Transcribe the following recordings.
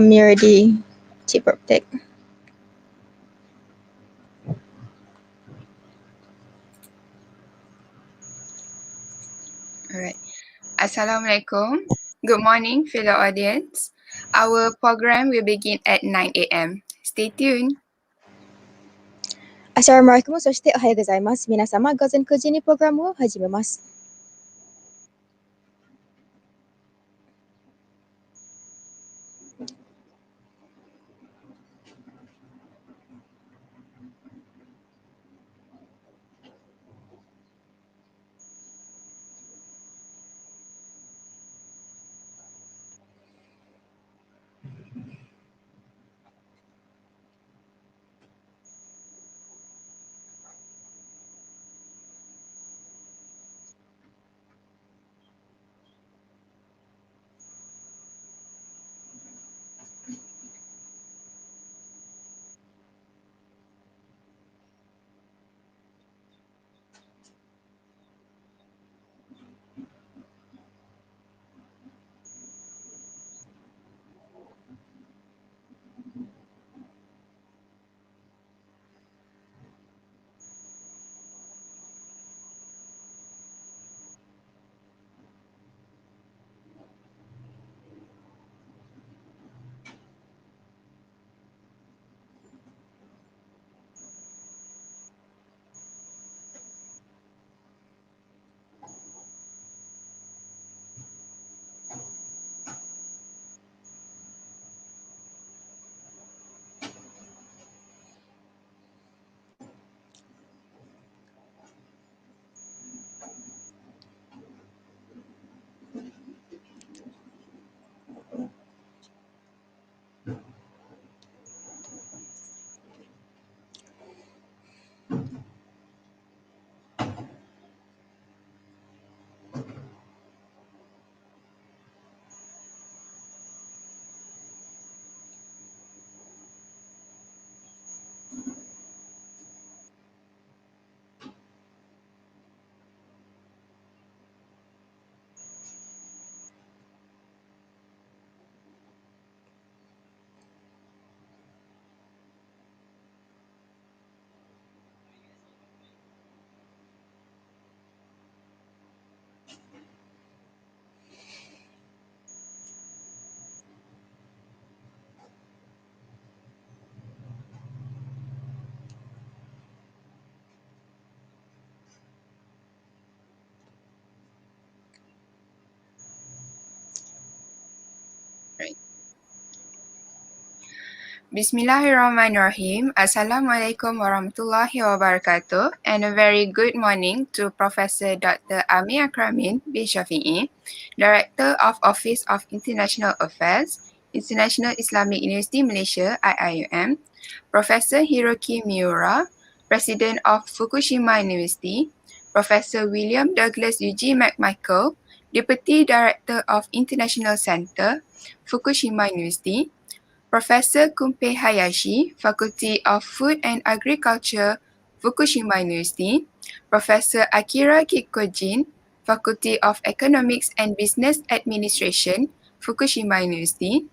Muar di Chip Tech. Alright. Assalamualaikum. Good morning, fellow audience. Our program will begin at 9 a.m. Stay tuned. Assalamualaikum, そしておはようございます。皆様、午前9時にプログラムを始めます。Bismillahirrahmanirrahim. Assalamualaikum warahmatullahi wabarakatuh. And a very good morning to Professor Dr. Amir Akramin bin Shafi'i, Director of Office of International Affairs, International Islamic University Malaysia, IIUM, Professor Hiroki Miura, President of Fukushima University, Professor William Douglas UG McMichael, Deputy Director of International Center, Fukushima University, Professor Kunpei Hayashi, Faculty of Food and Agriculture, Fukushima University, Professor Akira Kikojin, Faculty of Economics and Business Administration, Fukushima University,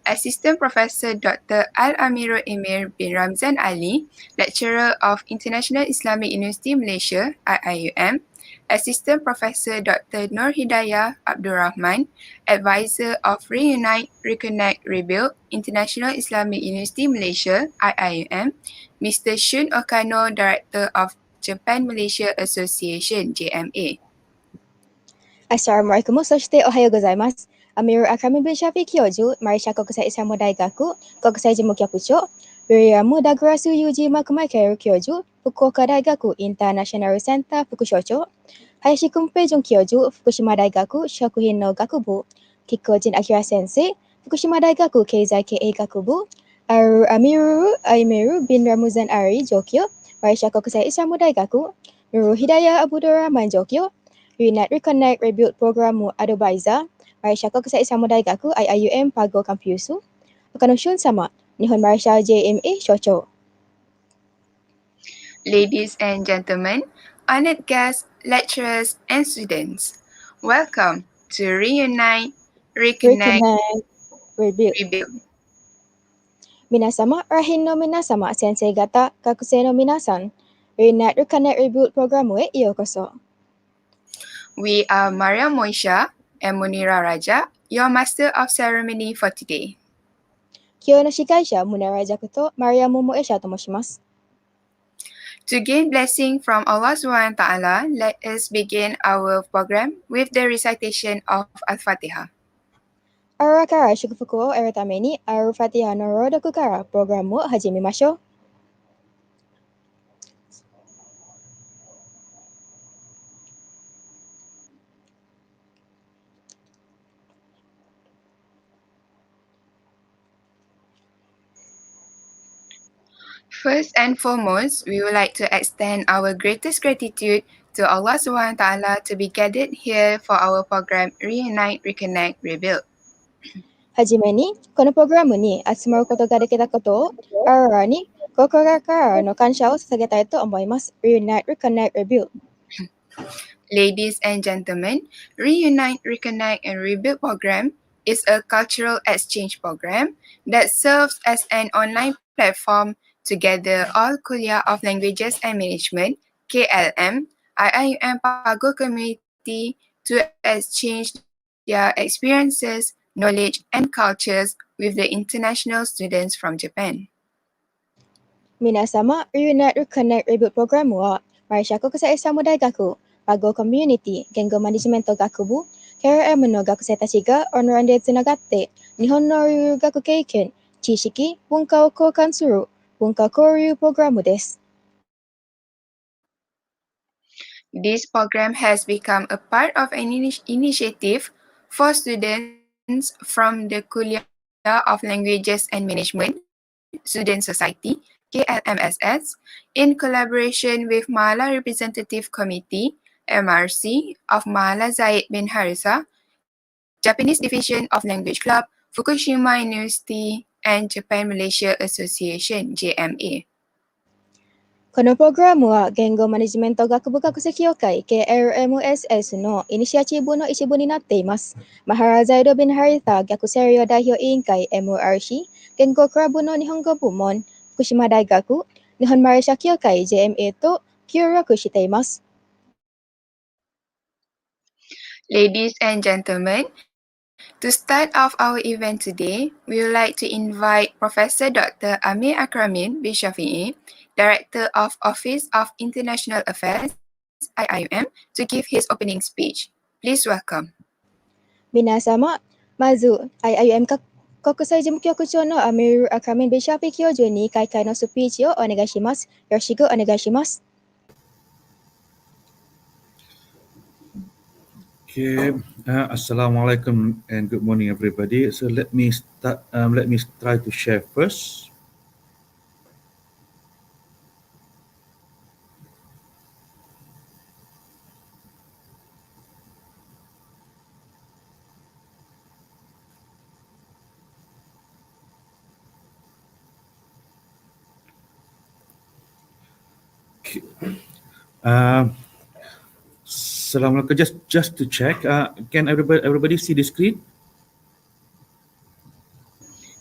Assistant Professor Dr. Al-Amirul Emir bin Ramzan Ali, Lecturer of International Islamic University Malaysia, IIUM, Assistant Professor Dr. Nur Hidayah Abdul Rahman, Advisor of Reunite, Reconnect, Rebuild, International Islamic University Malaysia, IIUM, Mr. Shun Okano, Director of Japan-Malaysia Association, JMA. Assalamualaikum, そしておはようございます。アミル・アクラミブン・シャフィ教授、マレーシア国際イスラム大学国際事務局長、ウィリアム・ダグラス・ユージー・マクマイケル教授、福岡大学インターナショナルセンター副所長、林君平准教授、福島大学食品の学部、キッコジン・アキラ先生、福島大学経済経営学部、アミル・ビン・ラムザン・アリ上級、マレーシア国際イスラム大学、ヌル・ヒダヤ・アブドラマン上級、Reunite, Reconnect, Rebuild Programu Advisor, Malaysia Kokusai Islam Daigaku, IIUM Pago Kampusu, Akanushun sama, Nihon Malaysia JMA Shocho. Ladies and gentlemen, honored guests, lecturers, and students, welcome to Reunite, Reconnect, Reconnect, Rebuild. Rebuild. Minasama rahin no minasama sensei gata kakusei no minasan. Reunite Reconnect Rebuild Programへようこそ。We are Maria Moisha and Munira Raja, your Master of Ceremony for today. 今日の司会者、ムネラジャクとマリア・モモエシャと申します。To gain blessing from Allah Subhanahu wa Ta'ala, let us begin our program with the recitation of Al-Fatiha. アラから祝福を得るために、アルファティハの朗読からプログラムを始めましょう。First and foremost, we would like to extend our greatest gratitude to Allah Subhanahu wa Ta'ala to be gathered here for our program Reunite, Reconnect, Rebuild. はじめに、このプログラムに集まることができたことを、アラに心からの感謝を捧げたいと思います。Reunite, Reconnect, Rebuild. Ladies and gentlemen, Reunite, Reconnect, and Rebuild program is a cultural exchange program that serves as an online platform to gather all Kulliyyah of Languages and Management, KLM, IIUM Pago community to exchange their experiences, knowledge, and cultures with the international students from Japan. 皆様、Reunite, Reconnect, Rebuild プログラムは、マレーシア国際イスラム大学、パゴコミュニティ、言語マネジメント学部、KLM の学生たちがオンラインでつながって、日本の留学経験、知識、文化を交換する文化交流プログラムです。This program has become a part of an initiative for students from the Kulliyyah of Languages and Management, Student Society, KLMSS, in collaboration with Muara Representative Committee, MRC, of Muhammad Zaid bin Harisa, Japanese Division of Language Club, Fukushima University, and Japan-Malaysia Association, JMA. このプログラムは言語マネジメント学部学籍協会 KLMSS のイニシアチブの一部になっています。マハラザイド・ビン・ハリタ逆セリオ代表委員会 MRC、言語クラブの日本語部門、福島大学、日本マレーシア協会 JMA と協力しています。Ladies and gentlemen, to start off our event today, we would like to invite Professor Dr. Amir Akramin bin Shafi'i, Director of Office of International Affairs, IIUM, to give his opening speech. Please welcome. 皆様、まず IIUM 国際事務局長のアミル・アクラミン・ビシャピ教授に開会のスピーチをお願いします。よろしくお願いします。Okay, Assalamualaikum and good morning, everybody. So let me start. Let me try to share first. Okay. Assalamualaikum. Just to check, can everybody see the screen?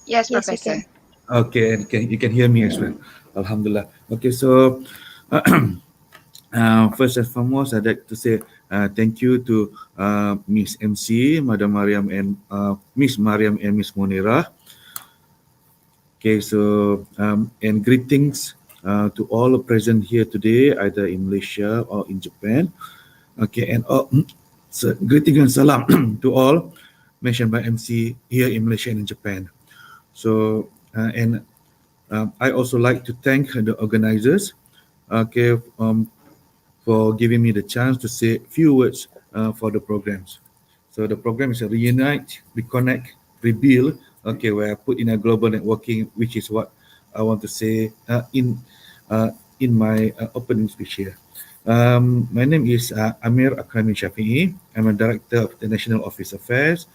Yes, Yes, we Professor. Okay, and you can hear me as well. Alhamdulillah. Okay, so first and foremost, I'd like to say thank you to Miss MC, Madam Mariam, and Miss Mariam and Miss Munira. Okay, so and greetings to all present here today, either in Malaysia or in Japan. Okay, and so greetings and salam to all mentioned by MC here in Malaysia and in Japan. So, and I also like to thank the organizers, okay, for giving me the chance to say a few words for the programs. So the program is a Reunite, Reconnect, Rebuild, okay, where I put in a global networking, which is what I want to say in my opening speech here. My name is Amir Akramin Shafi'i. I'm a Director of International Office Affairs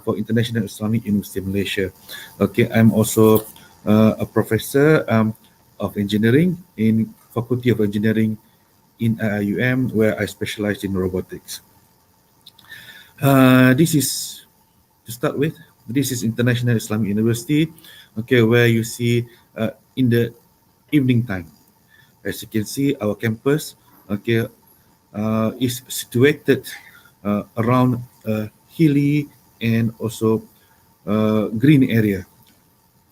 for International Islamic University Malaysia. Okay, I'm also a professor of engineering in Faculty of Engineering in IIUM, where I specialize in robotics. This is, to start with, this is International Islamic University. Okay, where you see in the evening time. As you can see, our campus, okay, is situated around a hilly and also green area.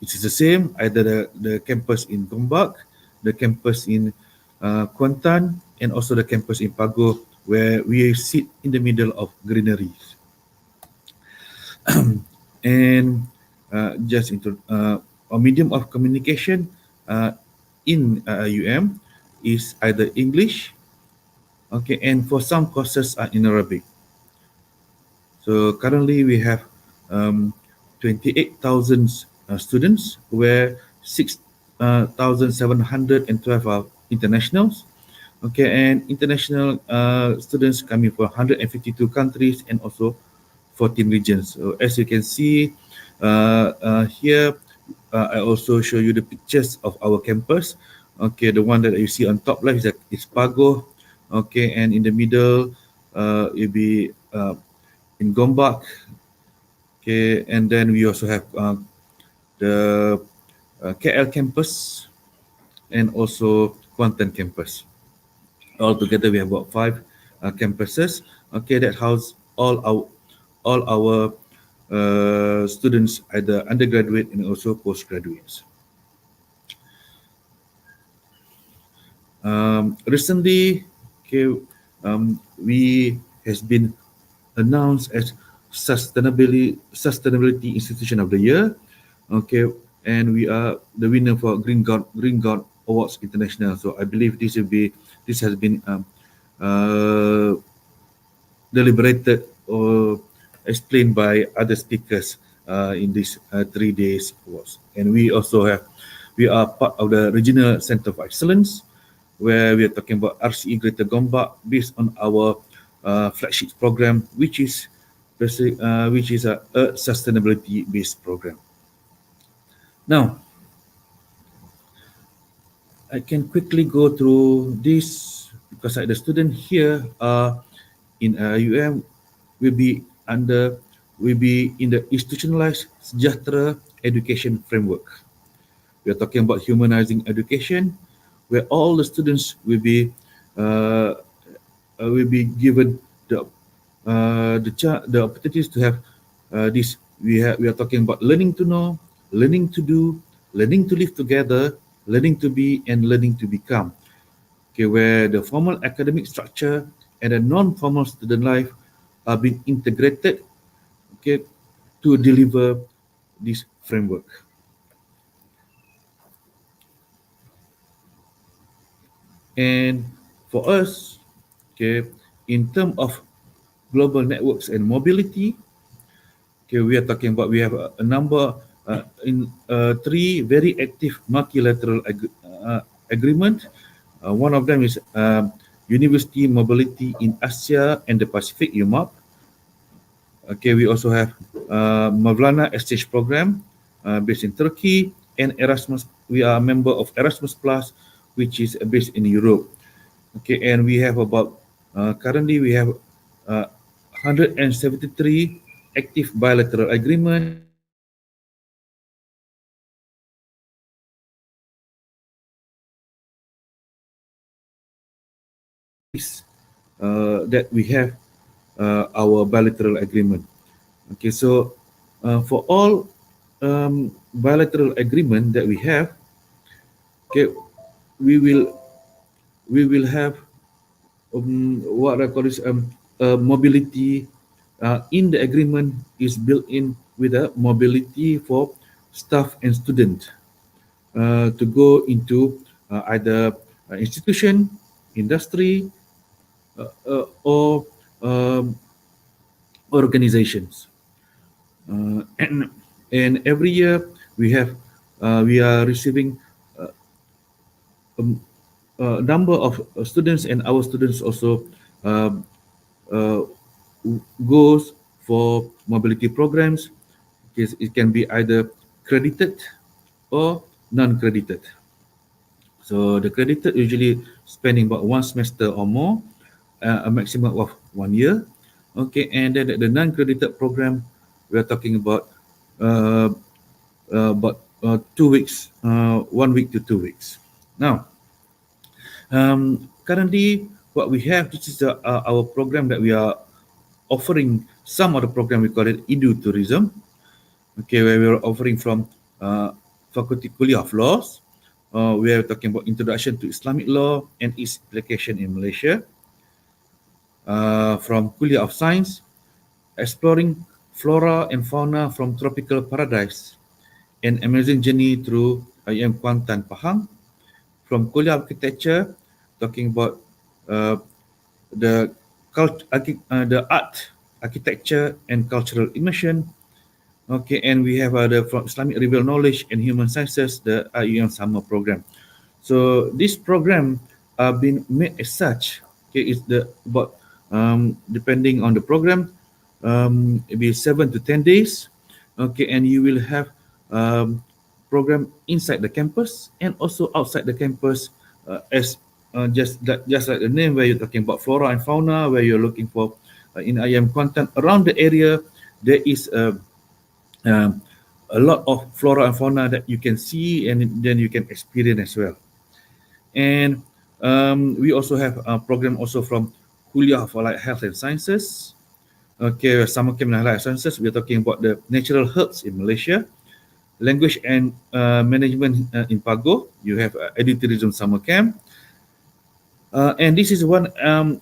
It is the same either the campus in Gombak, the campus in Kuantan, and also the campus in Pago, where we sit in the middle of greeneries. And just into a medium of communication in IIUM is either English, okay, and for some courses are in Arabic. So currently we have 28,000 students, where 6,712 are internationals. Okay, and international students coming from 152 countries and also 14 regions. So as you can see here, I also show you the pictures of our campus. Okay, the one that you see on top left is Pago. Okay, and in the middle, it'll be in Gombak. Okay, and then we also have the KL campus and also Kuantan campus. Altogether, we have about five campuses. Okay, that house all our students, either undergraduate and also postgraduates. Recently, okay, we has been announced as Sustainability Institution of the Year. Okay, and we are the winner for Green God Awards International. So I believe this has been deliberated or explained by other speakers in these 3 days awards. And we are part of the Regional Center of Excellence, where we are talking about RCE Greater Gombak based on our flagship program, which is a sustainability based program. Now, I can quickly go through this because the student here in UM will be in the institutionalized Sejahtera education framework. We are talking about humanizing education, where all the students will be given the opportunities to have this. We are talking about learning to know, learning to do, learning to live together, learning to be, and learning to become. Okay, where the formal academic structure and the non-formal student life are being integrated, okay, to deliver this framework. And for us, okay, in terms of global networks and mobility, okay, we have a number in three very active multilateral agreement. One of them is University Mobility in Asia and the Pacific, UMAP. Okay, we also have Mavlana Exchange Program based in Turkey, and Erasmus. We are a member of Erasmus Plus, which is based in Europe. Okay, and we have about currently we have 173 active bilateral agreement. That we have our bilateral agreement. Okay, so for all bilateral agreement that we have, okay, we will have what I call is mobility in the agreement is built in with a mobility for staff and student to go into either institution, industry, or organizations. And every year we are receiving a number of students, and our students also um, uh, goes for mobility programs. It can be either credited or non-credited. So the credited usually spending about one semester or more, a maximum of 1 year. Okay, and then the non-credited program, we are talking about 2 weeks, 1 week to 2 weeks. Now, currently, what we have, this is our program that we are offering. Some of the program we call it Edu Tourism. Okay, where we're offering from Faculty Kulliyyah of Laws. We are talking about Introduction to Islamic Law and its application in Malaysia. From Kulliyyah of Science, exploring flora and fauna from tropical paradise, an amazing journey through IIUM Kuantan Pahang. From Kulliyyah Architecture, talking about uh, the art, architecture, and cultural immersion. Okay, and we have the from Islamic Reveal Knowledge and Human Sciences, the IIUM Summer Program. So this program been made as such. Okay, it's the about depending on the program, it be 7 to 10 days. Okay, and you will have program inside the campus and also outside the campus, as just like the name, where you're talking about flora and fauna, where you're looking for in IIM content around the area. There is um, a lot of flora and fauna that you can see and then you can experience as well. And we also have a program also from Kulliyyah for like Health and Sciences. Okay, summer camp in Health and Sciences. We're talking about the natural herbs in Malaysia, language and management in Pago. You have edutourism summer camp. And this is one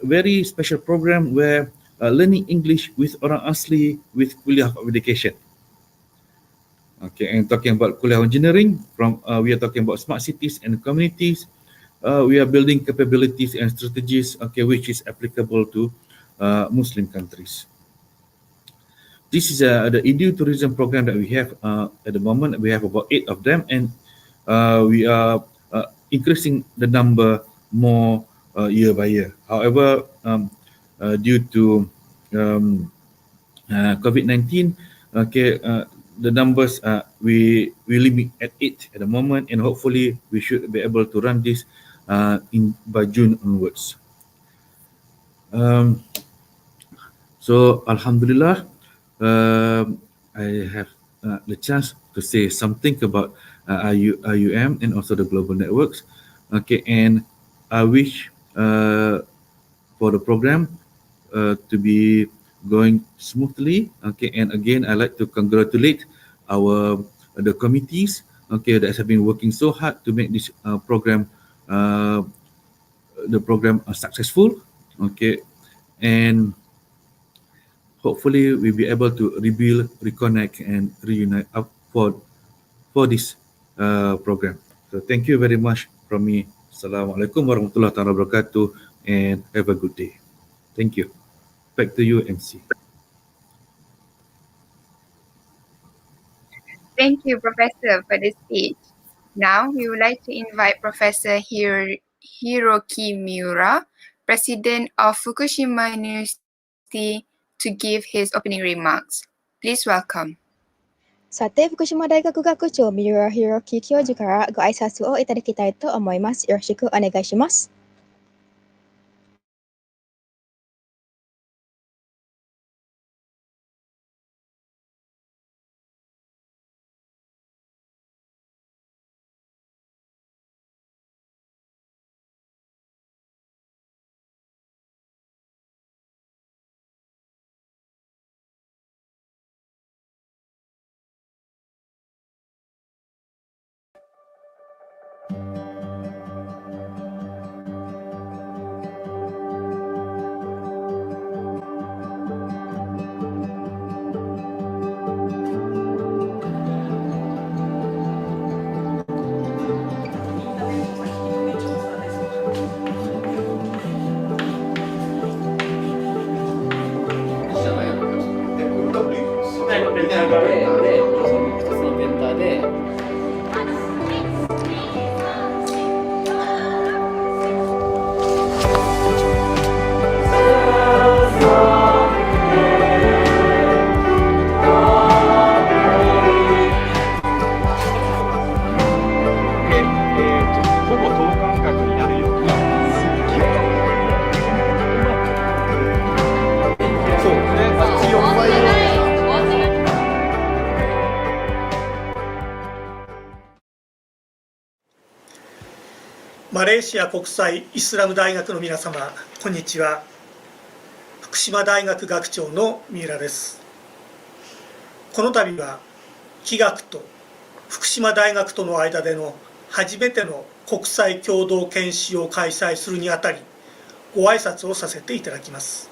very special program where learning English with orang asli with Kulliyyah of Education. Okay, and talking about Kulliyyah Engineering, we are talking about smart cities and communities. We are building capabilities and strategies, okay, which is applicable to Muslim countries. This is the Edu tourism program that we have at the moment. We have about 8 of them, and we are increasing the number more year by year. However, due to COVID-19, okay, the numbers we limit at 8 at the moment, and hopefully we should be able to run this by June onwards. So Alhamdulillah, I have the chance to say something about IUM and also the global networks. Okay, and I wish for the program to be going smoothly. Okay, and again, I like to congratulate the committees. Okay, that have been working so hard to make this program successful. Okay, and hopefully we'll be able to rebuild, reconnect, and reunite up for this program. So thank you very much from me. Assalamualaikum warahmatullahi wabarakatuh, and have a good day. Thank you. Back to you, MC. Thank you, Professor, for the speech. Now, we would like to invite Professor Hiroki Miura, President of Fukushima University, to give his opening remarks. Please welcome. さて、福島大学学長、三浦弘樹教授からご挨拶をいただきたいと思います。よろしくお願いします。マレーシア国際イスラム大学の皆様、こんにちは。福島大学学長の三浦です。この度は企学と福島大学との間での初めての国際共同研修を開催するにあたり、ご挨拶をさせていただきます。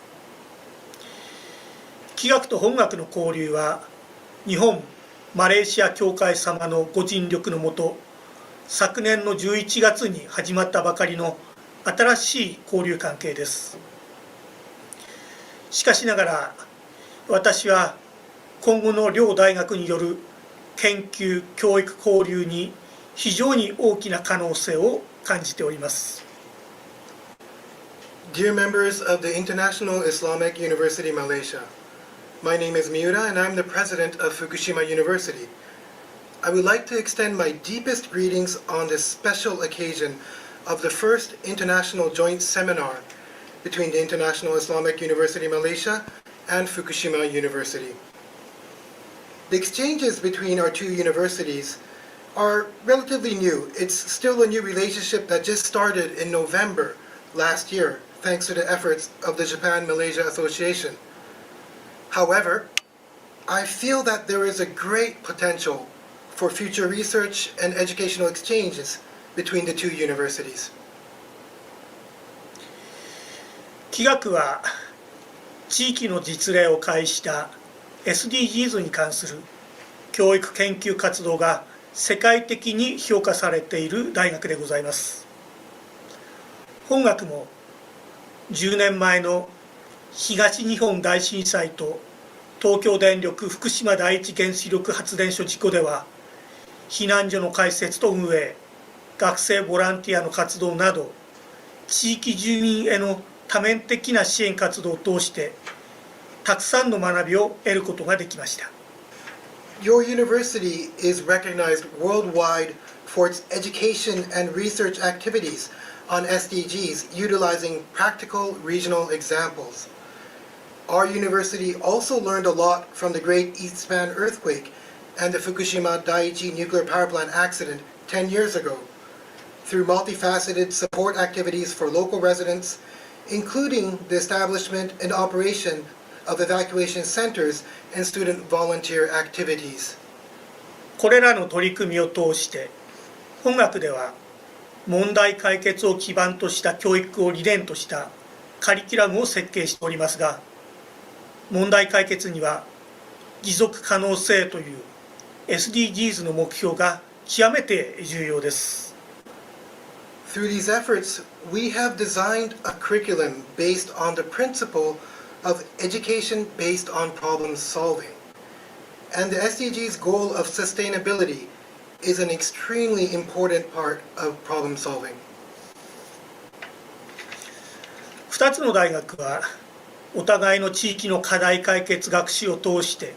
企学と本学の交流は、日本マレーシア協会様のご尽力のもと、昨年の11月に始まったばかりの新しい交流関係です。しかしながら、私は今後の両大学による研究・教育交流に非常に大きな可能性を感じております。Dear members of the International Islamic University Malaysia, my name is Muara and I'm the president of Fukushima University. I would like to extend my deepest greetings on this special occasion of the first international joint seminar between the International Islamic University Malaysia and Fukushima University. The exchanges between our two universities are relatively new. It's still a new relationship that just started in November last year, thanks to the efforts of the Japan-Malaysia Association. However, I feel that there is a great potential for future research and educational exchanges between the two universities. 企学は地域の実例を介した SDGs に関する教育研究活動が世界的に評価されている大学でございます。本学も10年前の東日本大震災と東京電力福島第一原子力発電所事故では、避難所の開設と運営、学生ボランティアの活動など、地域住民への多面的な支援活動を通して、たくさんの学びを得ることができました。Your university is recognized worldwide for its education and research activities on SDGs utilizing practical regional examples. Our university also learned a lot from the Great East-Span earthquake and the Fukushima Daiichi nuclear power plant accident 10 years ago, through multifaceted support activities for local residents, including the establishment and operation of evacuation centers and student volunteer activities. これらの取り組みを通して、本学では問題解決を基盤とした教育を理念としたカリキュラムを設計しておりますが、問題解決には持続可能性という SDGs の目標が極めて重要です。Through these efforts, we have designed a curriculum based on the principle of education based on problem solving. And the SDGs goal of sustainability is an extremely important part of problem solving. 2つの大学はお互いの地域の課題解決学習を通して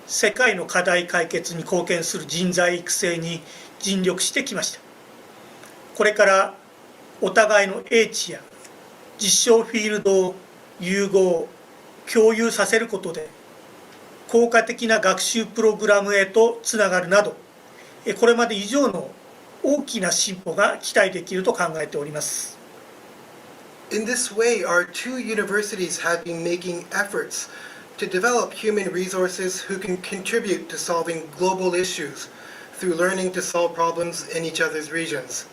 世界の課題解決に貢献する人材育成に尽力してきました。これからお互いの英知や実証フィールドを融合・共有させることで効果的な学習プログラムへとつながるなど、これまで以上の大きな進歩が期待できると考えております。In this way, our two universities have been making efforts to develop human resources who can contribute to solving global issues through learning to solve problems in each other's regions.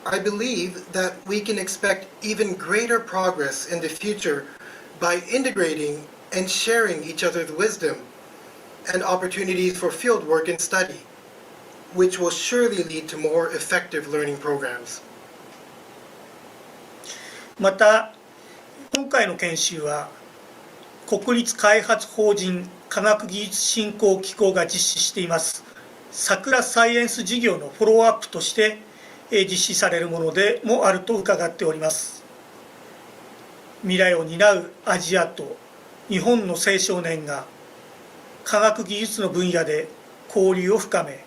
I believe that we can expect even greater progress in the future by integrating and sharing each other's wisdom and opportunities for field work and study, which will surely lead to more effective learning programs. また、今回の研修は、国立開発法人科学技術振興機構が実施しています桜サイエンス事業のフォローアップとして実施されるものでもあると伺っております。未来を担うアジアと日本の青少年が科学技術の分野で交流を深め、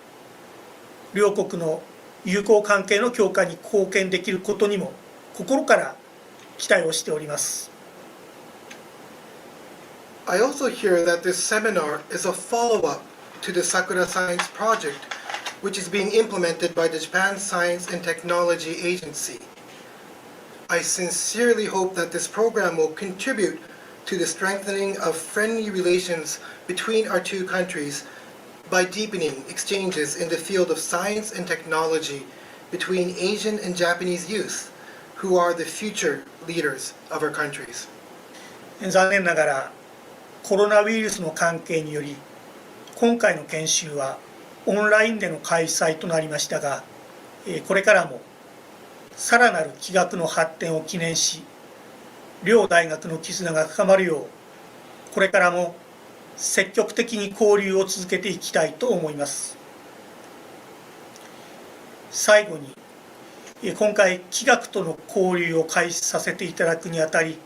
両国の友好関係の強化に貢献できることにも心から期待をしております。I also hear that this seminar is a follow-up to the Sakura Science Project, which is being implemented by the Japan Science and Technology Agency. I sincerely hope that this program will contribute to the strengthening of friendly relations between our two countries by deepening exchanges in the field of science and technology between Asian and Japanese youth, who are the future leaders of our countries. 残念ながらコロナウイルスの関係により今回の研修はオンラインでの開催となりましたが、これからもさらなる企学の発展を記念し、両大学の絆が深まるよう、これからも積極的に交流を続けていきたいと思います。最後に、今回企学との交流を開始させていただくにあたり、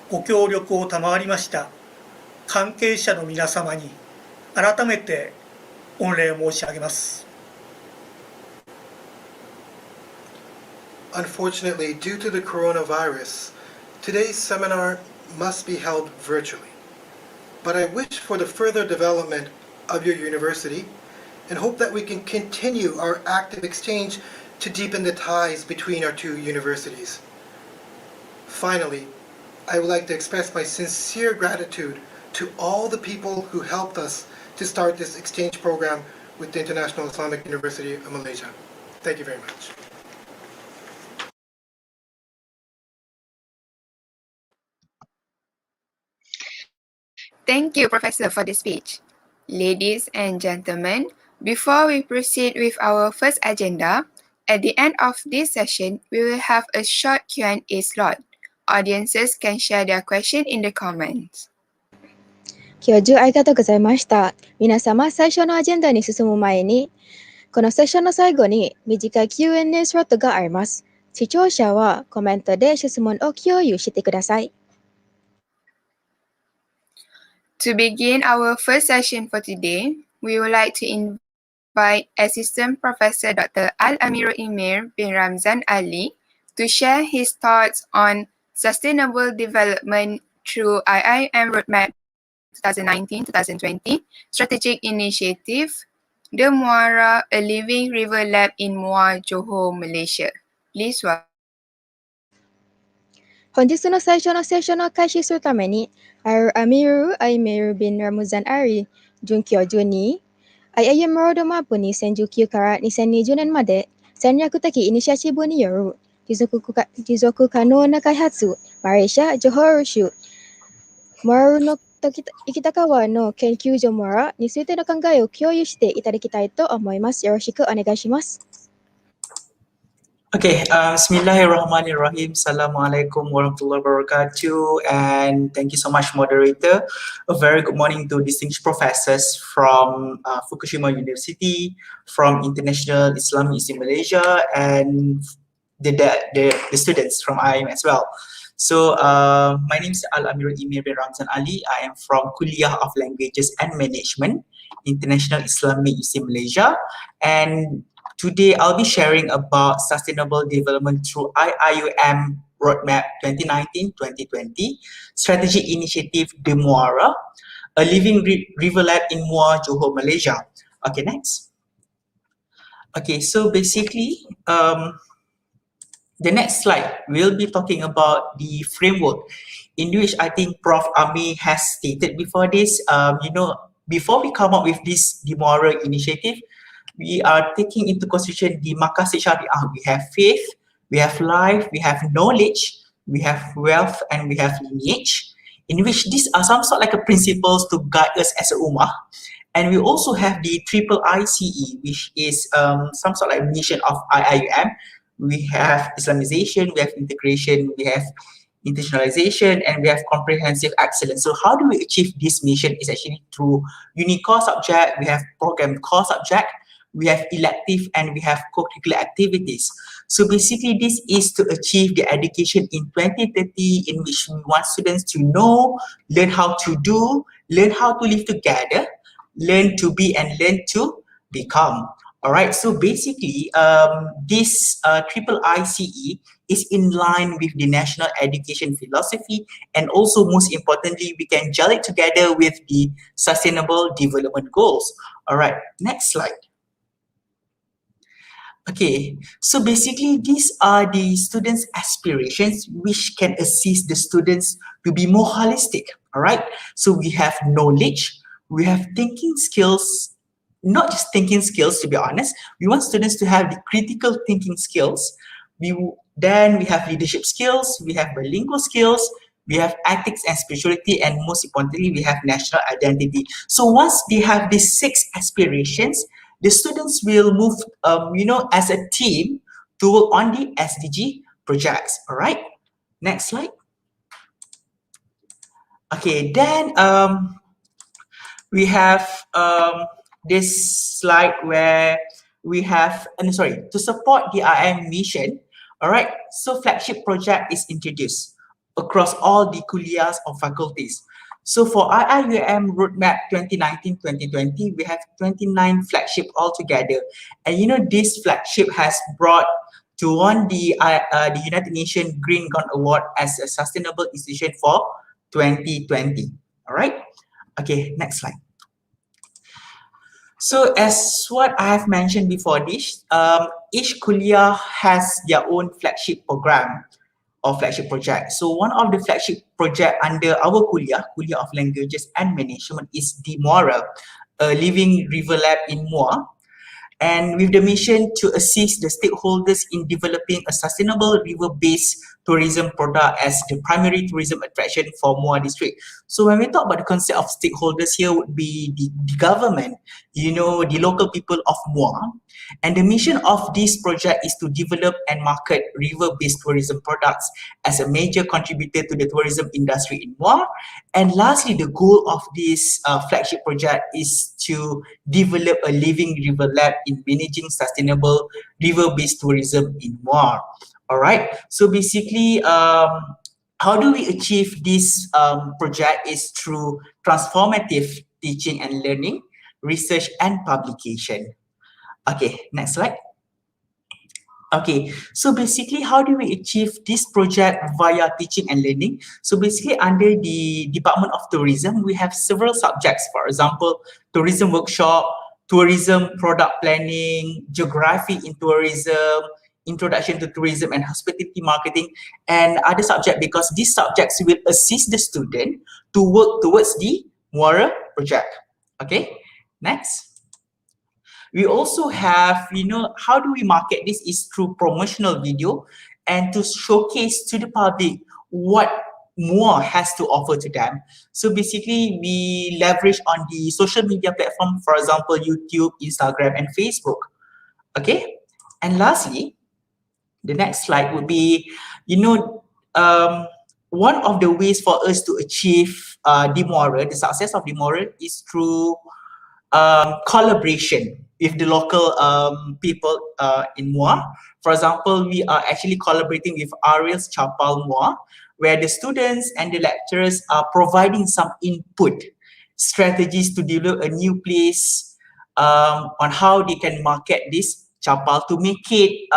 ご協力を賜りました関係者の皆様に改めて御礼を申し上げます。Unfortunately, due to the coronavirus, today's seminar must be held virtually. But I wish for the further development of your university and hope that we can continue our active exchange to deepen the ties between our two universities. Finally, I would like to express my sincere gratitude to all the people who helped us to start this exchange program with the International Islamic University of Malaysia. Thank you very much. Thank you, Professor, for the speech. Ladies and gentlemen, before we proceed with our first agenda, at the end of this session, we will have a short Q&A slot. Audiences can share their question in the comments. 教授ありがとうございました。皆様、最初のアジェンダに進む前に、このセッションの最後に短い Q&A スロットがあります。視聴者はコメントで質問を共有してください。To begin our first session for today, we would like to invite Assistant Professor Dr. Al-Amirul Emir bin Ramzan Ali to share his thoughts on sustainable development through IIUM Roadmap 2019-2020 Strategic Initiative, the Muara, a living river lab in Muar, Johor, Malaysia. Please welcome. 本日の最初のセッションを開始するために、Al-Amirul Emir bin Ramzan Ali 准教授に IIUM Roadmap 2019から2020年まで戦略的イニシアチブによる持続可能な開発、マレーシア・ジョホール州、Muarの生きた川の研究所Muaraについての考えを共有していただきたいと思います。よろしくお願いします。Okay, Bismillahirrahmanirrahim. Assalamualaikum warahmatullahi wabarakatuh. And thank you so much, moderator. A very good morning to distinguished professors from Fukushima University, from International Islamic Institute Malaysia, and the students from IIUM as well. So my name is Al-Amirul Emir bin Ramzan Ali. I am from Kulliyyah of Languages and Management, International Islamic Institute Malaysia. And today, I'll be sharing about sustainable development through IIUM Roadmap 2019-2020 Strategic Initiative the Muara, a living river lab in Muar, Johor, Malaysia. Okay, next. Okay, so basically, the next slide, we'll be talking about the framework in which I think Prof. Ami has stated before this. Before we come up with this the Muara initiative, we are taking into consideration the maqasid syariah. We have faith, we have life, we have knowledge, we have wealth, and we have lineage, in which these are some sort like a principles to guide us as a ummah. And we also have the triple ICE, which is some sort of like mission of IIUM. We have Islamization, we have integration, we have internationalization, and we have comprehensive excellence. So how do we achieve this mission? Is actually through unique core subject, we have program core subject, we have elective, and we have co-curricular activities. So basically, this is to achieve the education in 2030, in which we want students to know, learn how to do, learn how to live together, learn to be, and learn to become. All right, so basically, this triple ICE is in line with the national education philosophy, and also most importantly, we can gel it together with the sustainable development goals. All right, next slide. Okay, so basically these are the students' aspirations which can assist the students to be more holistic, all right? So we have knowledge, we have thinking skills, not just thinking skills to be honest, we want students to have the critical thinking skills. Then we have leadership skills, we have bilingual skills, we have ethics and spirituality, and most importantly, we have national identity. So once they have these 6 aspirations, the students will move, as a team to work on the SDG projects. All right. Next slide. Okay. Then we have this slide where we have, to support the IIM mission. All right. So flagship project is introduced across all the kuliahs or faculties. So for IIUM Roadmap 2019-2020, we have 29 flagship altogether. And this flagship has brought to won the United Nations Green Gun Award as a sustainable institution for 2020. All right. Okay, next slide. So as what I have mentioned before this, each Kulliyyah has their own flagship program or flagship project. So one of the flagship project under our Kulliyyah of Languages and Management is the Muara, a living river lab in Muar, and with the mission to assist the stakeholders in developing a sustainable river-based tourism product as the primary tourism attraction for Muar district. So when we talk about the concept of stakeholders here would be the government, the local people of Muar. And the mission of this project is to develop and market river-based tourism products as a major contributor to the tourism industry in Muar. And lastly, the goal of this flagship project is to develop a living river lab in managing sustainable river-based tourism in Muar. All right. So basically, how do we achieve this project is through transformative teaching and learning, research and publication. Okay, next slide. Okay, so basically, how do we achieve this project via teaching and learning? So basically, under the Department of Tourism, we have several subjects. For example, tourism workshop, tourism product planning, geography in tourism, introduction to tourism and hospitality marketing, and other subjects, because these subjects will assist the student to work towards the Muara project. Okay, next. We also have, how do we market this is through promotional video and to showcase to the public what Muar has to offer to them. So basically, we leverage on the social media platform, for example, YouTube, Instagram, and Facebook. Okay. And lastly, the next slide would be, one of the ways for us to achieve the success of the Muara is through collaboration with the local people in Muar. For example, we are actually collaborating with Ariel's Chapal Muar, where the students and the lecturers are providing some input strategies to develop a new place on how they can market this chapal to make it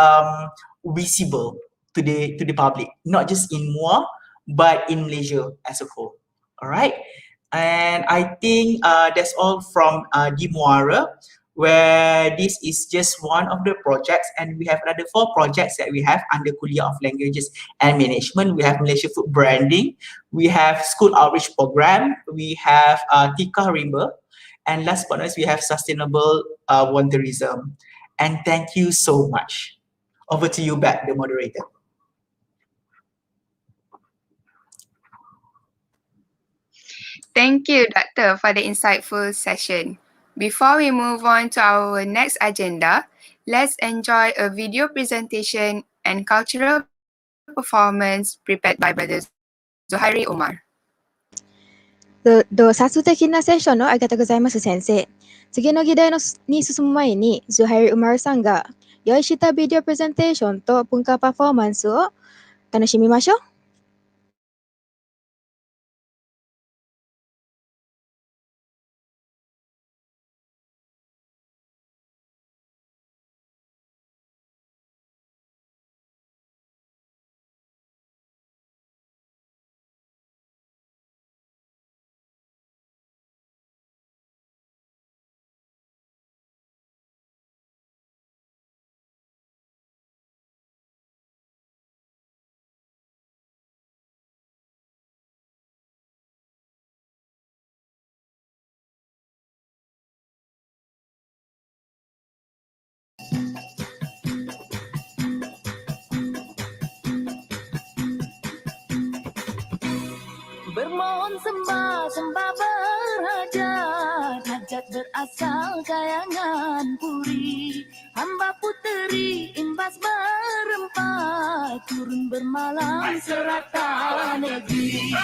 visible to the public, not just in Muar, but in Malaysia as a whole. All right. And I think that's all from the Muara, where this is just one of the projects, and we have another 4 projects that we have under Kulliyyah of Languages and Management. We have Malaysia Food Branding, we have School Outreach Program, we have Tika Rimba, and last but not least, we have Sustainable Volunteerism. And thank you so much. Over to you back, the moderator. Thank you, Doctor, for the insightful session. Before we move on to our next agenda, let's enjoy a video presentation and cultural performance prepared by Brother Zuhairi Omar. 早速的なセッションのありがとうございます、先生。次の議題に進む前に、ズハイル・ウマルさんが用意したビデオプレゼンテーションと文化パフォーマンスを楽しみましょう。sembah berhajat, hajat berasal kayangan puri. Hamba puteri imbas berempat, turun bermalam serata negeri.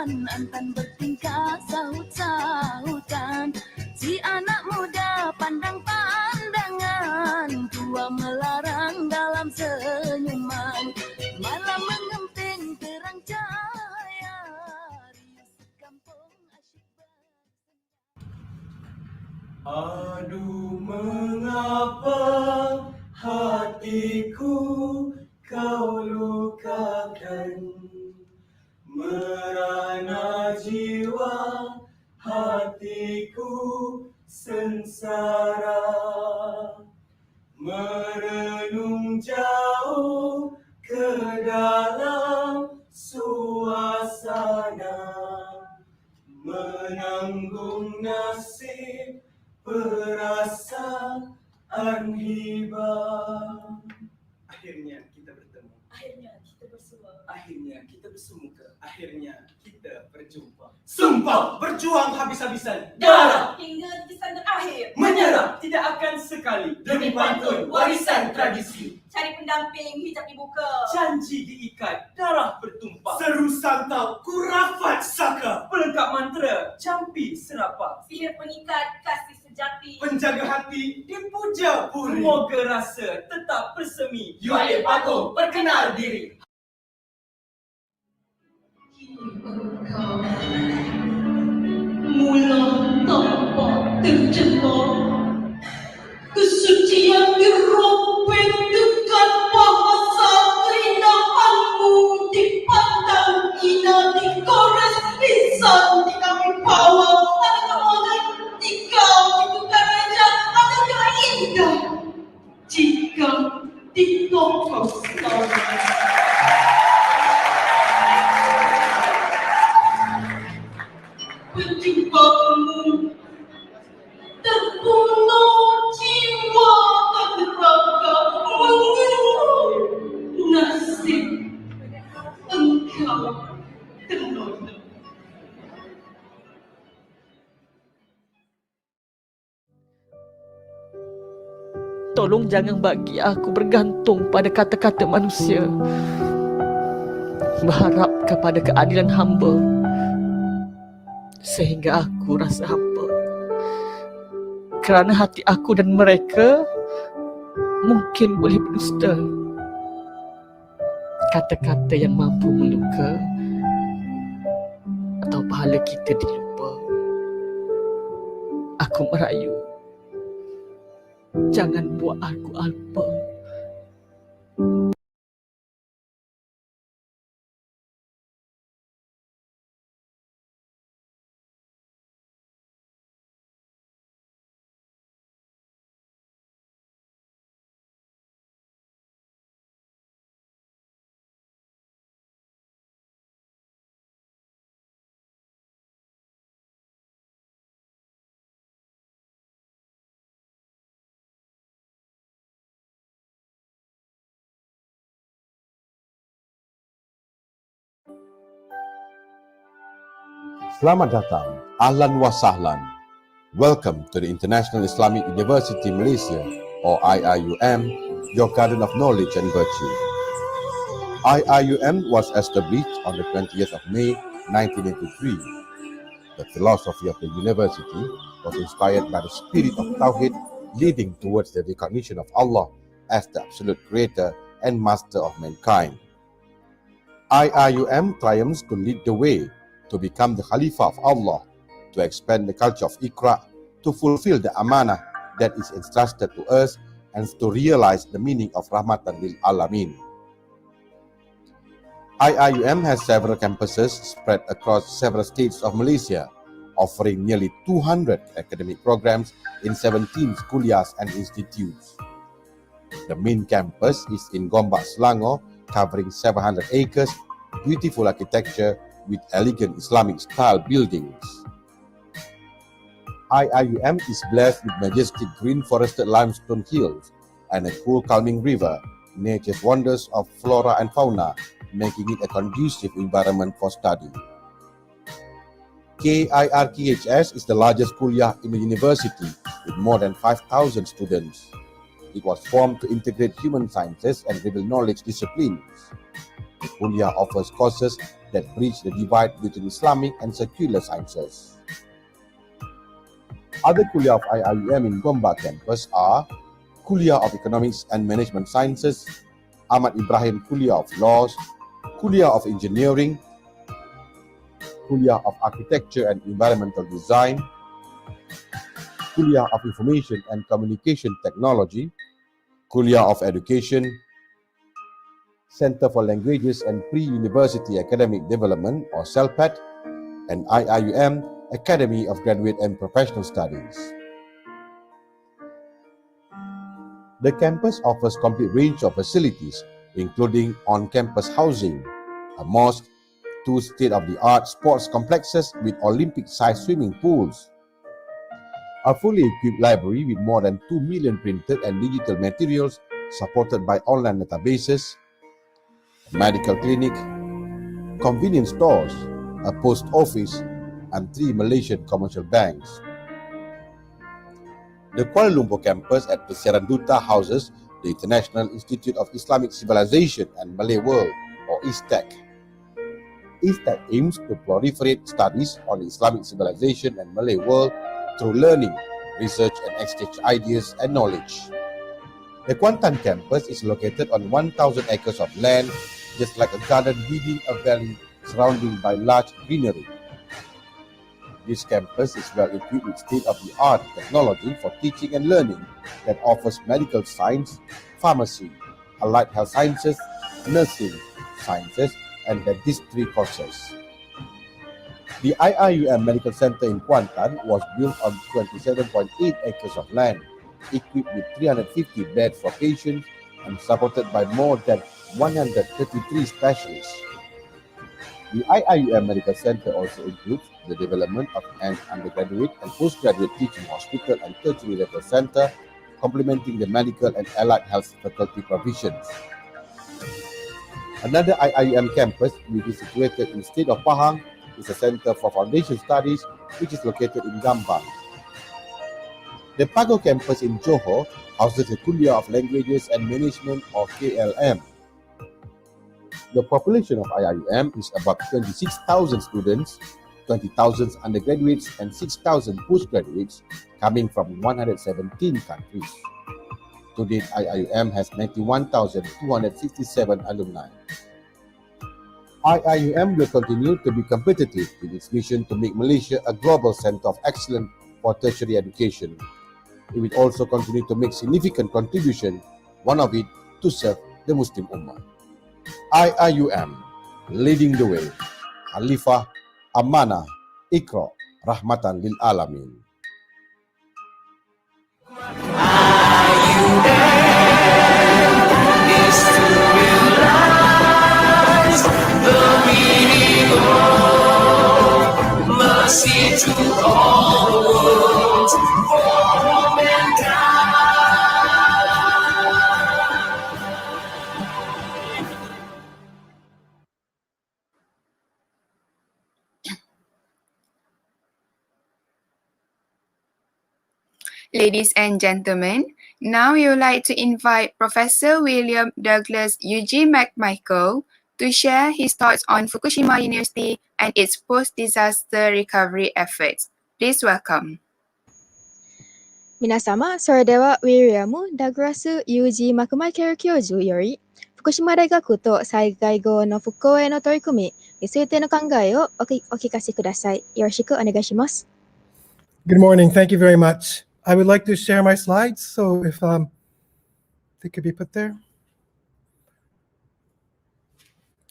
Antan bertingkah sahut-sahutan, si anak muda pandang pandangan, tua melarang dalam senyuman, malam mengemping terang cahaya, riuh sekampung asyik Aduh, mengapa hatiku kau lukakan, merana jiwa hatiku sengsara, merenung jauh ke dalam suasana, menanggung nasib perasaan hibah. Akhirnya kita bertemu, Akhirnya kita bersua, akhirnya kita bersemuka, akhirnya kita berjumpa. Sumpah berjuang habis-habisan, darah hingga kisan terakhir. menyerah tidak akan sekali, demi pantun warisan tradisi. Cari pendamping, hijab dibuka. Janji diikat, darah bertumpah. Seru santau, kurafat saka. Pelengkap mantra, campi serapak. Sihir pengikat, kasih sejati. Penjaga hati, dipuja puri. Moga rasa tetap bersemi. UIA patuh, perkenal diri. Mula tampak tercemar, kesucian dirobek dekat bahasa keindahanmu dipandang hina, digores lisan dikami bawa. Adakah jika ditukar raja, adakah indah jika ditokos lagi. Berjuangmu terbunuh jiwa dan raga, mengeluh nasib engkau ternoda. Tolong jangan bagi aku bergantung pada kata-kata manusia, berharap kepada keadilan hamba, sehingga aku rasa hampa. Kerana hati aku dan mereka mungkin boleh berdusta. Kata-kata yang mampu meluka, atau pahala kita dilupa. Aku merayu, jangan buat aku alpa. Selamat datang, ahlan wa sahlan. Welcome to the International Islamic University Malaysia, or IIUM, your garden of knowledge and virtue. IIUM was established on the 20th of May 1983. The philosophy of the university was inspired by the spirit of Tawhid, leading towards the recognition of Allah as the absolute creator and master of mankind. IIUM triumphs to lead the way to become the Khalifah of Allah, to expand the culture of Iqra, to fulfill the amanah that is entrusted to us, and to realize the meaning of Rahmatan lil Alamin. IIUM has several campuses spread across several states of Malaysia, offering nearly 200 academic programs in 17 kuliahs and institutes. The main campus is in Gombak, Selangor, covering 700 acres, beautiful architecture with elegant Islamic style buildings. IIUM is blessed with majestic green forested limestone hills and a cool calming river, nature's wonders of flora and fauna, making it a conducive environment for study. KIRKHS is the largest kuliyyah in the university with more than 5,000 students. It was formed to integrate human sciences and reveal knowledge disciplines. The kuliyyah offers courses that bridge the divide between Islamic and secular sciences. Other kuliyyah of IIUM in Gombak campus are Kulliyyah of Economics and Management Sciences, Ahmad Ibrahim Kulliyyah of Laws, Kulliyyah of Engineering, Kulliyyah of Architecture and Environmental Design, Kulliyyah of Information and Communication Technology, Kulliyyah of Education, Center for Languages and Pre-University Academic Development or CELPAD, and IIUM Academy of Graduate and Professional Studies. The campus offers complete range of facilities, including on-campus housing, a mosque, 2 state-of-the-art sports complexes with Olympic-sized swimming pools, a fully equipped library with more than 2 million printed and digital materials supported by online databases, a medical clinic, convenience stores, a post office, and 3 Malaysian commercial banks. The Kuala Lumpur campus at Persiaran Duta houses the International Institute of Islamic Civilization and Malay World, or ISTEC. ISTEC aims to proliferate studies on Islamic civilization and Malay world through learning, research, and exchange ideas and knowledge. The Kuantan campus is located on 1,000 acres of land, just like a garden within a valley surrounded by large greenery. This campus is well equipped with state-of-the-art technology for teaching and learning that offers medical science, pharmacy, allied health sciences, nursing sciences, and dentistry courses. The IIUM Medical Center in Kuantan was built on 27.8 acres of land, equipped with 350 beds for patients and supported by more than 133 specialists. The IIUM Medical Center also includes the development of an undergraduate and postgraduate teaching hospital and tertiary level center, complementing the medical and allied health faculty provisions. Another IIUM campus, which is situated in the state of Pahang, is a center for foundation studies, which is located in Gambang. The Pago campus in Johor houses the Kuliyyah of Languages and Management, or KLM. The population of IIUM is about 26,000 students, 20,000 undergraduates, and 6,000 postgraduates coming from 117 countries. To date, IIUM has 91,267 alumni. IIUM will continue to be competitive in its mission to make Malaysia a global center of excellence for tertiary education. It will also continue to make significant contribution, one of it to serve the Muslim Ummah. IIUM, leading the way. Khalifah, Amanah, Iqra, Rahmatan lil Alamin. Is to realize the meaning of mercy to all worlds for mankind. Ladies and gentlemen, now we would like to invite Professor William Douglas Eugene McMichael to share his thoughts on Fukushima University and its post-disaster recovery efforts. Please welcome. 皆様、それではウィリアム・ダグラス・ユージー・マクマイケル教授より、福島大学と災害後の復興への取り組みについての考えをお聞かせください。よろしくお願いします。Good morning. Thank you very much. I would like to share my slides, so if they could be put there.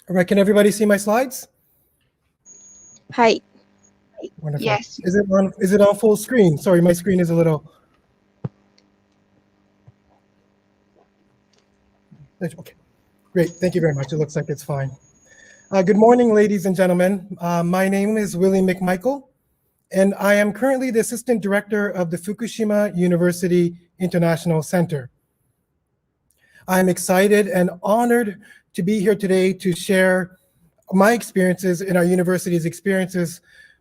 All right, can everybody see my slides? はい。 Wonderful. Yes. Is it on full screen? Sorry, my screen is a little... Okay, great. Thank you very much. It looks like it's fine. Good morning, ladies and gentlemen. My name is Willie McMichael, and I am currently the Assistant Director of the Fukushima University International Center. I'm excited and honored to be here today to share my experiences in our university's experiences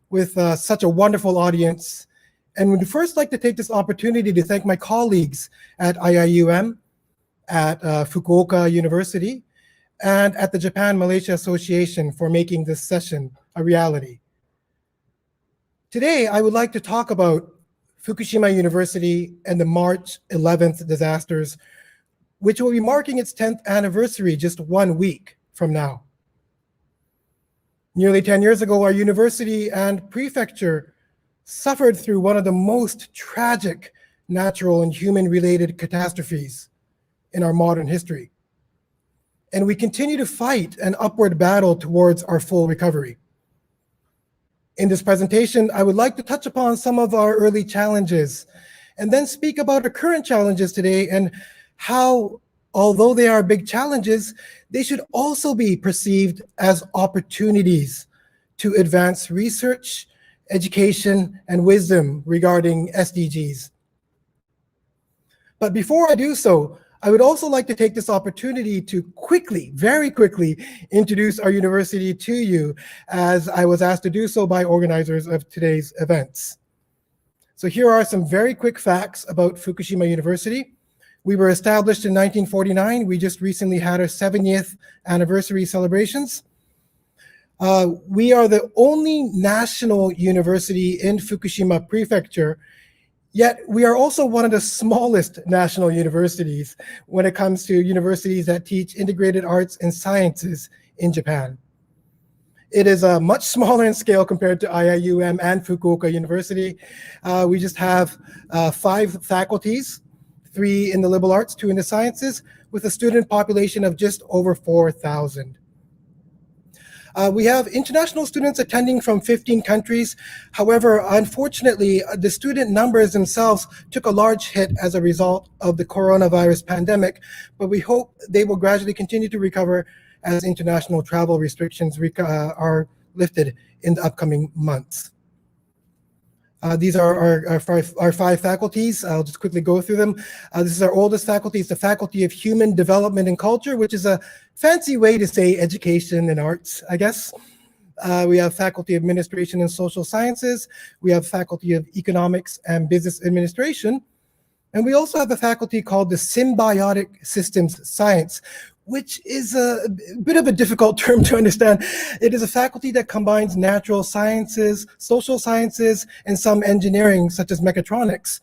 with such a wonderful audience. And would first like to take this opportunity to thank my colleagues at IIUM, at Fukuoka University, and at the Japan-Malaysia Association for making this session a reality. Today, I would like to talk about Fukushima University and the March 11th disasters, which will be marking its 10th anniversary just 1 week from now. Nearly 10 years ago, our university and prefecture suffered through one of the most tragic natural and human-related catastrophes in our modern history. And we continue to fight an upward battle towards our full recovery. In this presentation, I would like to touch upon some of our early challenges and then speak about our current challenges today and how, although they are big challenges, they should also be perceived as opportunities to advance research, education, and wisdom regarding SDGs. But before I do so, I would also like to take this opportunity to quickly, very quickly, introduce our university to you, as I was asked to do so by organizers of today's events. So here are some very quick facts about Fukushima University. We were established in 1949. We just recently had our 70th anniversary celebrations. We are the only national university in Fukushima Prefecture, yet we are also one of the smallest national universities when it comes to universities that teach integrated arts and sciences in Japan. It is much smaller in scale compared to IIUM and Fukuoka University. We just have 5 faculties, 3 in the liberal arts, 2 in the sciences, with a student population of just over 4,000. We have international students attending from 15 countries. However, unfortunately, the student numbers themselves took a large hit as a result of the coronavirus pandemic, but we hope they will gradually continue to recover as international travel restrictions are lifted in the upcoming months. These are our 5 faculties. I'll just quickly go through them. This is our oldest faculty. It's the Faculty of Human Development and Culture, which is a fancy way to say education and arts, I guess. We have Faculty of Administration and Social Sciences. We have Faculty of Economics and Business Administration. And we also have a faculty called the Symbiotic Systems Science, which is a bit of a difficult term to understand. It is a faculty that combines natural sciences, social sciences, and some engineering, such as mechatronics,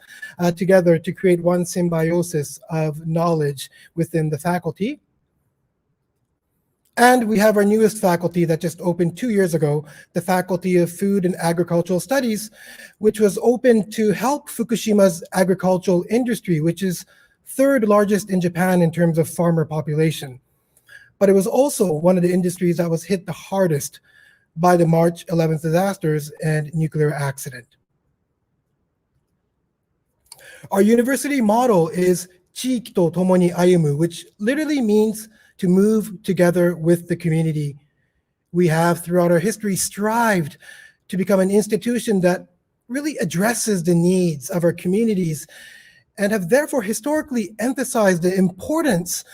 together to create one symbiosis of knowledge within the faculty. And we have our newest faculty that just opened 2 years ago, the Faculty of Food and Agricultural Studies, which was opened to help Fukushima's agricultural industry, which is 3rd largest in Japan in terms of farmer population. But it was also one of the industries that was hit the hardest by the March 11th disasters and nuclear accident. Our university motto is Chiki to tomo ni ayumu, which literally means to move together with the community. We have throughout our history strived to become an institution that really addresses the needs of our communities and have therefore historically emphasized the importance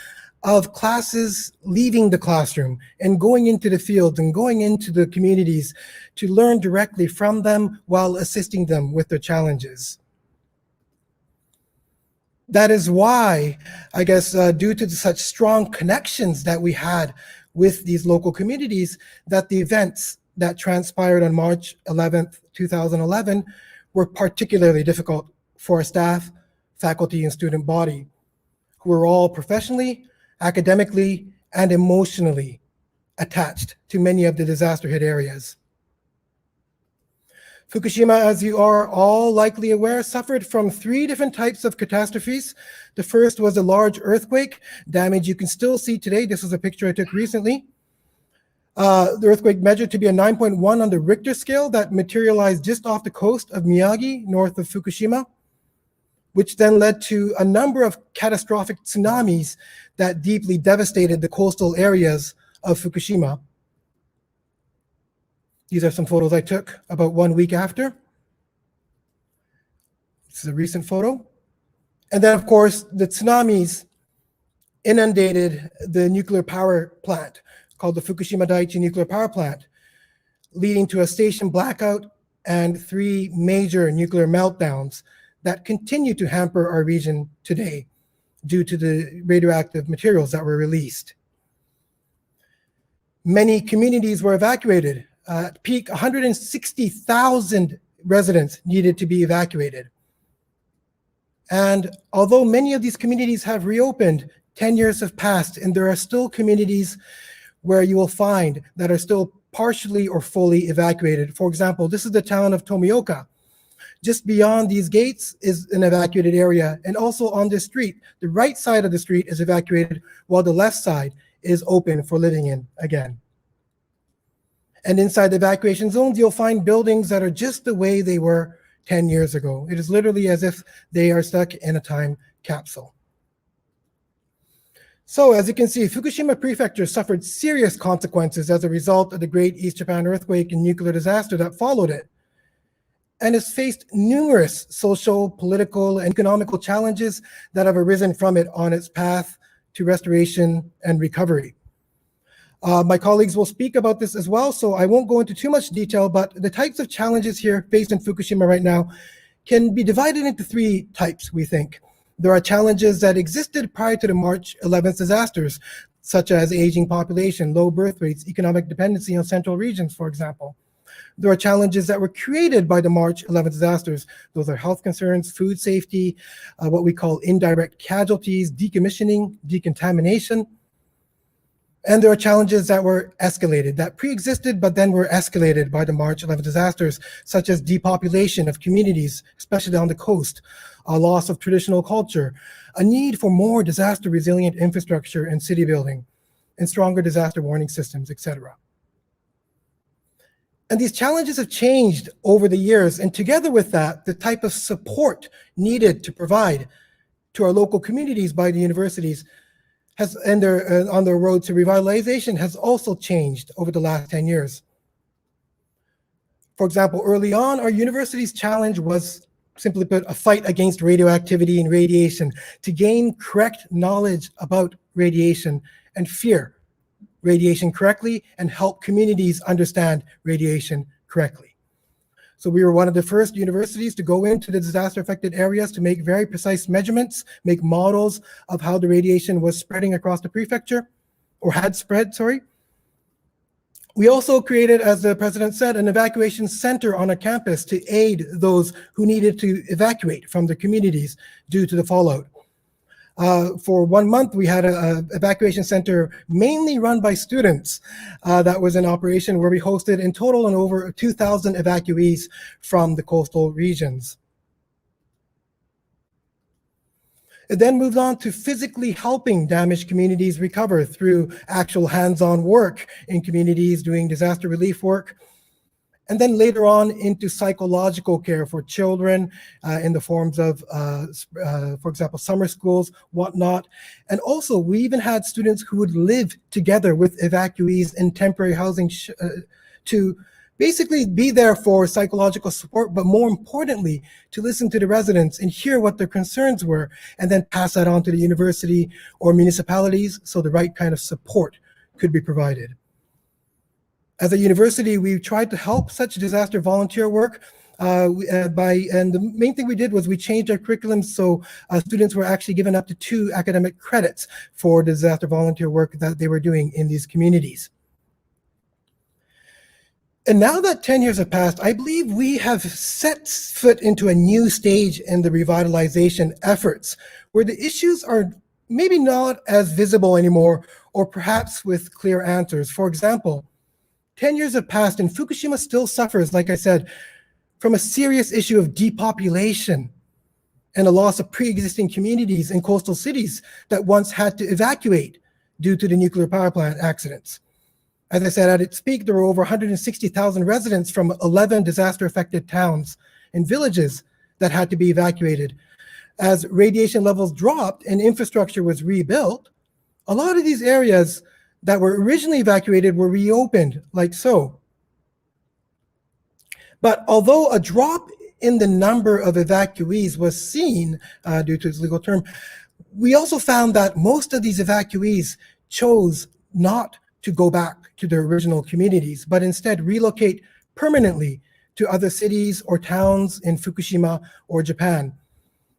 of classes leaving the classroom and going into the fields and going into the communities to learn directly from them while assisting them with their challenges. That is why, I guess, due to such strong connections that we had with these local communities, that the events that transpired on March 11th, 2011 were particularly difficult for our staff, faculty, and student body, who were all professionally, academically, and emotionally attached to many of the disaster-hit areas. Fukushima, as you are all likely aware, suffered from 3 different types of catastrophes. The first was a large earthquake, damage you can still see today. This was a picture I took recently. The earthquake measured to be a 9.1 on the Richter scale that materialized just off the coast of Miyagi, north of Fukushima, which then led to a number of catastrophic tsunamis that deeply devastated the coastal areas of Fukushima. These are some photos I took about 1 week after. This is a recent photo. And then, of course, the tsunamis inundated the nuclear power plant called the Fukushima Daiichi nuclear power plant, leading to a station blackout and 3 major nuclear meltdowns that continue to hamper our region today due to the radioactive materials that were released. Many communities were evacuated. At peak, 160,000 residents needed to be evacuated. And although many of these communities have reopened, 10 years have passed, and there are still communities where you will find that are still partially or fully evacuated. For example, this is the town of Tomioka. Just beyond these gates is an evacuated area, and also on this street, the right side of the street is evacuated, while the left side is open for living in again. And inside the evacuation zones, you'll find buildings that are just the way they were 10 years ago. It is literally as if they are stuck in a time capsule. So as you can see, Fukushima Prefecture suffered serious consequences as a result of the Great East Japan earthquake and nuclear disaster that followed it, and has faced numerous social, political, and economical challenges that have arisen from it on its path to restoration and recovery. My colleagues will speak about this as well, so I won't go into too much detail, but the types of challenges here faced in Fukushima right now can be divided into 3 types, we think. There are challenges that existed prior to the March 11th disasters, such as aging population, low birth rates, economic dependency on central regions, for example. There are challenges that were created by the March 11th disasters. Those are health concerns, food safety, what we call indirect casualties, decommissioning, decontamination. And there are challenges that were escalated, that pre-existed but then were escalated by the March 11th disasters, such as depopulation of communities, especially on the coast, a loss of traditional culture, a need for more disaster-resilient infrastructure and city building, and stronger disaster warning systems, etc. And these challenges have changed over the years, and together with that, the type of support needed to provide to our local communities by the universities on their road to revitalization has also changed over the last 10 years. For example, early on, our university's challenge was, simply put, a fight against radioactivity and radiation to gain correct knowledge about radiation and fear radiation correctly and help communities understand radiation correctly. So we were one of the first universities to go into the disaster-affected areas to make very precise measurements, make models of how the radiation was spreading across the prefecture, or had spread, sorry. We also created, as the president said, an evacuation center on a campus to aid those who needed to evacuate from the communities due to the fallout. For 1 month, we had an evacuation center mainly run by students that was in operation, where we hosted in total and over 2,000 evacuees from the coastal regions. It then moved on to physically helping damaged communities recover through actual hands-on work in communities, doing disaster relief work. And then later on into psychological care for children in the forms of, for example, summer schools, whatnot. And also, we even had students who would live together with evacuees in temporary housing to basically be there for psychological support, but more importantly, to listen to the residents and hear what their concerns were, and then pass that on to the university or municipalities so the right kind of support could be provided. As a university, we tried to help such disaster volunteer work and the main thing we did was we changed our curriculum so students were actually given up to 2 academic credits for disaster volunteer work that they were doing in these communities. And now that 10 years have passed, I believe we have set foot into a new stage in the revitalization efforts, where the issues are maybe not as visible anymore, or perhaps with clear answers. For example, 10 years have passed and Fukushima still suffers, like I said, from a serious issue of depopulation and a loss of pre-existing communities in coastal cities that once had to evacuate due to the nuclear power plant accidents. As I said, at its peak, there were over 160,000 residents from 11 disaster-affected towns and villages that had to be evacuated. As radiation levels dropped and infrastructure was rebuilt, a lot of these areas that were originally evacuated were reopened, like so. But although a drop in the number of evacuees was seen due to its legal term, we also found that most of these evacuees chose not to go back to their original communities, but instead relocate permanently to other cities or towns in Fukushima or Japan.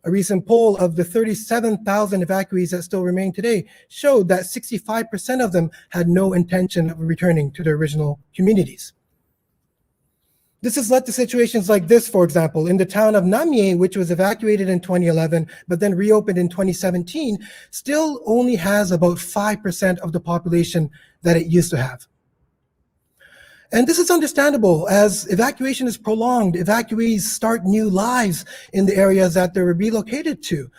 A recent poll of the 37,000 evacuees that still remain today showed that 65% of them had no intention of returning to their original communities. This has led to situations like this, for example, in the town of Namie, which was evacuated in 2011, but then reopened in 2017, still only has about 5% of the population that it used to have. And this is understandable. As evacuation is prolonged, evacuees start new lives in the areas that they were relocated to.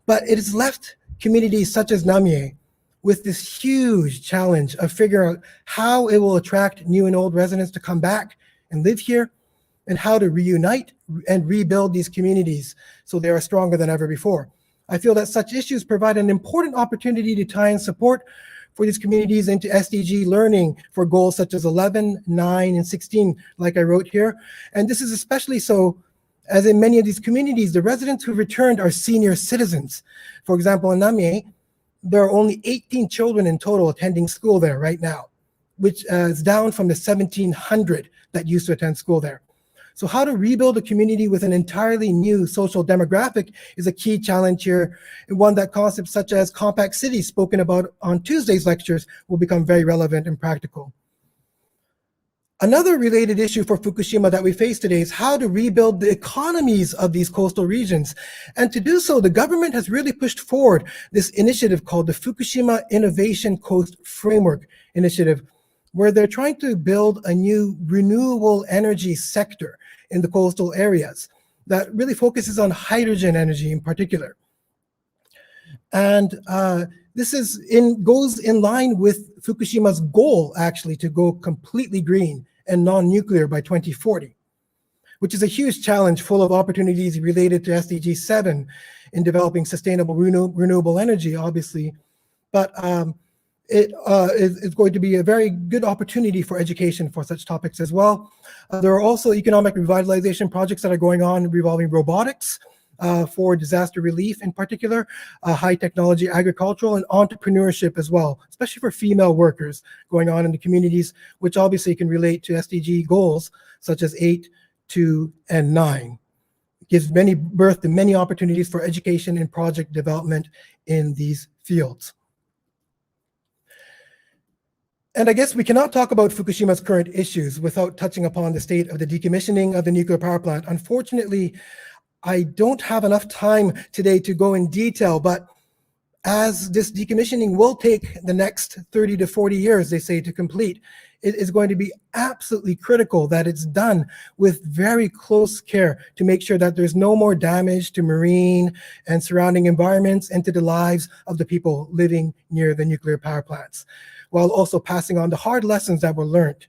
But it has left communities such as Namie with this huge challenge of figuring out how it will attract new and old residents to come back and live here, and how to reunite and rebuild these communities so they are stronger than ever before. I feel that such issues provide an important opportunity to tie in support for these communities into SDG learning for goals such as 11, 9, and 16, like I wrote here. And this is especially so as in many of these communities, the residents who returned are senior citizens. For example, in Namie, there are only 18 children in total attending school there right now, which is down from the 1,700 that used to attend school there. So how to rebuild a community with an entirely new social demographic is a key challenge here, and one that concepts such as compact cities spoken about on Tuesday's lectures will become very relevant and practical. Another related issue for Fukushima that we face today is how to rebuild the economies of these coastal regions. And to do so, the government has really pushed forward this initiative called the Fukushima Innovation Coast Framework Initiative, where they're trying to build a new renewable energy sector in the coastal areas that really focuses on hydrogen energy in particular. And this goes in line with Fukushima's goal, actually, to go completely green and non-nuclear by 2040, which is a huge challenge full of opportunities related to SDG 7 in developing sustainable renewable energy, obviously. But it's going to be a very good opportunity for education for such topics as well. There are also economic revitalization projects that are going on involving robotics for disaster relief in particular, high technology, agricultural, and entrepreneurship as well, especially for female workers going on in the communities, which obviously can relate to SDG goals such as 8, 2, and 9. It gives birth to many opportunities for education and project development in these fields. And I guess we cannot talk about Fukushima's current issues without touching upon the state of the decommissioning of the nuclear power plant. Unfortunately, I don't have enough time today to go in detail, but as this decommissioning will take the next 30 to 40 years, they say, to complete, it is going to be absolutely critical that it's done with very close care to make sure that there's no more damage to marine and surrounding environments and to the lives of the people living near the nuclear power plants, while also passing on the hard lessons that were learned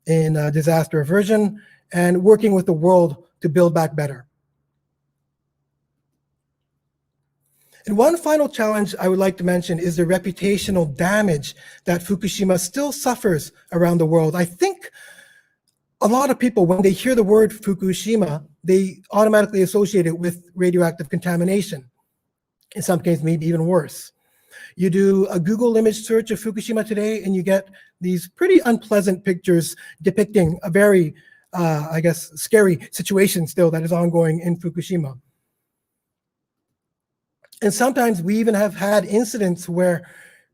in disaster aversion and working with the world to build back better. And one final challenge I would like to mention is the reputational damage that Fukushima still suffers around the world. I think a lot of people, when they hear the word Fukushima, they automatically associate it with radioactive contamination. In some cases, maybe even worse. You do a Google image search of Fukushima today, and you get these pretty unpleasant pictures depicting a very, I guess, scary situation still that is ongoing in Fukushima. And sometimes we even have had incidents where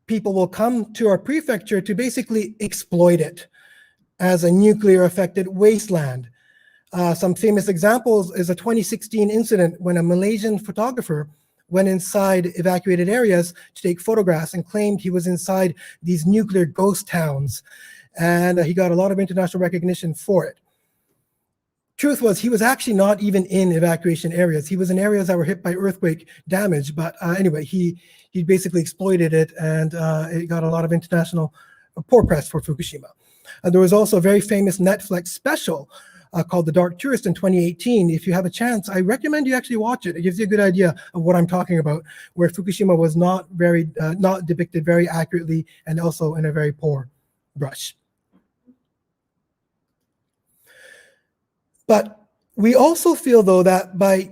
people will come to our prefecture to basically exploit it as a nuclear-affected wasteland. Some famous examples is a 2016 incident when a Malaysian photographer went inside evacuated areas to take photographs and claimed he was inside these nuclear ghost towns. And he got a lot of international recognition for it. Truth was, he was actually not even in evacuation areas. He was in areas that were hit by earthquake damage. But anyway, he basically exploited it, and it got a lot of international poor press for Fukushima. There was also a very famous Netflix special called The Dark Tourist in 2018. If you have a chance, I recommend you actually watch it. It gives you a good idea of what I'm talking about, where Fukushima was not depicted very accurately and also in a very poor brush. But we also feel, though, that by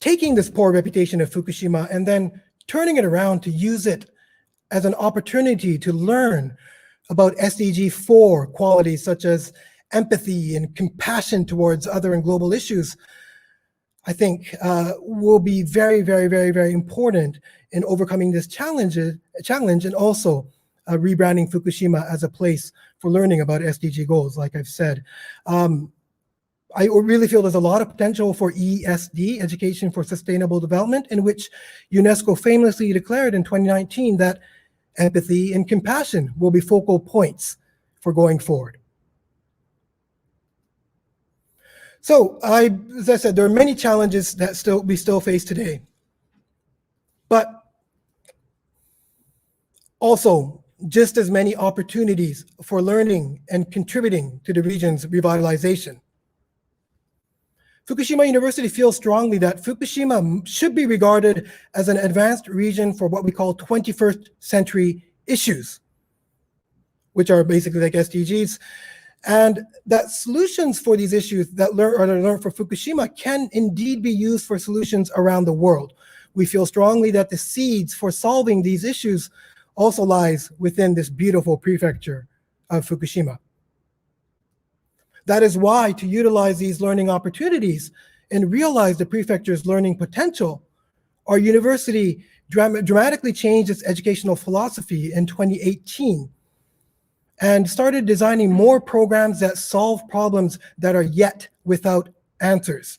taking this poor reputation of Fukushima and then turning it around to use it as an opportunity to learn about SDG 4 qualities such as empathy and compassion towards other and global issues, I think will be very, very, very, very important in overcoming this challenge and also rebranding Fukushima as a place for learning about SDG goals, like I've said. I really feel there's a lot of potential for ESD, Education for Sustainable Development, in which UNESCO famously declared in 2019 that empathy and compassion will be focal points for going forward. So, as I said, there are many challenges that we still face today, but also just as many opportunities for learning and contributing to the region's revitalization. Fukushima University feels strongly that Fukushima should be regarded as an advanced region for what we call 21st century issues, which are basically like SDGs, and that solutions for these issues that are learned for Fukushima can indeed be used for solutions around the world. We feel strongly that the seeds for solving these issues also lies within this beautiful prefecture of Fukushima. That is why, to utilize these learning opportunities and realize the prefecture's learning potential, our university dramatically changed its educational philosophy in 2018 and started designing more programs that solve problems that are yet without answers,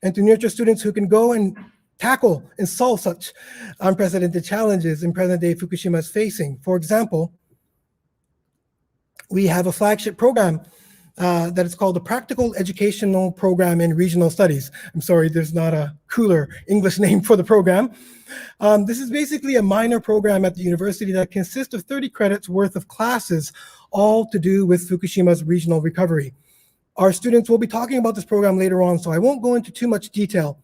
and to nurture students who can go and tackle and solve such unprecedented challenges in present-day Fukushima is facing. For example, we have a flagship program that is called the Practical Educational Program in Regional Studies. I'm sorry, there's not a cooler English name for the program. This is basically a minor program at the university that consists of 30 credits worth of classes, all to do with Fukushima's regional recovery. Our students will be talking about this program later on, so I won't go into too much detail.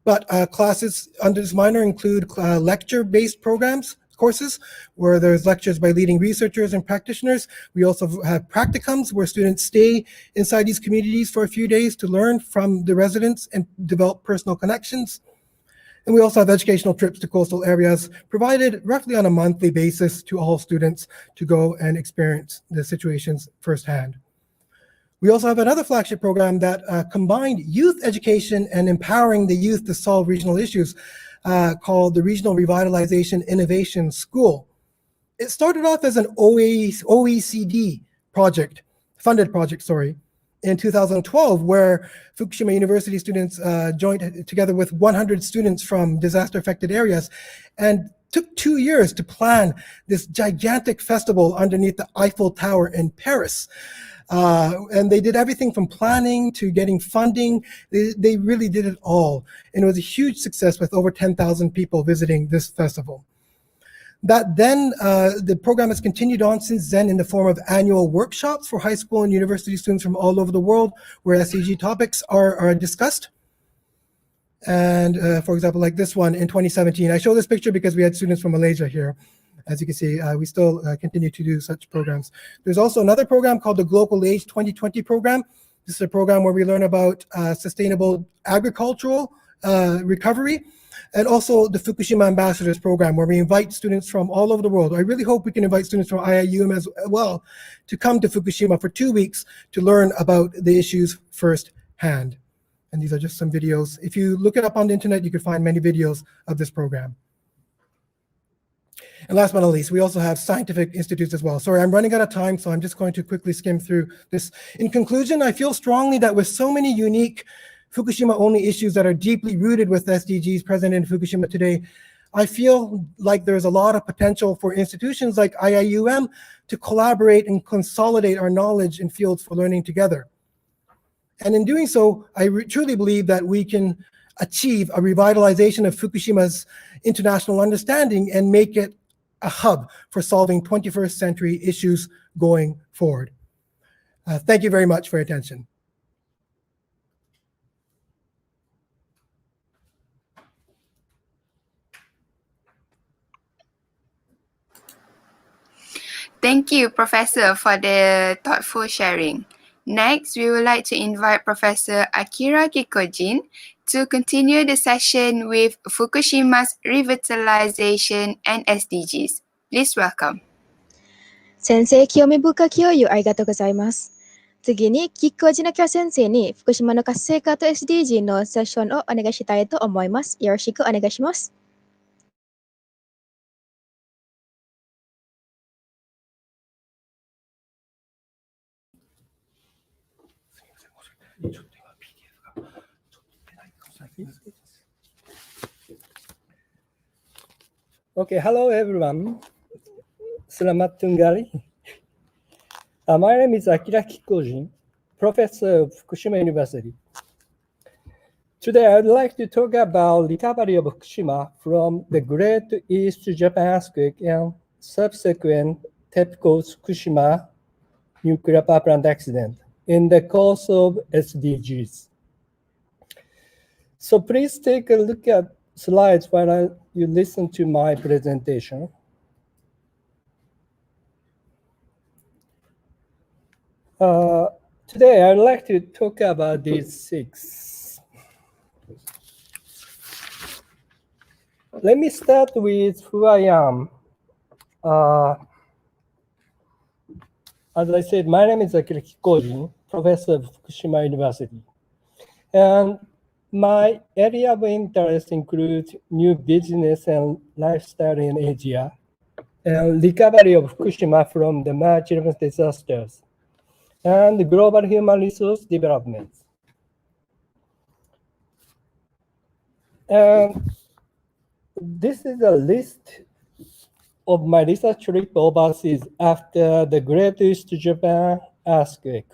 But classes under this minor include lecture-based courses, where there's lectures by leading researchers and practitioners. We also have practicums where students stay inside these communities for a few days to learn from the residents and develop personal connections. And we also have educational trips to coastal areas provided roughly on a monthly basis to all students to go and experience the situations firsthand. We also have another flagship program that combined youth education and empowering the youth to solve regional issues, called the Regional Revitalization Innovation School. It started off as an OECD funded project, in 2012, where Fukushima University students joined together with 100 students from disaster-affected areas and took 2 years to plan this gigantic festival underneath the Eiffel Tower in Paris. And they did everything from planning to getting funding. They really did it all. And it was a huge success with over 10,000 people visiting this festival. That then, the program has continued on since then in the form of annual workshops for high school and university students from all over the world where SDG topics are discussed. And for example, like this one in 2017, I show this picture because we had students from Malaysia here. As you can see, we still continue to do such programs. There's also another program called the Global Age 2020 program. This is a program where we learn about sustainable agricultural recovery, and also the Fukushima Ambassadors program, where we invite students from all over the world. I really hope we can invite students from IIUM as well to come to Fukushima for 2 weeks to learn about the issues firsthand. And these are just some videos. If you look it up on the internet, you can find many videos of this program. And last but not least, we also have scientific institutes as well. Sorry, I'm running out of time, so I'm just going to quickly skim through this. In conclusion, I feel strongly that with so many unique Fukushima-only issues that are deeply rooted with SDGs present in Fukushima today, I feel like there's a lot of potential for institutions like IIUM to collaborate and consolidate our knowledge in fields for learning together. And in doing so, I truly believe that we can achieve a revitalization of Fukushima's international understanding and make it a hub for solving 21st century issues going forward. Thank you very much for your attention. Thank you, Professor, for the thoughtful sharing. Next, we would like to invite Professor Akira Kikojin to continue the session with Fukushima's revitalization and SDGs. Please welcome. 先生、興味深き共有ありがとうございます。次に、キッコージナキャ先生に福島の活性化と SDG のセッションをお願いしたいと思います。よろしくお願いします。Okay, hello everyone. Selamat tinggal. My name is Akira Kikojin, professor of Fukushima University. Today, I would like to talk about recovery of Fukushima from the Great East Japan earthquake and subsequent TEPCO Fukushima nuclear power plant accident in the course of SDGs. So please take a look at slides while you listen to my presentation. Today, I'd like to talk about these 6. Let me start with who I am. As I said, my name is Akira Kikojin, professor of Fukushima University. And my area of interest includes new business and lifestyle in Asia, and recovery of Fukushima from the March 11 disasters, and global human resource development. And this is a list of my research trip overseas after the Great East Japan earthquake.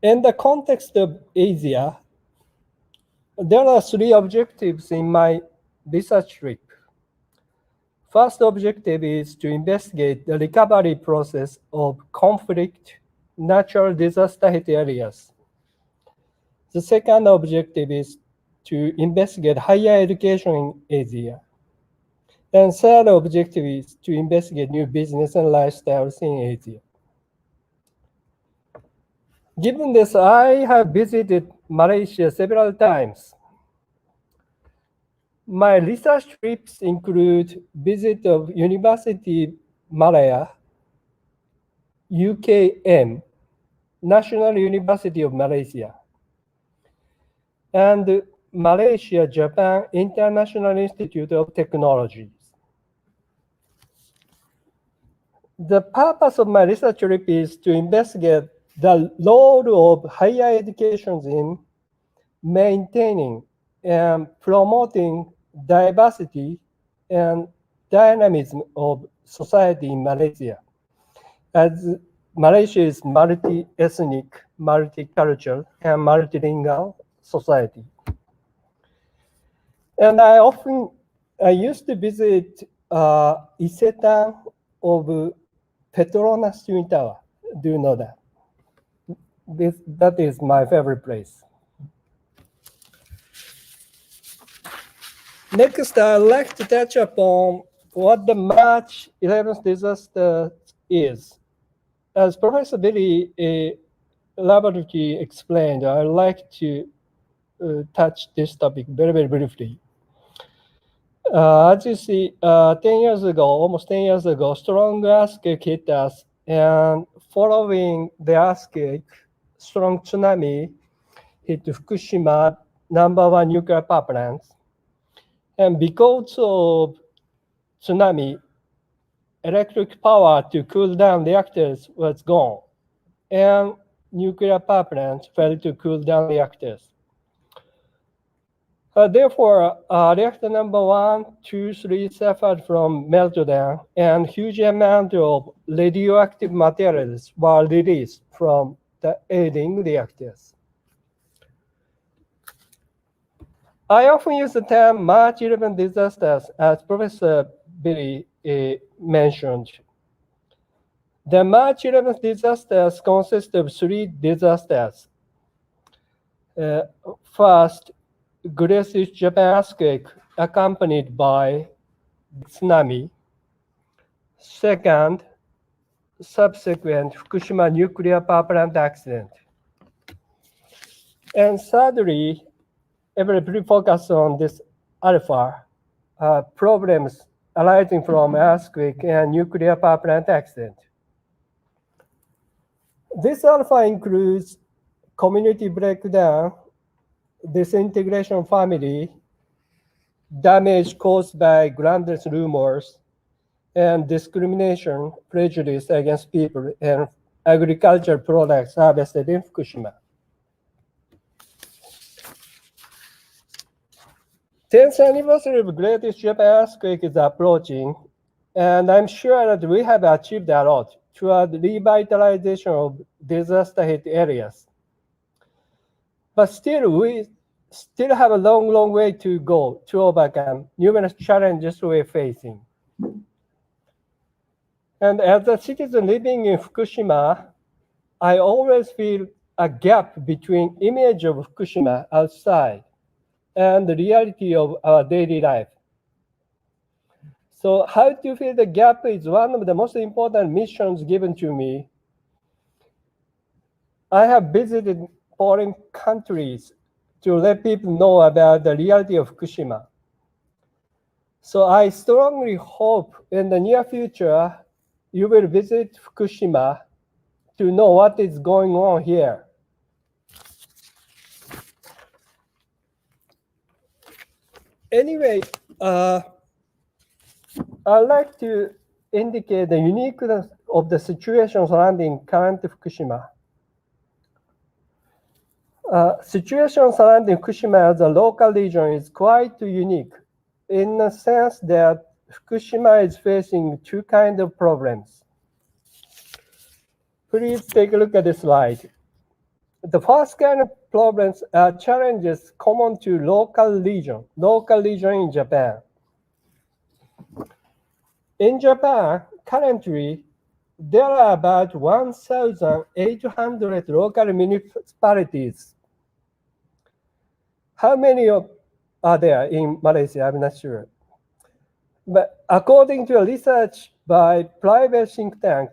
In the context of Asia, there are 3 objectives in my research trip. First objective is to investigate the recovery process of conflict, natural disaster hit areas. The second objective is to investigate higher education in Asia. And third objective is to investigate new business and lifestyles in Asia. Given this, I have visited Malaysia several times. My research trips include visit of University Malaya, UKM, National University of Malaysia, and Malaysia Japan International Institute of Technology. The purpose of my research trip is to investigate the role of higher education in maintaining and promoting diversity and dynamism of society in Malaysia, as Malaysia is multi-ethnic, multicultural, and multilingual society. And I used to visit Isetan of Petronas Twin Tower. Do you know that? That is my favorite place. Next, I'd like to touch upon what the March 11th disaster is. As Professor Billy elaborately explained, I'd like to touch this topic very, very briefly. As you see, 10 years ago, almost 10 years ago, strong earthquake hit us, and following the earthquake, strong tsunami hit Fukushima #1 nuclear power plants. And because of tsunami, electric power to cool down reactors was gone, and nuclear power plants failed to cool down reactors. Therefore, reactor #1, 2, 3 suffered from meltdown, and huge amount of radioactive materials were released from the ailing reactors. I often use the term March 11 disasters, as Professor Billy mentioned. The March 11 disasters consist of 3 disasters. First, Great East Japan earthquake accompanied by tsunami. Second, subsequent Fukushima nuclear power plant accident. And thirdly, everybody focus on this alpha problems arising from earthquake and nuclear power plant accident. This alpha includes community breakdown, disintegration of family, damage caused by groundless rumors, and discrimination, prejudice against people and agricultural products harvested in Fukushima. 10th anniversary of Greatest Japan earthquake is approaching, and I'm sure that we have achieved a lot toward revitalization of disaster-hit areas. But still, we still have a long way to go to overcome numerous challenges we're facing. And as a citizen living in Fukushima, I always feel a gap between image of Fukushima outside and the reality of our daily life. So how to fill the gap is one of the most important missions given to me. I have visited foreign countries to let people know about the reality of Fukushima. So I strongly hope in the near future, you will visit Fukushima to know what is going on here. Anyway, I'd like to indicate the uniqueness of the situation surrounding current Fukushima. Situation surrounding Fukushima as a local region is quite unique in the sense that Fukushima is facing two kinds of problems. Please take a look at this slide. The first kind of problems are challenges common to local region in Japan. In Japan, currently, there are about 1,800 local municipalities. How many are there in Malaysia? I'm not sure. But according to a research by private think tank,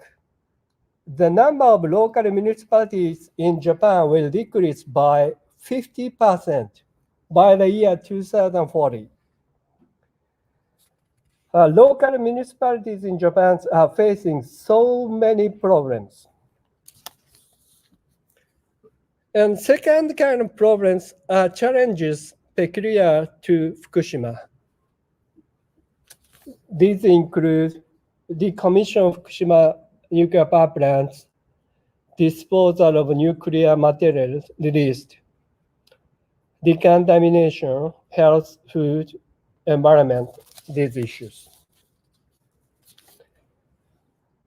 the number of local municipalities in Japan will decrease by 50% by the year 2040. Local municipalities in Japan are facing so many problems. And second kind of problems are challenges peculiar to Fukushima. These include decommission of Fukushima nuclear power plants, disposal of nuclear materials released, decontamination, health, food, environment, these issues.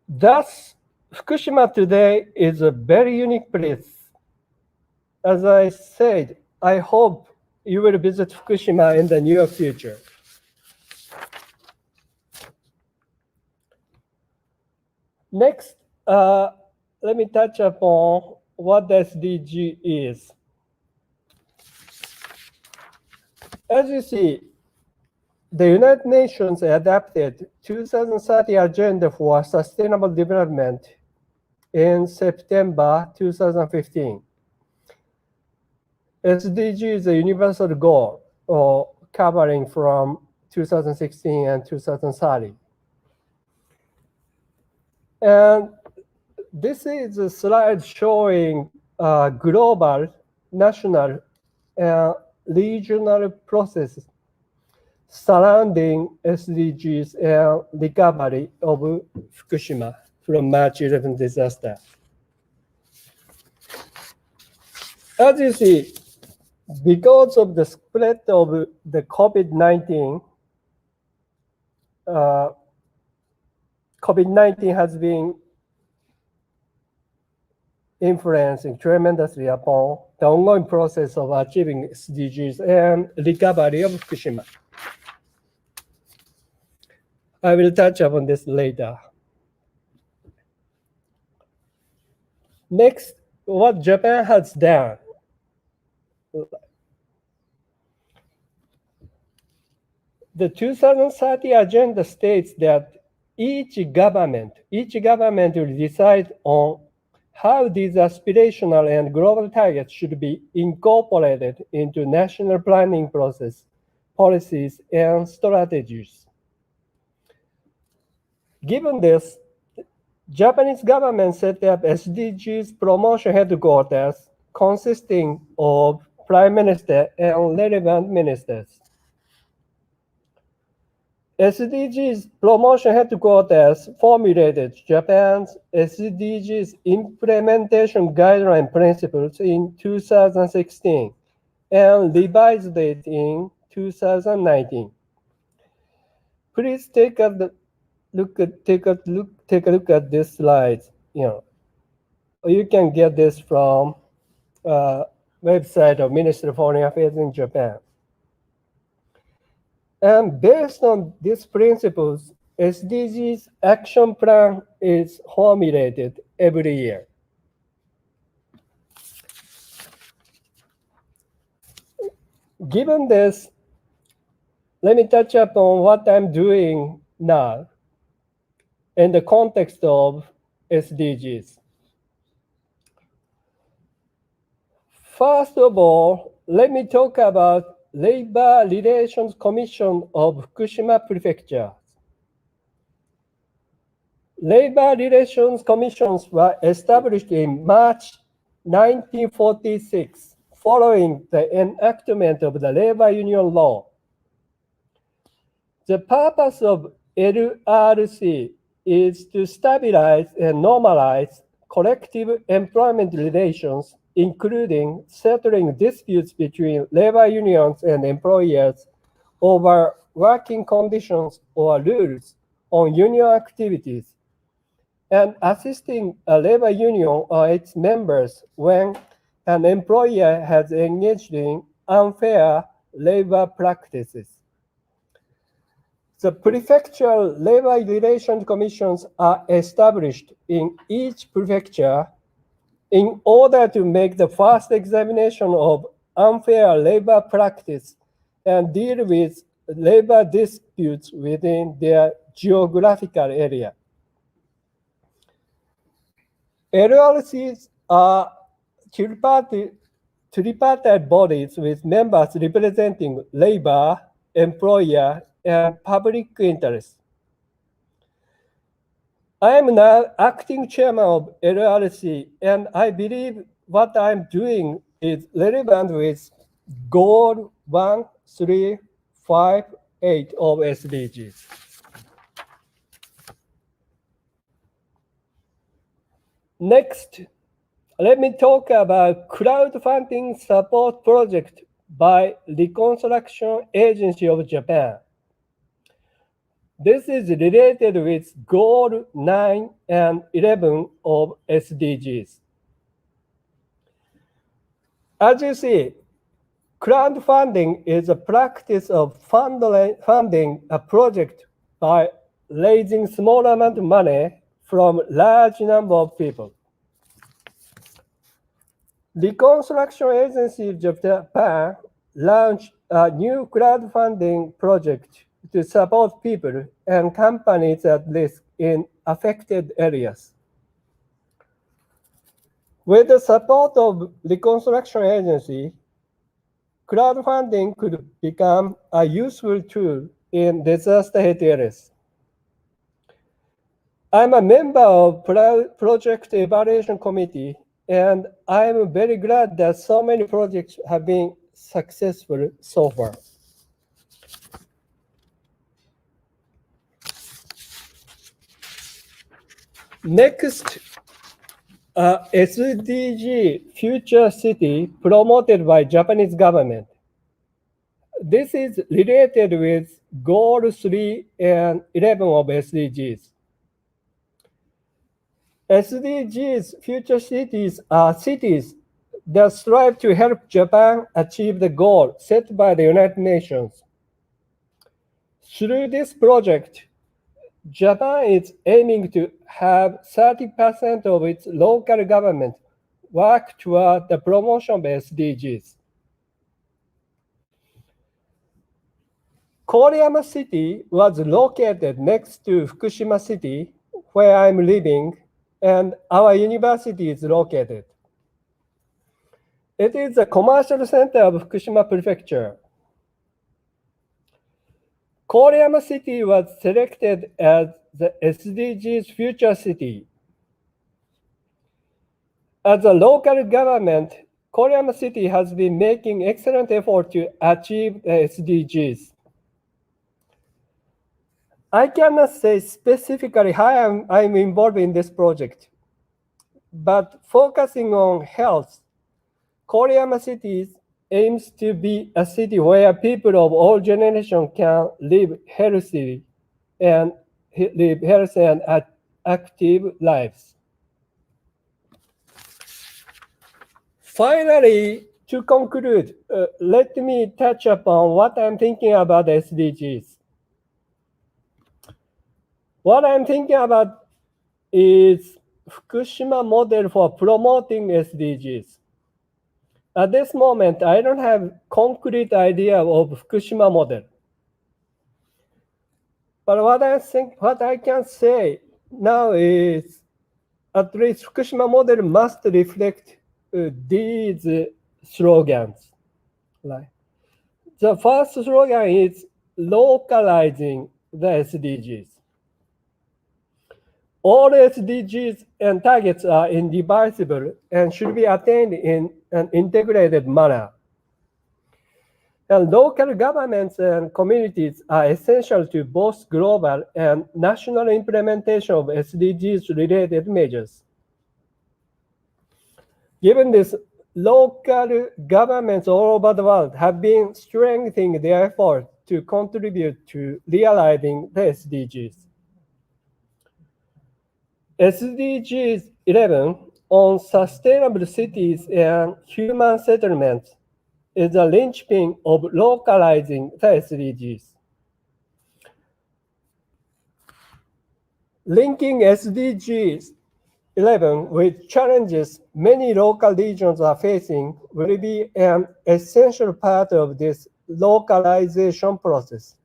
Thus, Fukushima today is a very unique place. As I said, I hope you will visit Fukushima in the near future. Next, let me touch upon what the SDG is. As you see, the United Nations adopted 2030 Agenda for Sustainable Development in September 2015. SDG is a universal goal covering from 2016 and 2030. And this is a slide showing global, national, and regional processes surrounding SDGs and recovery of Fukushima from March 11 disaster. As you see, because of the spread of the COVID-19, COVID-19 has been influencing tremendously upon the ongoing process of achieving SDGs and recovery of Fukushima. I will touch upon this later. Next, what Japan has done. The 2030 agenda states that each government will decide on how these aspirational and global targets should be incorporated into national planning process, policies, and strategies. Given this, Japanese government set up SDGs promotion headquarters consisting of Prime Minister and relevant ministers. SDGs promotion headquarters formulated Japan's SDGs implementation guideline principles in 2016 and revised it in 2019. Please take a look at this slide. You can get this from website of Ministry of Foreign Affairs in Japan. And based on these principles, SDGs action plan is formulated every year. Given this, let me touch upon what I'm doing now in the context of SDGs. First of all, let me talk about Labor Relations Commission of Fukushima Prefecture. Labor Relations Commissions were established in March 1946, following the enactment of the labor union law. The purpose of LRC is to stabilize and normalize collective employment relations, including settling disputes between labor unions and employers over working conditions or rules on union activities, and assisting a labor union or its members when an employer has engaged in unfair labor practices. The prefectural labor relations commissions are established in each prefecture in order to make the first examination of unfair labor practice and deal with labor disputes within their geographical area. LRCs are tripartite bodies with members representing labor, employer, and public interests. I am now acting chairman of LRC, and I believe what I'm doing is relevant with Goal 1358 of SDGs. Next, let me talk about crowdfunding support project by Reconstruction Agency of Japan. This is related with Goal 9 and 11 of SDGs. As you see, crowdfunding is a practice of funding a project by raising small amount of money from large number of people. Reconstruction Agency of Japan launched a new crowdfunding project to support people and companies at risk in affected areas. With the support of Reconstruction Agency, crowdfunding could become a useful tool in disaster-hit areas. I'm a member of Project Evaluation Committee, and I'm very glad that so many projects have been successful so far. Next, SDG Future City promoted by Japanese government. This is related with Goal 3 and 11 of SDGs. SDGs Future Cities are cities that strive to help Japan achieve the goal set by the United Nations. Through this project, Japan is aiming to have 30% of its local government work toward the promotion of SDGs. Kulliyyah city was located next to Fukushima city, where I'm living, and our university is located. It is the commercial center of Fukushima Prefecture. Kulliyyah city was selected as the SDGs future city. As a local government, Kulliyyah city has been making excellent effort to achieve the SDGs. I cannot say specifically how I'm involved in this project, but focusing on health, Kulliyyah city aims to be a city where people of all generations can live healthy and active lives. Finally, to conclude, let me touch upon what I'm thinking about SDGs. What I'm thinking about is Fukushima model for promoting SDGs. At this moment, I don't have concrete idea of Fukushima model. But what I can say now is at least Fukushima model must reflect these slogans. Right? The first slogan is localizing the SDGs. All SDGs and targets are indivisible and should be attained in an integrated manner. And local governments and communities are essential to both global and national implementation of SDGs-related measures. Given this, local governments all over the world have been strengthening their effort to contribute to realizing the SDGs. SDGs 11 on sustainable cities and human settlements is the linchpin of localizing the SDGs. Linking SDGs 11 with challenges many local regions are facing will be an essential part of this localization process.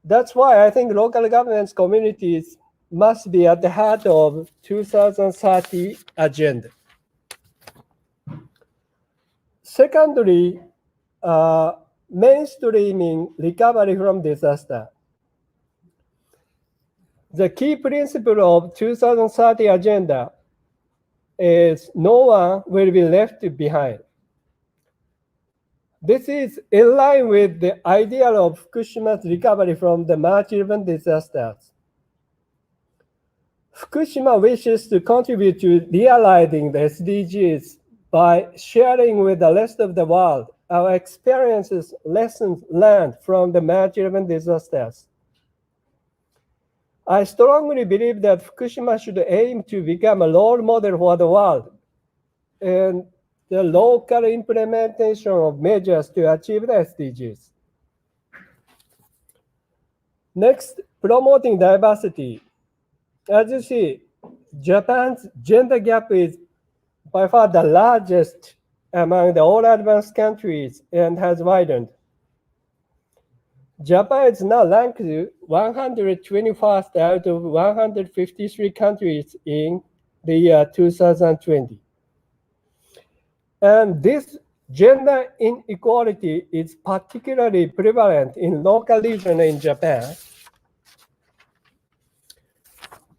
That's why I think local governments, communities must be at the heart of 2030 agenda. Secondly, mainstreaming recovery from disaster. The key principle of 2030 agenda is no one will be left behind. This is in line with the ideal of Fukushima's recovery from the March 11 disasters. Fukushima wishes to contribute to realizing the SDGs by sharing with the rest of the world our experiences, lessons learned from the March 11 disasters. I strongly believe that Fukushima should aim to become a role model for the world and the local implementation of measures to achieve the SDGs. Next, promoting diversity. As you see, Japan's gender gap is by far the largest among the all advanced countries and has widened. Japan is now ranked 121st out of 153 countries in the year 2020. And this gender inequality is particularly prevalent in local regions in Japan.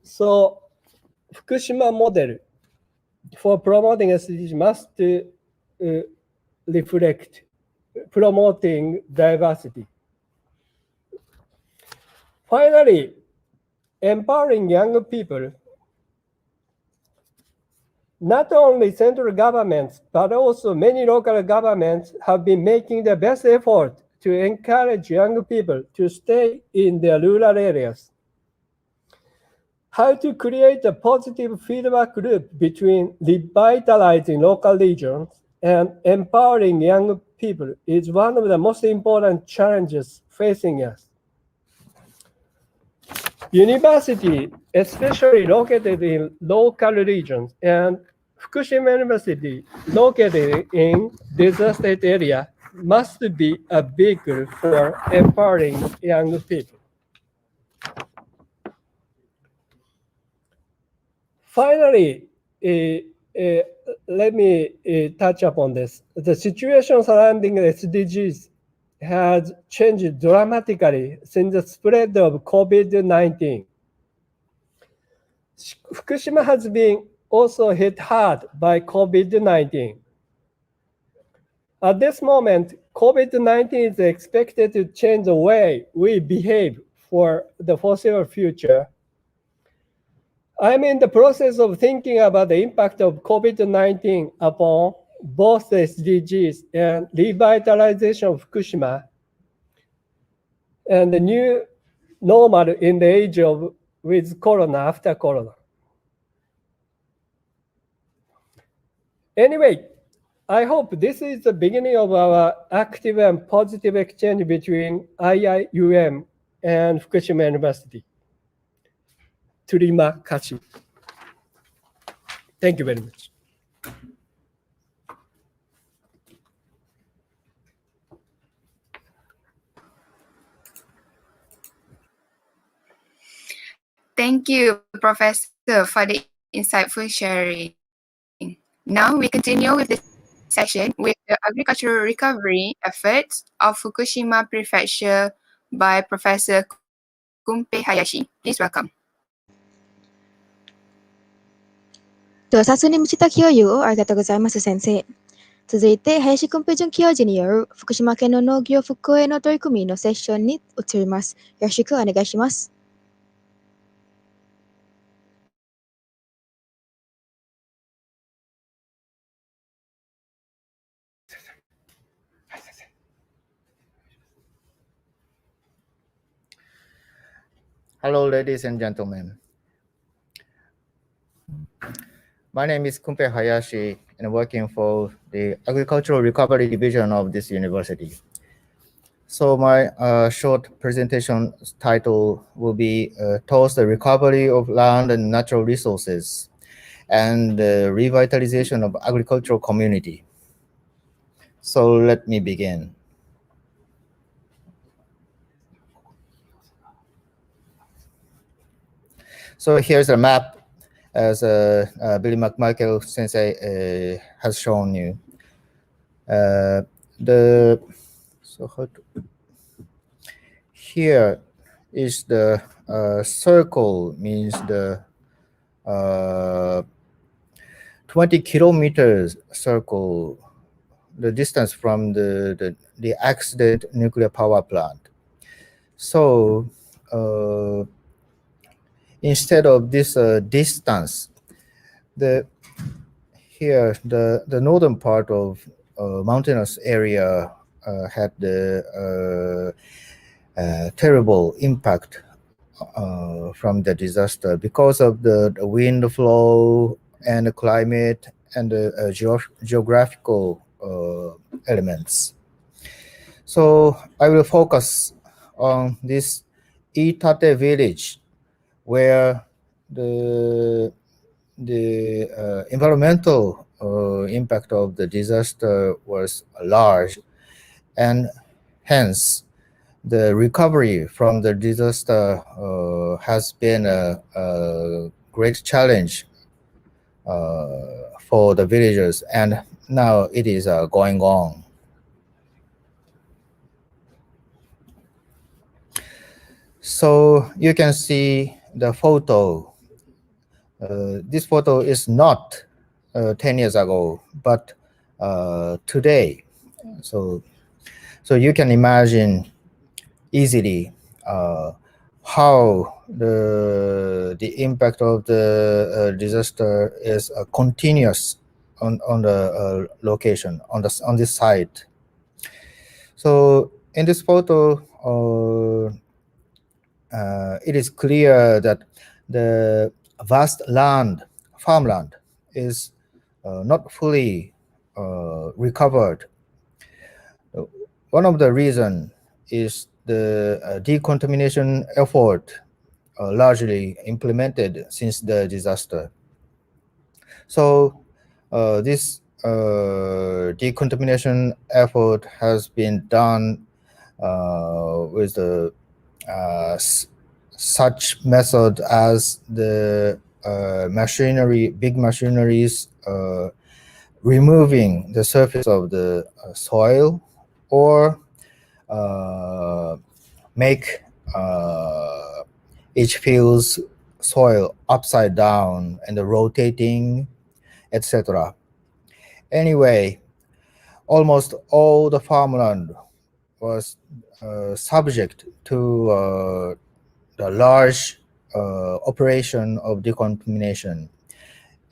So, Fukushima model for promoting SDGs must reflect promoting diversity. Finally, empowering young people. Not only central governments, but also many local governments have been making their best effort to encourage young people to stay in their rural areas. How to create a positive feedback loop between revitalizing local regions and empowering young people is one of the most important challenges facing us. University, especially located in local regions, and Fukushima University, located in disaster area, must be a vehicle for empowering young people. Finally, let me touch upon this. The situation surrounding SDGs has changed dramatically since the spread of COVID-19. Fukushima has been also hit hard by COVID-19. At this moment, COVID-19 is expected to change the way we behave for the foreseeable future. I'm in the process of thinking about the impact of COVID-19 upon both the SDGs and revitalization of Fukushima and the new normal in the age of with Corona, after Corona. Anyway, I hope this is the beginning of our active and positive exchange between IIUM and Fukushima University. Terima kasih. Thank you very much. Thank you, Professor, for the insightful sharing. Now we continue with the session with the agricultural recovery efforts of Fukushima Prefecture by Professor Kunpei Hayashi. Please welcome. では早速に道田教諭をありがとうございます、先生。続いて、林君平准教授による福島県の農業復興への取り組みのセッションに移ります。よろしくお願いします。Hello, ladies and gentlemen. My name is Kunpei Hayashi, and I'm working for the Agricultural Recovery Division of this university. So my short presentation title will be Towards the Recovery of Land and Natural Resources and the Revitalization of Agricultural Community. So let me begin. So here's a map as Billy McMichael Sensei has shown you. Here is the circle, means the 20 kilometers circle, the distance from the accident nuclear power plant. So instead of this distance, here the northern part of mountainous area had the terrible impact from the disaster because of the wind flow and the climate and the geographical elements. So I will focus on this Itate village, where the environmental impact of the disaster was large, and hence the recovery from the disaster has been a great challenge for the villagers, and now it is going on. So you can see the photo. This photo is not 10 years ago, but today. So you can imagine easily how the impact of the disaster is continuous on the location, on this site. So in this photo, it is clear that the vast farmland is not fully recovered. One of the reasons is the decontamination effort largely implemented since the disaster. So this decontamination effort has been done with the such method as the big machineries removing the surface of the soil, or make each field's soil upside down and rotating, etc. Anyway, almost all the farmland was subject to the large operation of decontamination.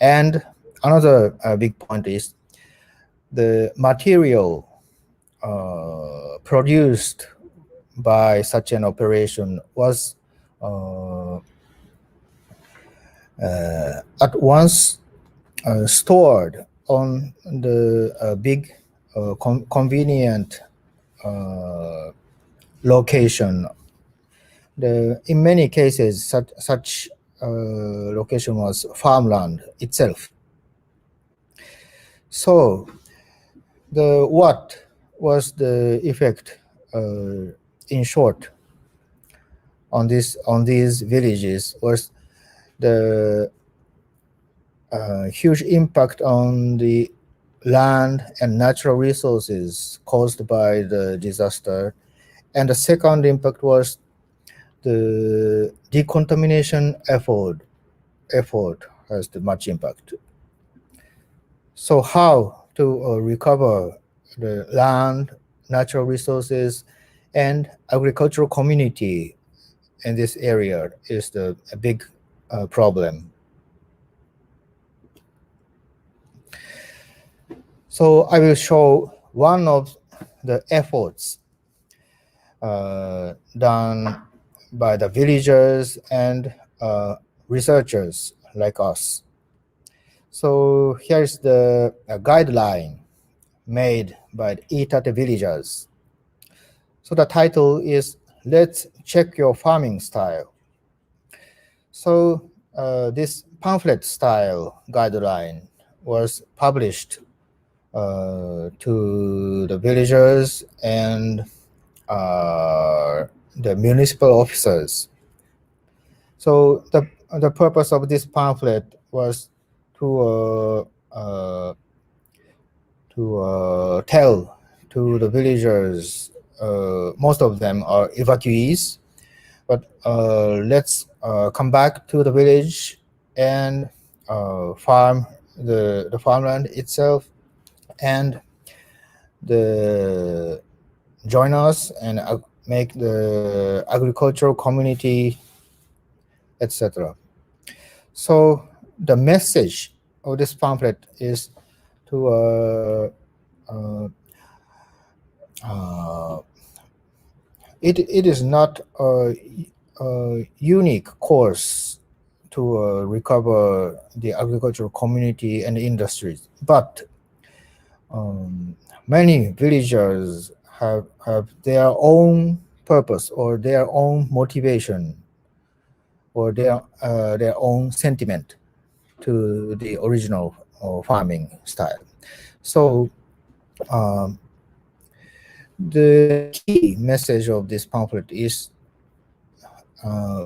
And another big point is the material produced by such an operation was at once stored on the big convenient location. In many cases, such location was farmland itself. So, what was the effect, in short, on these villages was the huge impact on the land and natural resources caused by the disaster. And the second impact was the decontamination effort has the much impact. So how to recover the land, natural resources, and agricultural community in this area is a big problem. So I will show one of the efforts done by the villagers and researchers like us. So here's the guideline made by the Itate villagers. So the title is "Let's Check Your Farming Style." So this pamphlet style guideline was published to the villagers and the municipal officers. So the purpose of this pamphlet was to tell to the villagers, most of them are evacuees, but let's come back to the village and farm the farmland itself, and join us and make the agricultural community, etc. So the message of this pamphlet is to it is not a unique course to recover the agricultural community and industries, but many villagers have their own purpose or their own motivation or their own sentiment to the original farming style. So the key message of this pamphlet is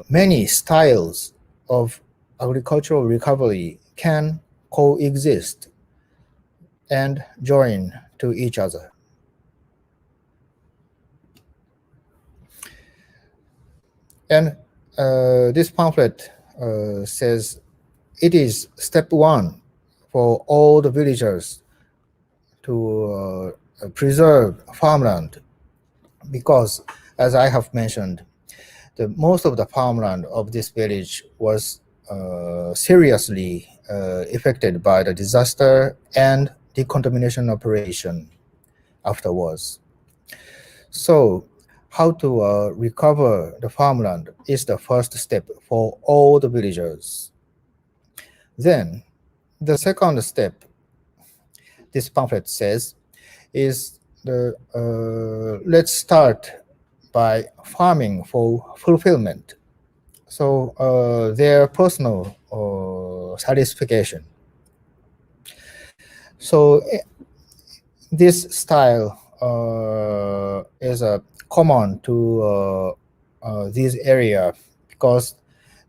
many styles of agricultural recovery can coexist and join to each other. And this pamphlet says it is step one for all the villagers to preserve farmland, because, as I have mentioned, most of the farmland of this village was seriously affected by the disaster and decontamination operation afterwards. So how to recover the farmland is the first step for all the villagers. Then the second step, this pamphlet says, is let's start by farming for fulfillment. So their personal satisfaction. So this style is common to this area because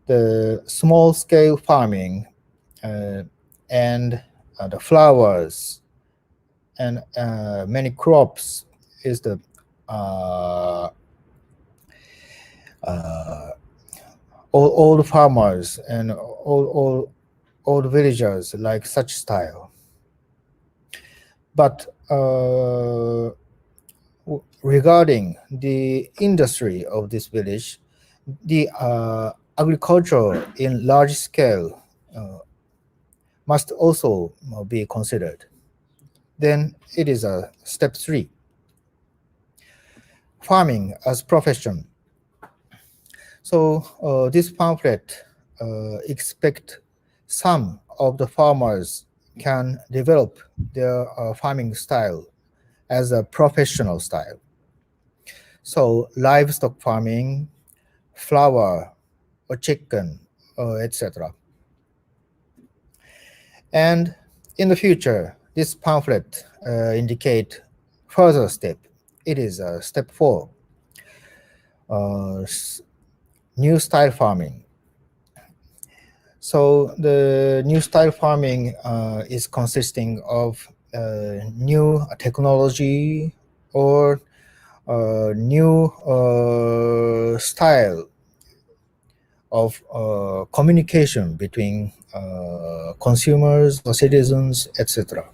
the small-scale farming and the flowers and many crops is the all farmers and all villagers like such style. But regarding the industry of this village, the agriculture in large scale must also be considered. Then it is step 3. Farming as profession. So this pamphlet expect some of the farmers can develop their farming style as a professional style. So livestock farming, flower or chicken, etc. And in the future, this pamphlet indicate further step. It is step 4, new style farming. So the new style farming is consisting of new technology or new style of communication between consumers or citizens, etc.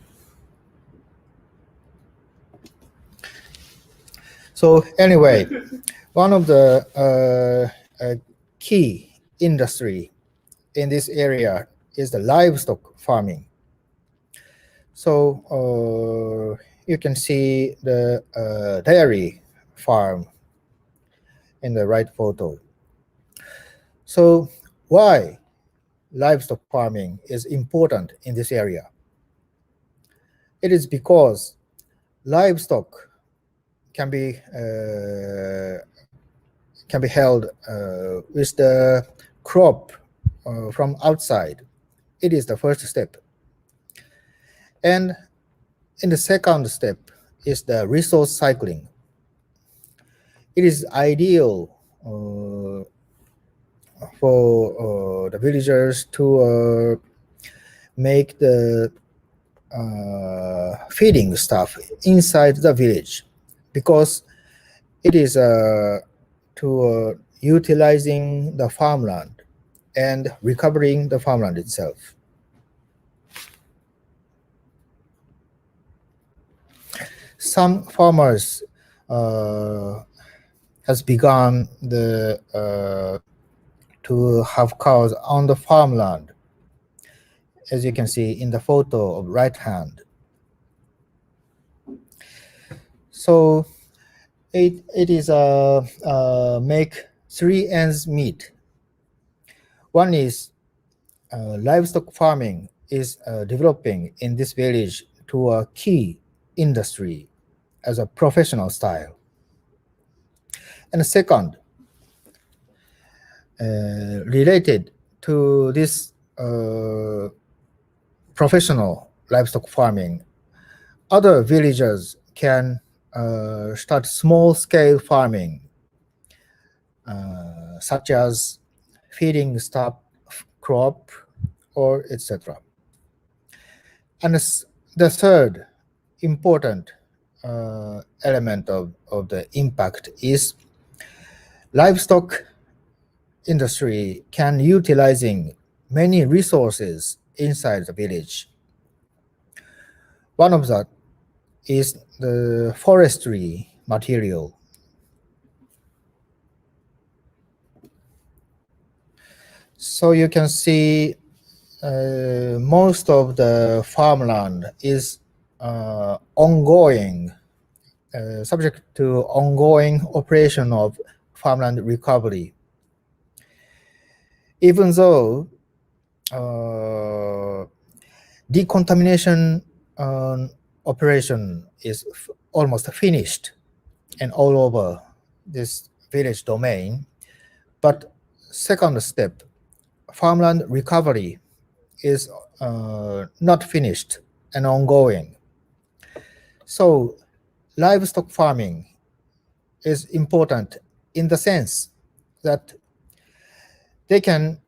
So anyway, one of the key industry in this area is the livestock farming. So you can see the dairy farm in the right photo. So why livestock farming is important in this area? It is because livestock can be held with the crop from outside. It is the first step. And in the second step is the resource cycling. It is ideal for the villagers to make the feeding stuff inside the village, because it is to utilizing the farmland and recovering the farmland itself. Some farmers has begun to have cows on the farmland, as you can see in the photo of right hand. So it is make 3 ends meet. One is livestock farming is developing in this village to a key industry as a professional style. And the second, related to this professional livestock farming, other villagers can start small-scale farming, such as feeding stock crop or etc. And the third important element of the impact is livestock industry can utilizing many resources inside the village. One of that is the forestry material. So you can see most of the farmland is ongoing, subject to ongoing operation of farmland recovery. Even though decontamination operation is almost finished and all over this village domain, but second step, farmland recovery is not finished and ongoing. So livestock farming is important in the sense that they can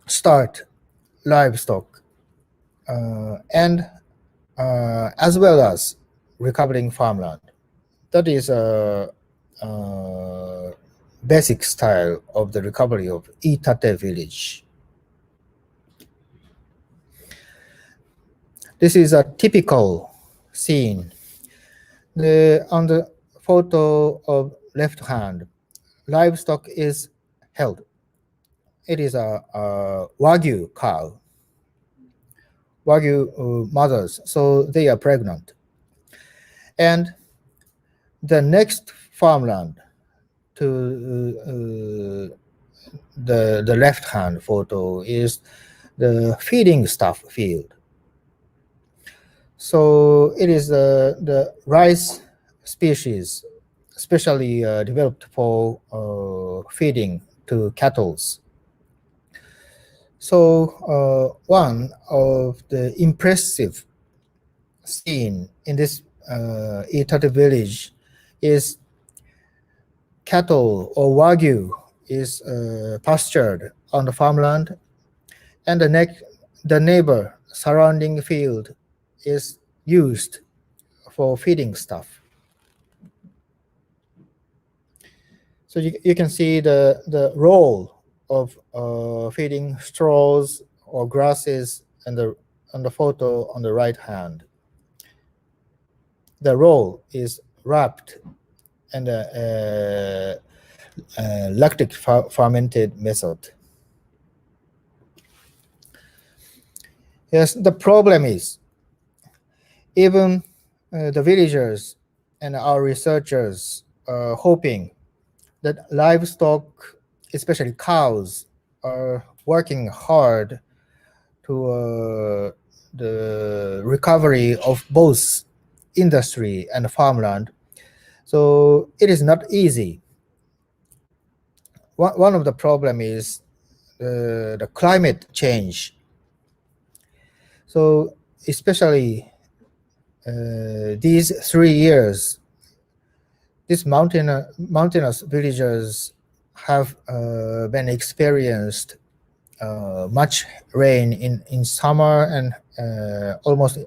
start livestock and as well as recovering farmland. That is a basic style of the recovery of Itate village. This is a typical scene. On the photo of left hand, livestock is held. It is a Wagyu cow, Wagyu mothers, so they are pregnant. And the next farmland to the left hand photo is the feeding stuff field. So it is the rice species, especially developed for feeding to cattle. So one of the impressive scene in this Itate village is cattle or Wagyu is pastured on the farmland, and the neighbor surrounding field is used for feeding stuff. So you can see the role of feeding straws or grasses on the photo on the right hand. The roll is wrapped in the lactic fermented method. Yes, the problem is even the villagers and our researchers are hoping that livestock, especially cows, are working hard to the recovery of both industry and farmland. So it is not easy. One of the problem is the climate change. So especially these 3 years, these mountainous villagers have been experienced much rain in summer and almost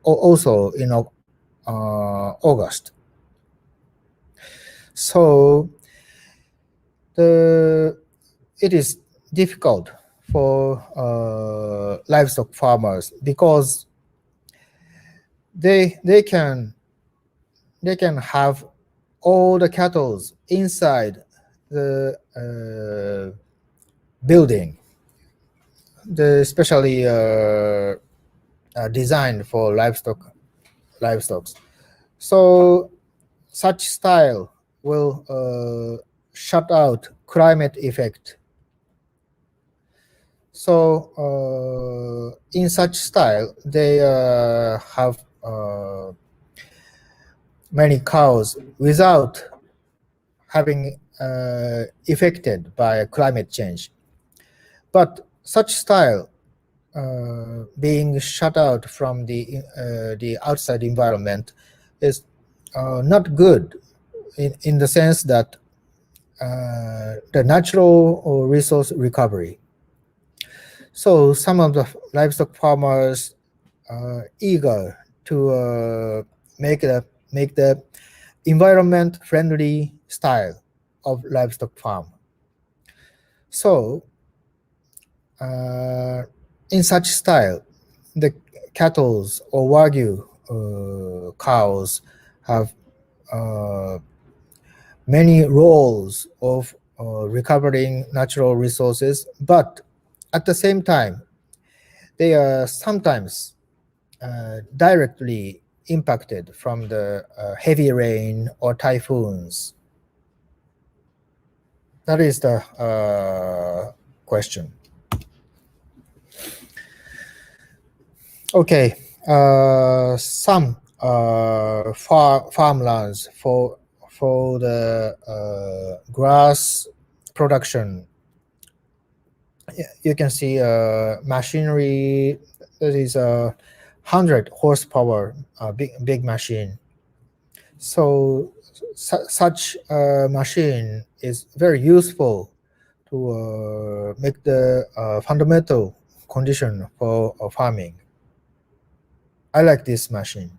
also in August. So it is difficult for livestock farmers because they can have all the cattle inside the building, especially designed for livestock. So such style will shut out climate effect. So in such style, they have many cows without having affected by climate change. But such style being shut out from the outside environment is not good in the sense that the natural resource recovery. So some of the livestock farmers are eager to make the environment-friendly style of livestock farm. So in such style, the cattle or Wagyu cows have many roles of recovering natural resources, but at the same time, they are sometimes directly impacted from the heavy rain or typhoons. That is the question. Okay, some farmlands for the grass production. You can see machinery that is a 100 horsepower big machine. So such a machine is very useful to make the fundamental condition for farming. I like this machine.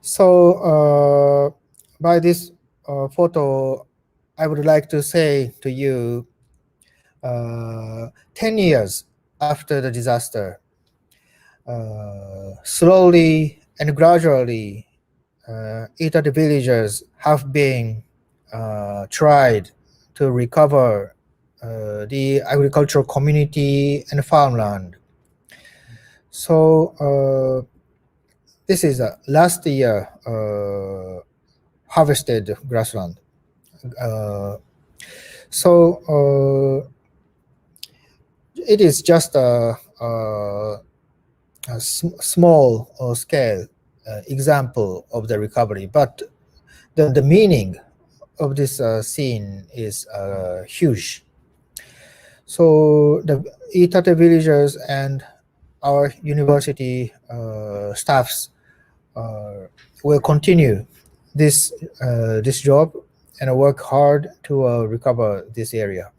So by this photo, I would like to say to you, 10 years after the disaster, slowly and gradually, each of the villagers have been tried to recover the agricultural community and farmland. So this is last year harvested grassland. So it is just a small scale example of the recovery, but the meaning of this scene is huge. So the Itate villagers and our university staffs will continue this job and work hard to recover this area.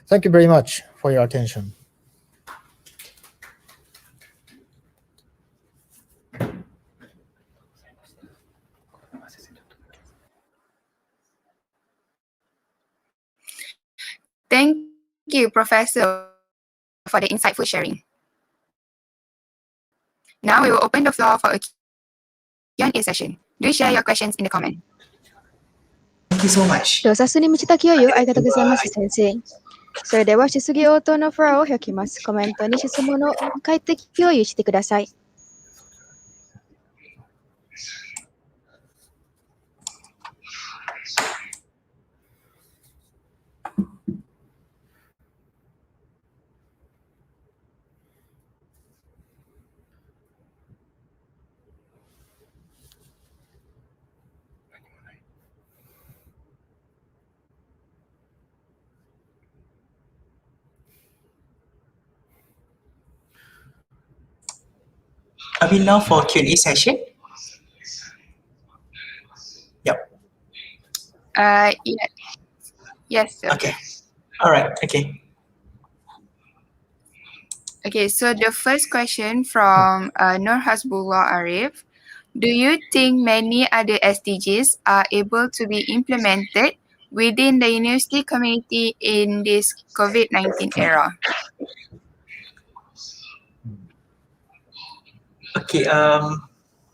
Thank you very much for your attention. Thank you, Professor, for the insightful sharing. Now we will open the floor for a Q&A session. Do share your questions in the comment. Thank you so much. では早速に道滝をよありがとうございます先生。それでは質疑応答のフロアを開きます。コメントに質問の回答を用意してください。Are we now for Q&A session? Yep. Yes, sir. Okay. All right. Okay. Okay, so the first question from Nur Hasbullah Arif. Do you think many other SDGs are able to be implemented within the university community in this COVID-19 era? Okay.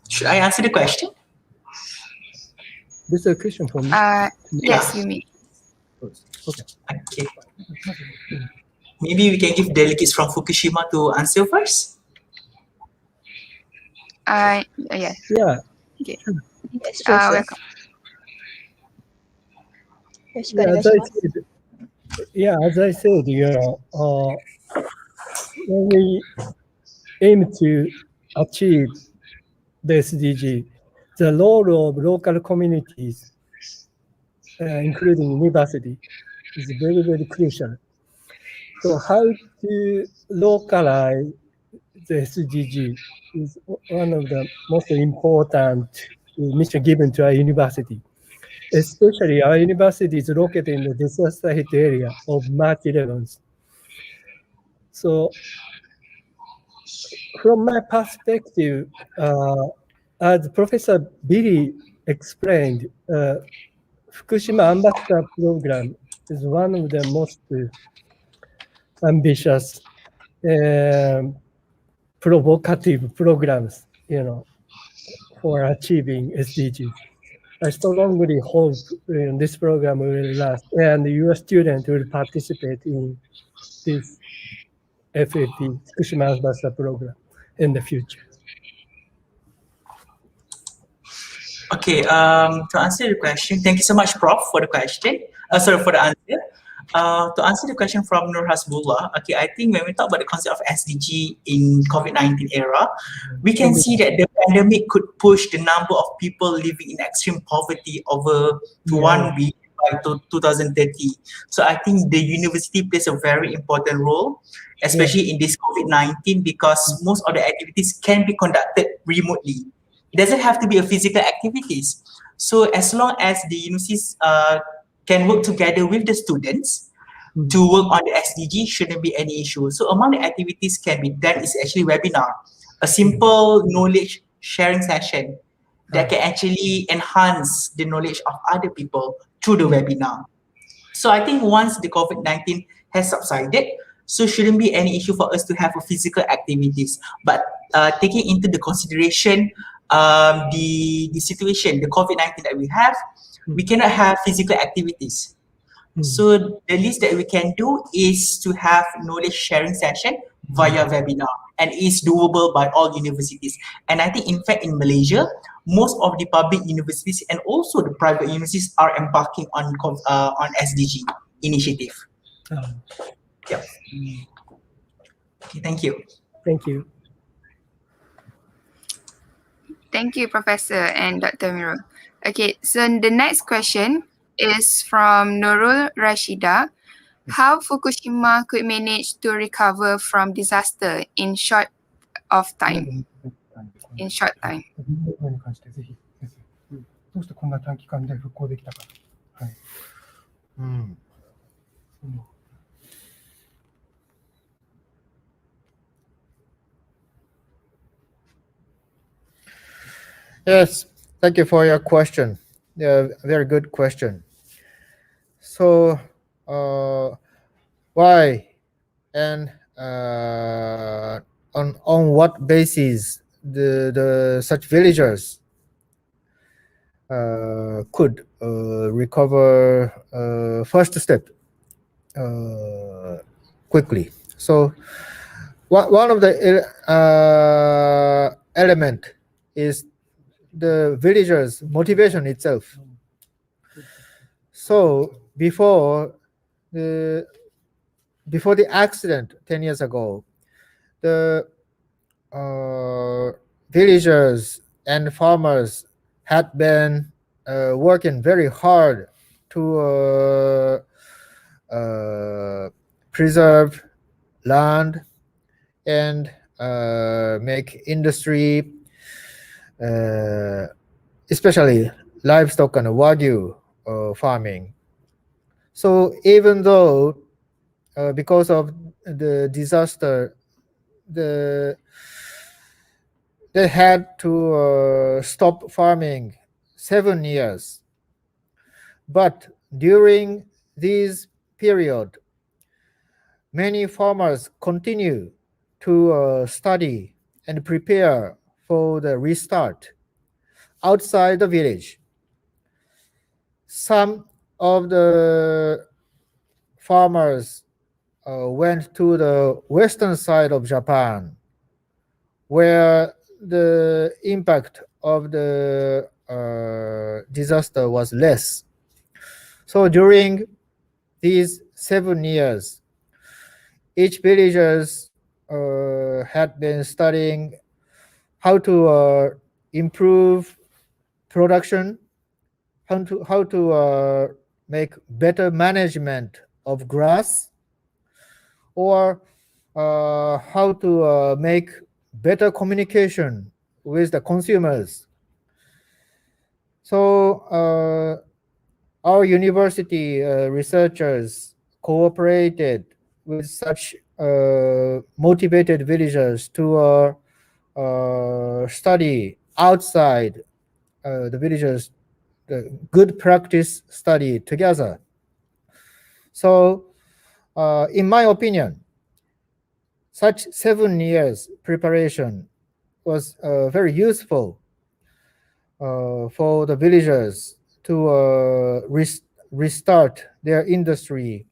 Should I answer the question? This is a question for me. Yes, you may. Okay. Okay. Maybe we can give delegates from Fukushima to answer first. Yes. Yeah. Okay. Yes, sure, sure. Welcome. As I said, when we aim to achieve the SDG, the role of local communities, including university, is very, very crucial. So how to localize the SDG is one of the most important mission given to our university. Especially our university is located in the disaster hit area of March 11th. So from my perspective, as Professor Billy explained, Fukushima Ambassador Program is one of the most ambitious, provocative programs, for achieving SDGs. I strongly hope this program will last, and your students will participate in this FAP, Fukushima Ambassador Program, in the future. Okay, to answer the question, thank you so much, Prof, for the question. For the answer. To answer the question from Nur Hasbullah, okay, I think when we talk about the concept of SDG in COVID-19 era, we can see that the pandemic could push the number of people living in extreme poverty over to 1 billion by 2030. So I think the university plays a very important role, especially in this COVID-19, because most of the activities can be conducted remotely. It doesn't have to be a physical activities. So as long as the universities can work together with the students to work on the SDG, shouldn't be any issue. So among the activities can be done is actually webinar, a simple knowledge sharing session that can actually enhance the knowledge of other people through the webinar. So I think once the COVID-19 has subsided, so shouldn't be any issue for us to have a physical activities. But taking into the consideration the situation, the COVID-19 that we have, we cannot have physical activities. So the least that we can do is to have knowledge sharing session via webinar, and it's doable by all universities. And I think in fact in Malaysia, most of the public universities and also the private universities are embarking on SDG initiative. Yeah. Okay, thank you. Thank you. Thank you, Professor and Dr. Mirul. Okay, so the next question is from Nurul Rashida. How Fukushima could manage to recover from disaster in short time? に関してぜひ先生、どうしてこんな短期間で復興できたか。はい。Yes, thank you for your question. Yeah, very good question. So, why and on what basis the such villagers could recover first step quickly? So, one of the element is the villagers' motivation itself. So before the accident 10 years ago, the villagers and farmers had been working very hard to preserve land and make industry, especially livestock and wagyu farming. So even though because of the disaster, they had to stop farming 7 years, but during this period, many farmers continue to study and prepare for the restart outside the village. Some of the farmers went to the western side of Japan, where the impact of the disaster was less. So during these 7 years, each villagers had been studying how to improve production, how to make better management of grass, or how to make better communication with the consumers. So our university researchers cooperated with such motivated villagers to study outside the villagers, the good practice study together. So in my opinion, such 7 years preparation was very useful for the villagers to restart their industry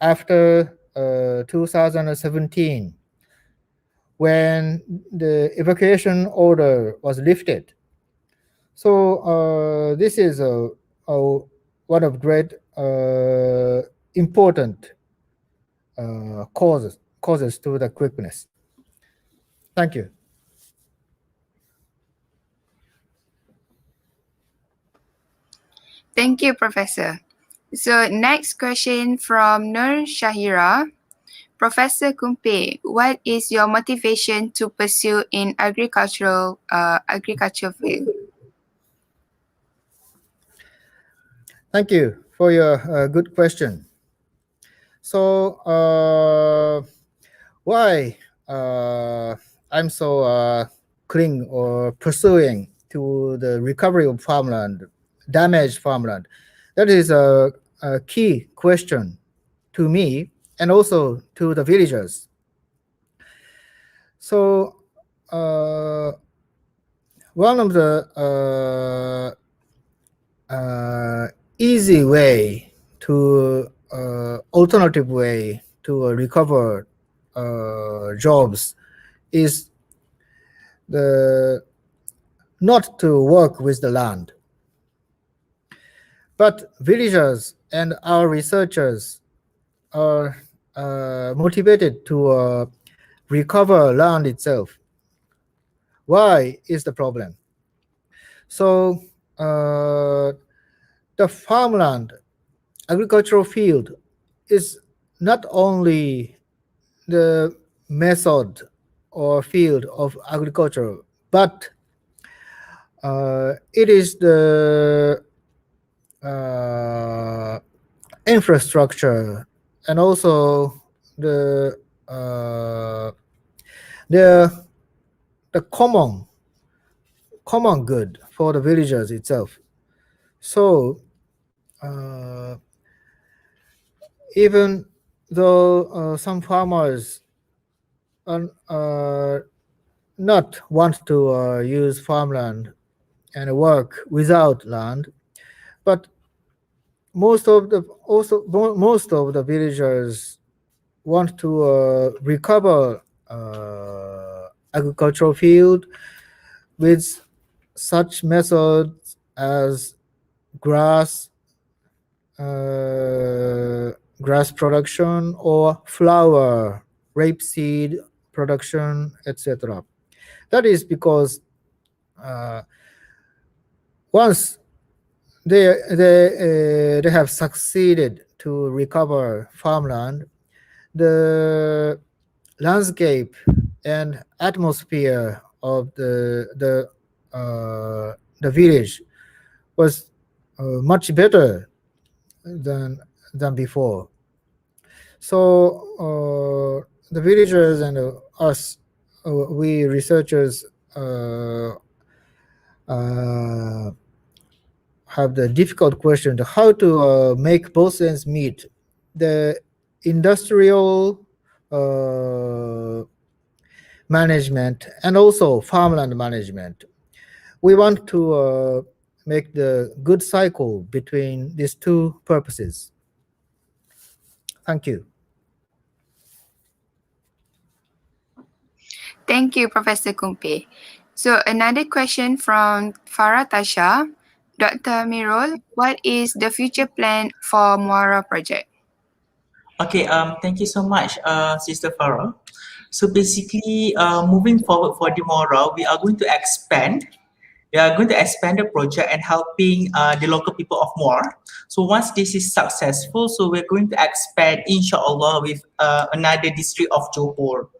after 2017, when the evacuation order was lifted. So this is one of great important causes to the quickness. Thank you. Thank you, Professor. So next question from Nur Shahira. Professor Kumpe, what is your motivation to pursue in agricultural field? Thank you for your good question. So, why I'm so cling or pursuing to the recovery of farmland, damaged farmland? That is a key question to me and also to the villagers. So, one of the easy way to alternative way to recover jobs is the not to work with the land, but villagers and our researchers are motivated to recover land itself. Why is the problem? So the farmland, agricultural field is not only the method or field of agriculture, but it is the infrastructure and also the common good for the villagers itself. So even though some farmers not want to use farmland and work without land, but most of the villagers want to recover agricultural field with such methods as grass production or flower, rapeseed production, etc. That is because once they have succeeded to recover farmland, the landscape and atmosphere of the village was much better than before. So the villagers and us, we researchers have the difficult question to how to make both ends meet, the industrial management and also farmland management. We want to make the good cycle between these two purposes. Thank you. Thank you, Professor Kumpe. So another question from Farah Tasha. Dr. Mirul, what is the future plan for Muara project? Okay, thank you so much, Sister Farah. So basically, moving forward for the Muara, we are going to expand. We are going to expand the project and helping the local people of Muar. So once this is successful, so we're going to expand, inshallah, with another district of Johor.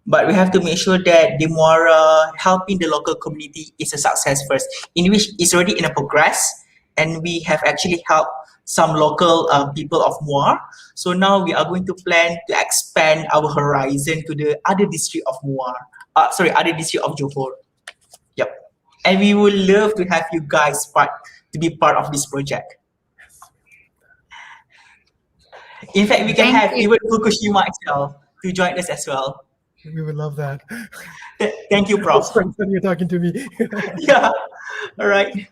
But we have to make sure that the Muara helping the local community is a success first, in which is already in a progress, and we have actually helped some local people of Muar. So now we are going to plan to expand our horizon to the other district of Muar. Other district of Johor. Yep. And we would love to have you guys to be part of this project. In fact, we can have even Fukushima itself to join us as well. We would love that. Thank you, Prof. You're talking to me. Yeah. All right.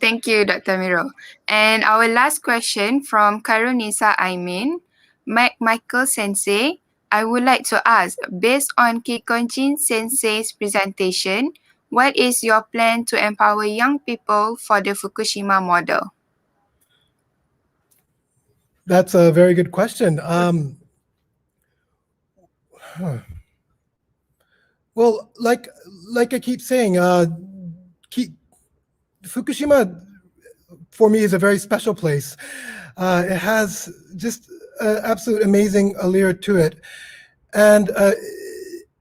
Thank you, Dr. Miro. And our last question from Karunisa Aimin. Michael Sensei, I would like to ask, based on Kikonjin Sensei's presentation, what is your plan to empower young people for the Fukushima model? That's a very good question. Well, like I keep saying, Fukushima for me is a very special place. It has just an absolute amazing allure to it. And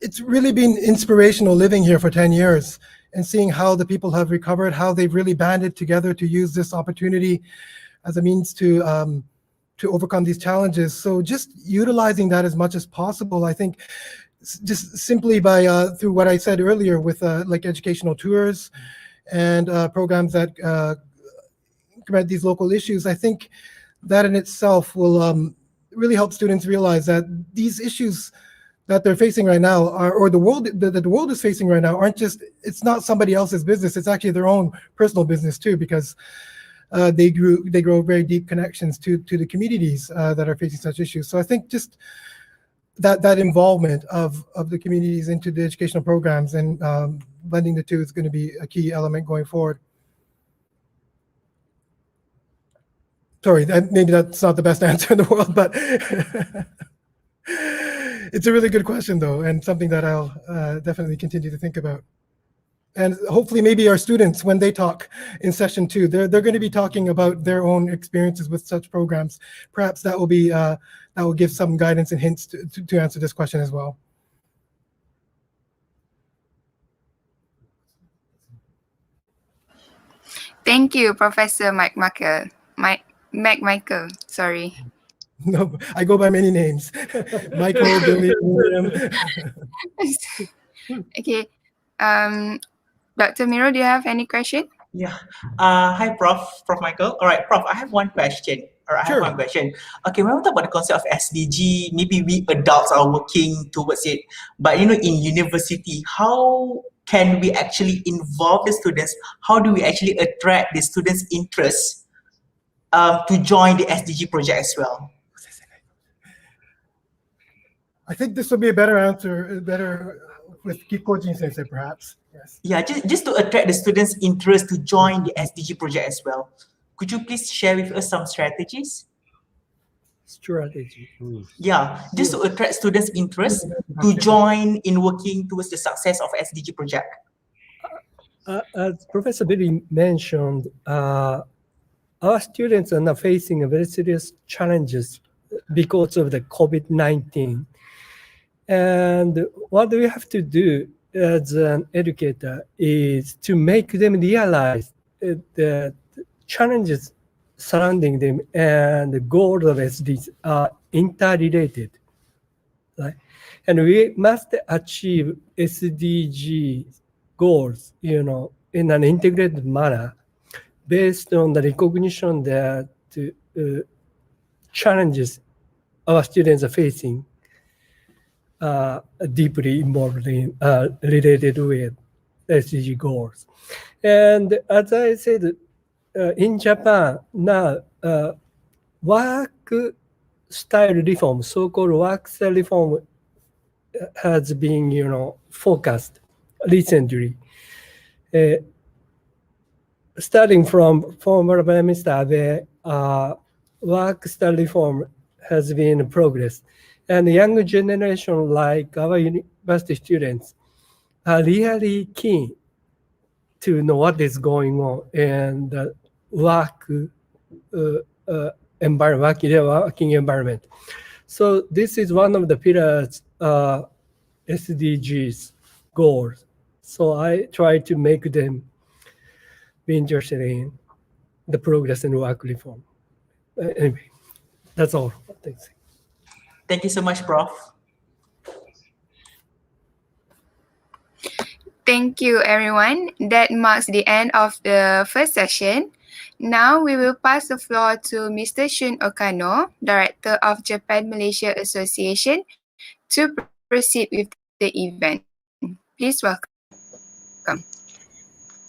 it's really been inspirational living here for 10 years and seeing how the people have recovered, how they've really banded together to use this opportunity as a means to overcome these challenges. So just utilizing that as much as possible, I think, just simply by through what I said earlier with like educational tours and programs that commemorate these local issues, I think that in itself will really help students realize that these issues that they're facing right now or the world that the world is facing right now aren't just, it's not somebody else's business, it's actually their own personal business too, because they grow very deep connections to the communities that are facing such issues. So I think just that involvement of the communities into the educational programs and blending the two is going to be a key element going forward. Sorry, maybe that's not the best answer in the world, but it's a really good question though, and something that I'll definitely continue to think about. And hopefully maybe our students, when they talk in session 2, they're going to be talking about their own experiences with such programs. Perhaps that will be that will give some guidance and hints to answer this question as well. Thank you, Professor McMichael. Sorry. No, I go by many names. Michael, Billy, William. Okay. Dr. Miro, do you have any question? Yeah. Hi, Prof. Michael. All right, Prof. I have one question. Sure. Okay, when we talk about the concept of SDG, maybe we adults are working towards it, but in university, how can we actually involve the students? How do we actually attract the students' interest to join the SDG project as well? I think this would be a better answer, with Kikoji Sensei, perhaps. Yes. Yeah, just to attract the students' interest to join the SDG project as well. Could you please share with us some strategies? Strategy. Yeah, just to attract students' interest to join in working towards the success of SDG project. As Professor Billy mentioned, our students are now facing a very serious challenges because of the COVID-19. And what we have to do as an educator is to make them realize the challenges surrounding them and the goals of SDGs are interrelated, right? And we must achieve SDG goals, in an integrated manner based on the recognition that challenges our students are facing deeply involved in related with SDG goals. And as I said, in Japan now, work style reform, so-called work style reform, has been focused recently. Starting from former Prime Minister Abe, work style reform has been in progress. And the younger generation, like our university students, are really keen to know what is going on and working environment. So this is one of the pillars SDGs goals. So I try to make them be interested in the progress and work reform. Anyway, that's all. Thanks. Thank you so much, Prof. Thank you, everyone. That marks the end of the first session. Now we will pass the floor to Mr. Shun Okano, Director of Japan-Malaysia Association, to proceed with the event. Please welcome.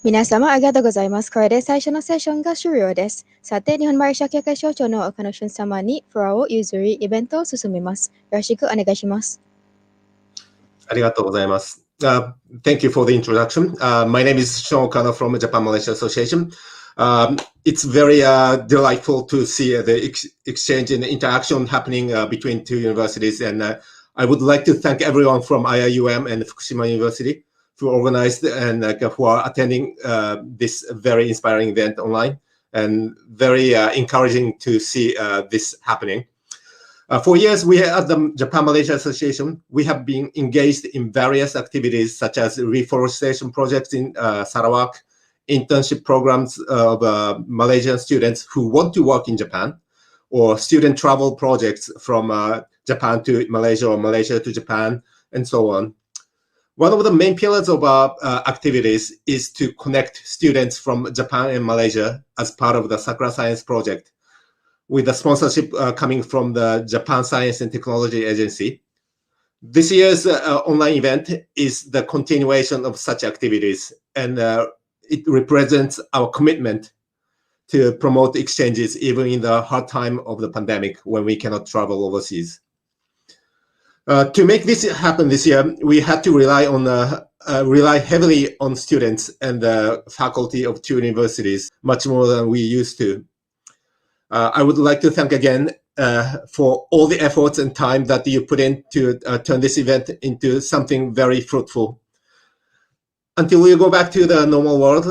皆様ありがとうございます。これで最初のセッションが終了です。さて、日本マレーシア協会所長の岡野俊様にフロアを譲り、イベントを進めます。よろしくお願いします。ありがとうございます。Thank you for the introduction. My name is Shun Okano from Japan-Malaysia Association. It's very delightful to see the exchange and interaction happening between two universities. And I would like to thank everyone from IIUM and Fukushima University who organized and who are attending this very inspiring event online. and very encouraging to see this happening. For years, we at the Japan-Malaysia Association, we have been engaged in various activities such as reforestation projects in Sarawak, internship programs of Malaysian students who want to work in Japan, or student travel projects from Japan to Malaysia or Malaysia to Japan, and so on. One of the main pillars of our activities is to connect students from Japan and Malaysia as part of the Sakura Science Project, with the sponsorship coming from the Japan Science and Technology Agency. This year's online event is the continuation of such activities, and it represents our commitment to promote exchanges even in the hard time of the pandemic when we cannot travel overseas. To make this happen this year, we had to rely heavily on students and the faculty of two universities, much more than we used to. I would like to thank again for all the efforts and time that you put in to turn this event into something very fruitful. Until we go back to the normal world,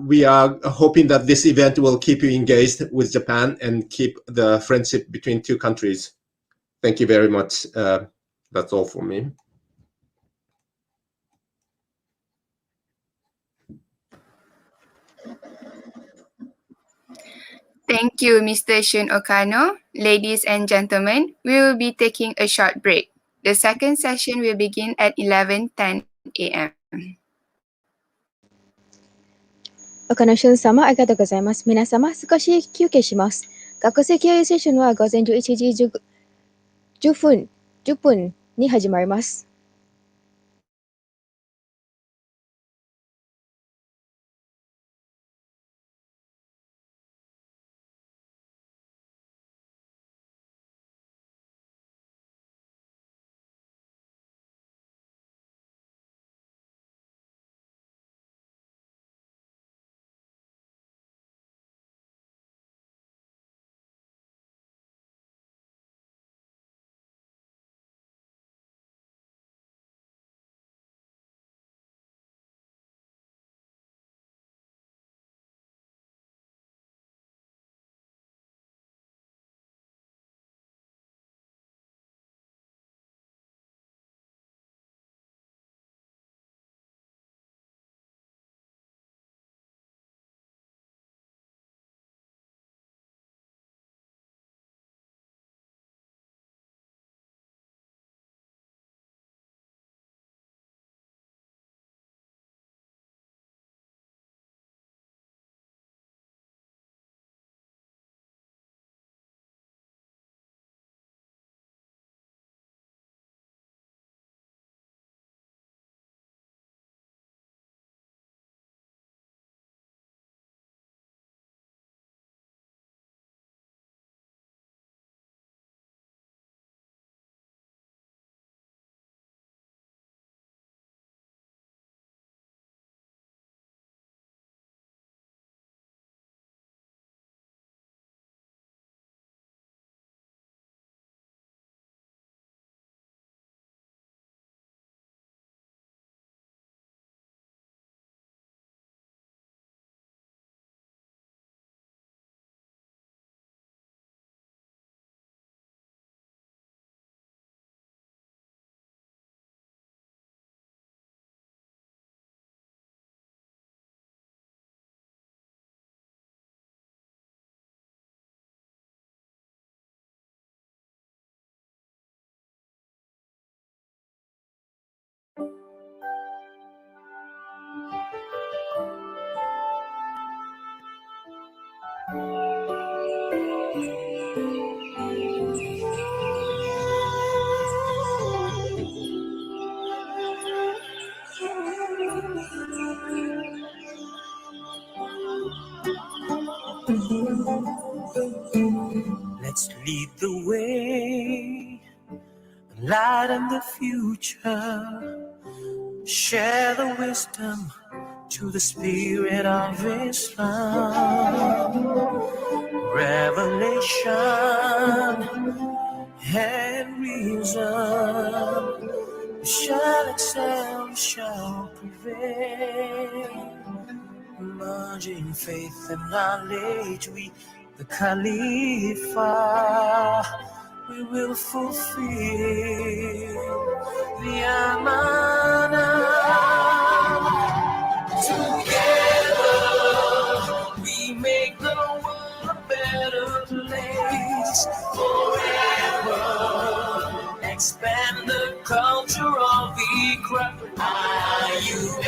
we are hoping that this event will keep you engaged with Japan and keep the friendship between two countries. Thank you very much. That's all for me. Thank you, Mr. Shun Okano. Ladies and gentlemen, we will be taking a short break. The second session will begin at 11:10 a.m. 岡野俊様、ありがとうございます。皆様、少し休憩します。学生経営セッションは午前11時10分に始まります。Let's lead the way, lighten the future, share the wisdom to the spirit of Islam. Revelation and reason shall excel, shall prevail. merging faith and knowledge, we, the Khalifa, we will fulfill the amanah. Together, we make the world a better place forever. Expand the culture of Irogramme. IIUM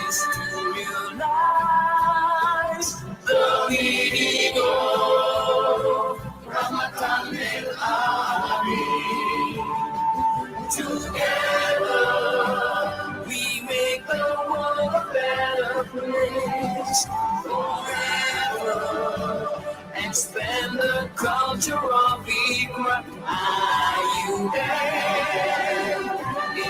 is to realize the meaning of Ramadan al-Alamin. Together, we make the world a better place forever. Expand the culture of Irogramme. IIUM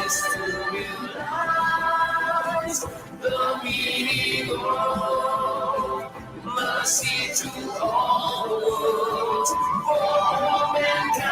is to realize the meaning of mercy to all worlds for mankind.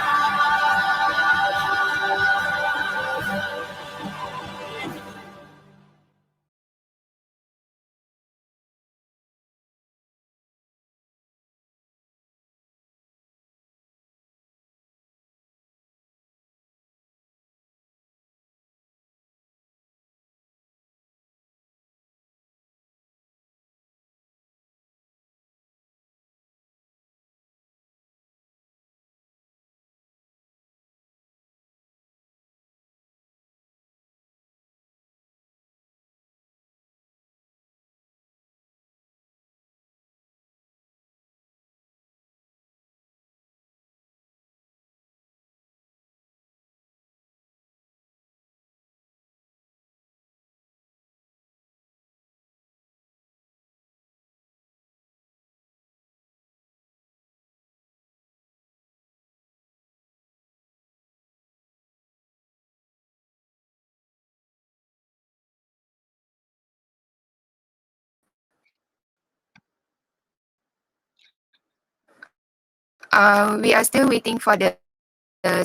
We are still waiting for the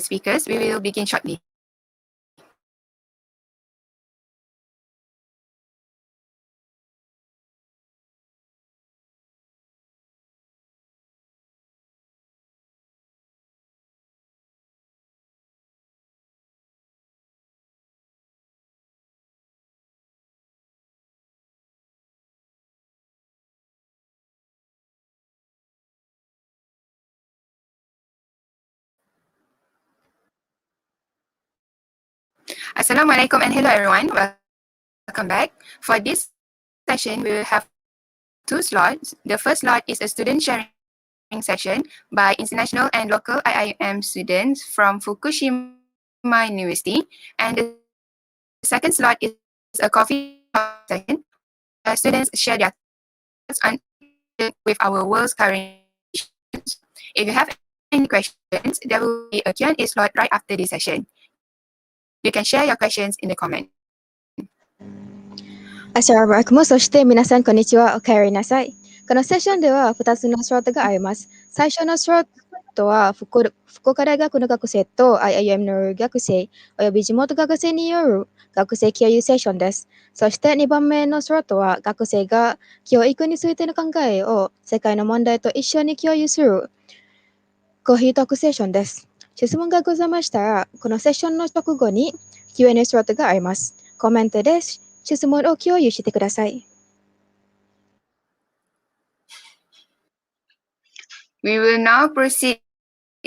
speakers. We will begin shortly. Assalamualaikum and hello everyone. Welcome back. For this session, we will have two slots. The first slot is a student sharing session by international and local IIUM students from Fukushima University. And the second slot is a coffee session where students share their thoughts on with our world's current issues. If you have any questions, there will be a Q&A slot right after this session. You can share your questions in the comment. アシャラバクもそして皆さんこんにちは、お帰りなさい。このセッションでは2つのスロットがあります。最初のスロットは福岡大学の学生と IIUM の学生および地元学生による学生共有セッションです。そして2番目のスロットは学生が教育についての考えを世界の問題と一緒に共有するコーヒートークセッションです。質問がございましたら、このセッションの直後に Q&A スロットがあります。コメントで質問を共有してください。We will now proceed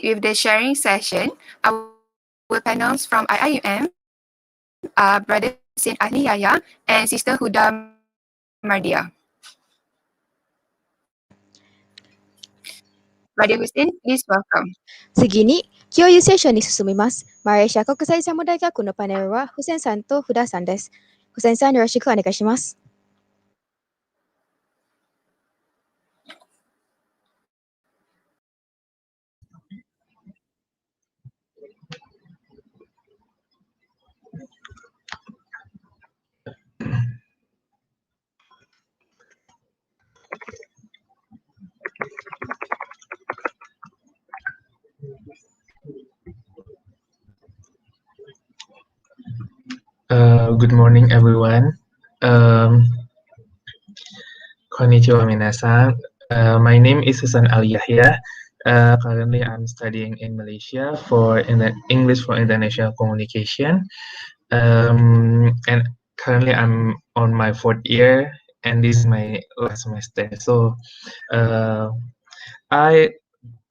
with the sharing session. Our panels from IIUM are Brother Hussein Ahli Yahya and Sister Huda Mardia. Brother Hussein, please welcome. 次に共有セッションに進みます。マレーシア国際サム大学のパネルはフセンさんとフダさんです。フセンさんよろしくお願いします。Good morning, everyone. Konnichiwa minasan. My name is Susan Al Yahya. Currently, I'm studying in Malaysia for English for International Communication. And currently, I'm on my 4th year, and this is my last semester. So, I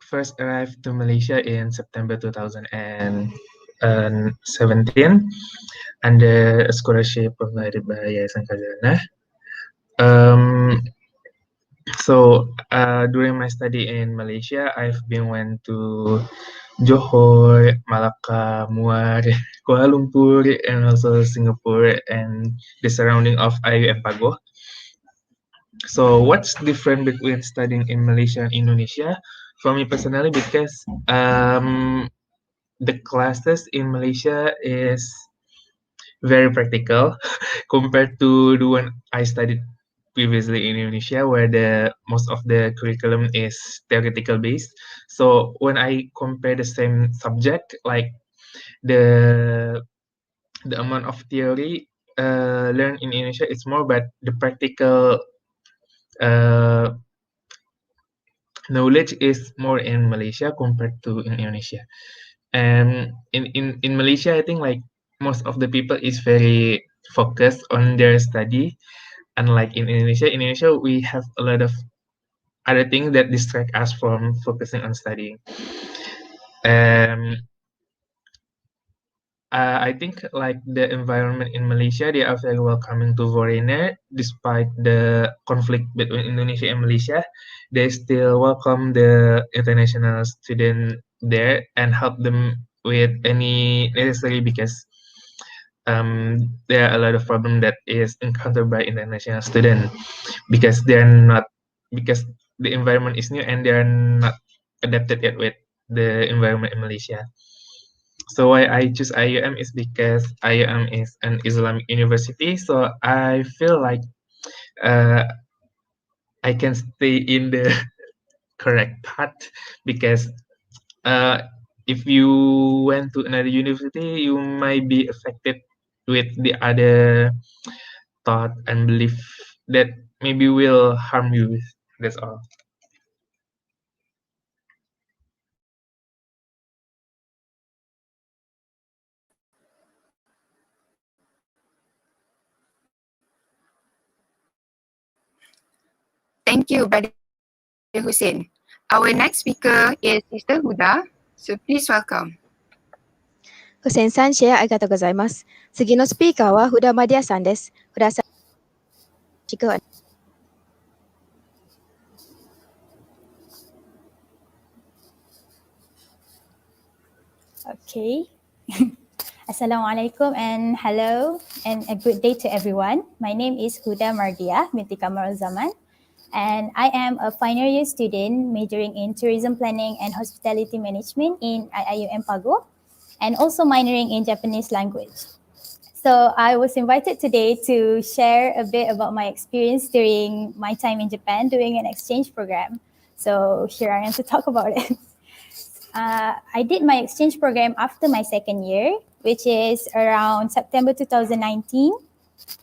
first arrived to Malaysia in September 2017 under a scholarship provided by Yayasan Khazanah. So during my study in Malaysia, I've been went to Johor, Malacca, Muar, Kuala Lumpur, and also Singapore and the surrounding of IIUM Pago. So what's different between studying in Malaysia and Indonesia? For me personally, because the classes in Malaysia is very practical compared to the one I studied previously in Indonesia, where the most of the curriculum is theoretical based. So when I compare the same subject, like the amount of theory learned in Indonesia is more, but the practical knowledge is more in Malaysia compared to in Indonesia. And in Malaysia, I think like most of the people is very focused on their study. Unlike in Indonesia, we have a lot of other things that distract us from focusing on studying. I think like the environment in Malaysia, they are very welcoming to foreigner. Despite the conflict between Indonesia and Malaysia, they still welcome the international student there and help them with any necessary, because there are a lot of problem that is encountered by international student because because the environment is new and they're not adapted yet with the environment in Malaysia. So why I choose IIUM is because IIUM is an Islamic university, so I feel like I can stay in the correct path, because if you went to another university, you might be affected with the other thought and belief that maybe will harm you. That's all. Thank you, Brother Hussein. Our next speaker is Sister Huda. So please welcome. フセンさん、シェアありがとうございます。次のスピーカーはフダマディアさんです。フダさん、よろしく。Okay. Assalamualaikum and hello and a good day to everyone. My name is Huda Mardia binti Kamarul Zaman, and I am a final year student majoring in tourism planning and hospitality management in IIUM Pago, and also minoring in Japanese language. So I was invited today to share a bit about my experience during my time in Japan doing an exchange program. So here I am to talk about it. I did my exchange program after my second year, which is around September 2019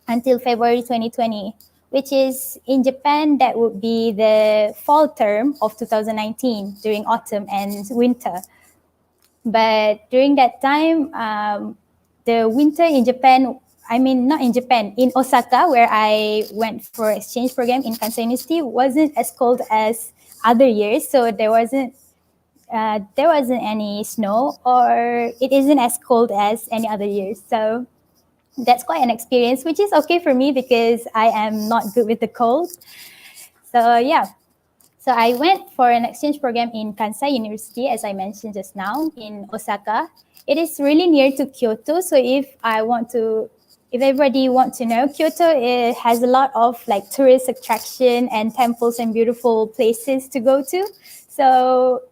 until February 2020, which is in Japan, that would be the fall term of 2019 during autumn and winter. But during that time, the winter in Japan, not in Japan, in Osaka, where I went for exchange program in Kansai University, wasn't as cold as other years. So there wasn't any snow, or it isn't as cold as any other years. So that's quite an experience, which is okay for me because I am not good with the cold. So yeah. So I went for an exchange program in Kansai University, as I mentioned just now, in Osaka. It is really near to Kyoto. So if everybody wants to know, Kyoto has a lot of like tourist attraction and temples and beautiful places to go to. So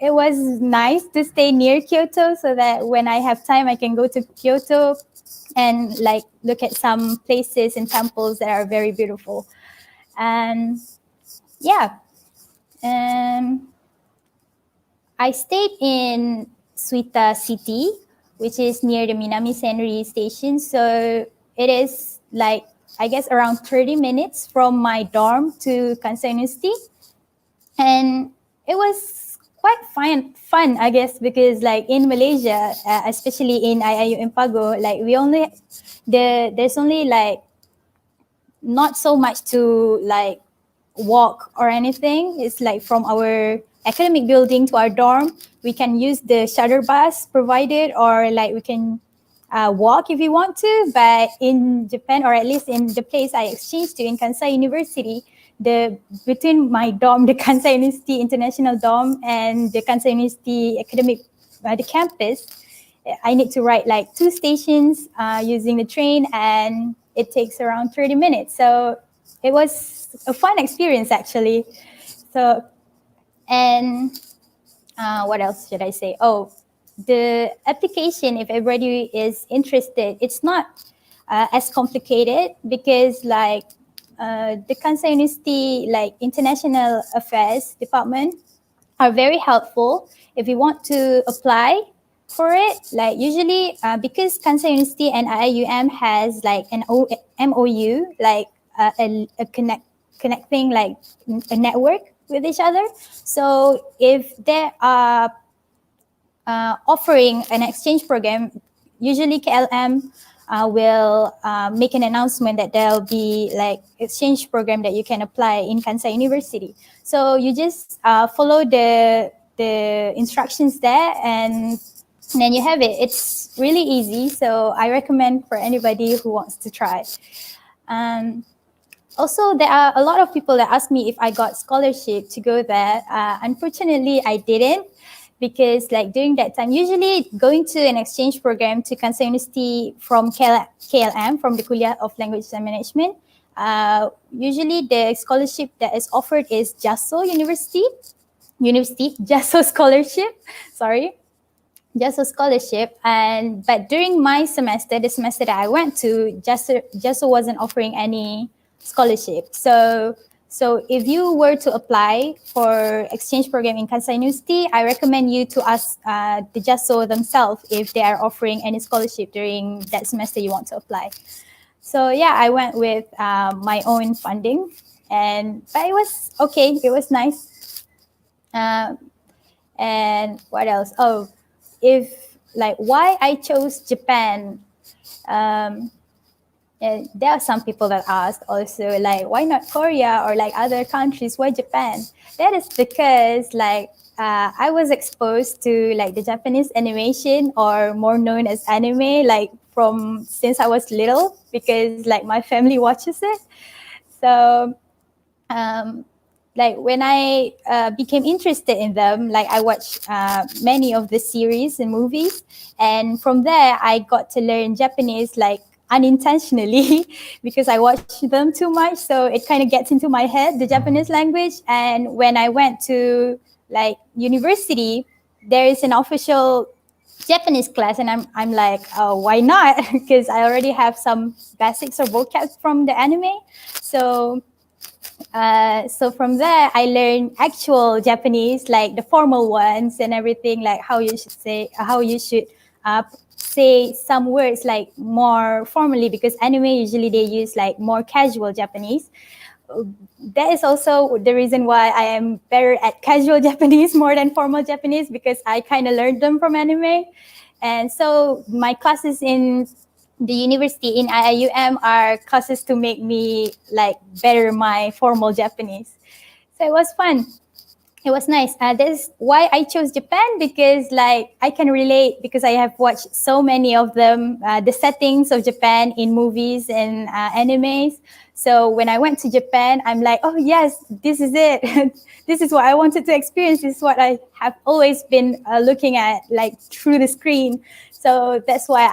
it was nice to stay near Kyoto so that when I have time, I can go to Kyoto and like look at some places and temples that are very beautiful. And yeah. I stayed in Suita City, which is near the Minami Senri station. So it is like I guess around 30 minutes from my dorm to Kansai University. And it was quite fun, I guess, because like in Malaysia, especially in IIUM Pago, like there's only like not so much to like walk or anything. It's like from our academic building to our dorm, we can use the shuttle bus provided, or like we can walk if we want to. But in Japan, or at least in the place I exchanged to in Kansai University, between my dorm, the Kansai University International Dorm, and the Kansai University Academic, the campus, I need to ride like 2 stations using the train, and it takes around 30 minutes. So it was a fun experience actually. So, and what else should I say? Oh, the application, if everybody is interested, it's not as complicated, because like the Kansai University like International Affairs Department are very helpful if you want to apply for it. Like usually because Kansai University and IIUM has like an MOU, like a connecting like a network with each other. So if they are offering an exchange program, usually KLM will make an announcement that there'll be like exchange program that you can apply in Kansai University. So you just follow the instructions there, and then you have it. It's really easy. So I recommend for anybody who wants to try. Also, there are a lot of people that ask me if I got scholarship to go there. Unfortunately, I didn't, because like during that time, usually going to an exchange program to Kansai University from KLM, from the Kulliyyah of Language and Management, usually the scholarship that is offered is JASO JASO scholarship, sorry. JASO scholarship, but during my semester, the semester that I went to, JASO wasn't offering any scholarship. So if you were to apply for exchange program in Kansai University, I recommend you to ask the JASO themselves if they are offering any scholarship during that semester you want to apply. So yeah, I went with my own funding, but it was okay. It was nice. And what else? Oh, if like why I chose Japan. And there are some people that ask also, like, why not Korea or like other countries? Why Japan? That is because like I was exposed to like the Japanese animation, or more known as anime, like from since I was little, because like my family watches it. So like when I became interested in them, like I watched many of the series and movies, and from there I got to learn Japanese like unintentionally because I watched them too much. So it kind of gets into my head, the Japanese language. And when I went to like university, there is an official Japanese class, and I'm like, oh, why not? Because I already have some basics or vocab from the anime. So from there, I learned actual Japanese, like the formal ones and everything, like how you should say some words like more formally, because anime usually they use like more casual Japanese. That is also the reason why I am better at casual Japanese more than formal Japanese, because I kind of learned them from anime. And so my classes in the university in IIUM are classes to make me like better my formal Japanese. So it was fun. It was nice. That's why I chose Japan, because like I can relate, because I have watched so many of them, the settings of Japan in movies and animes. So when I went to Japan, I'm like, oh yes, this is it. This is what I wanted to experience. This is what I have always been looking at, like through the screen. So that's why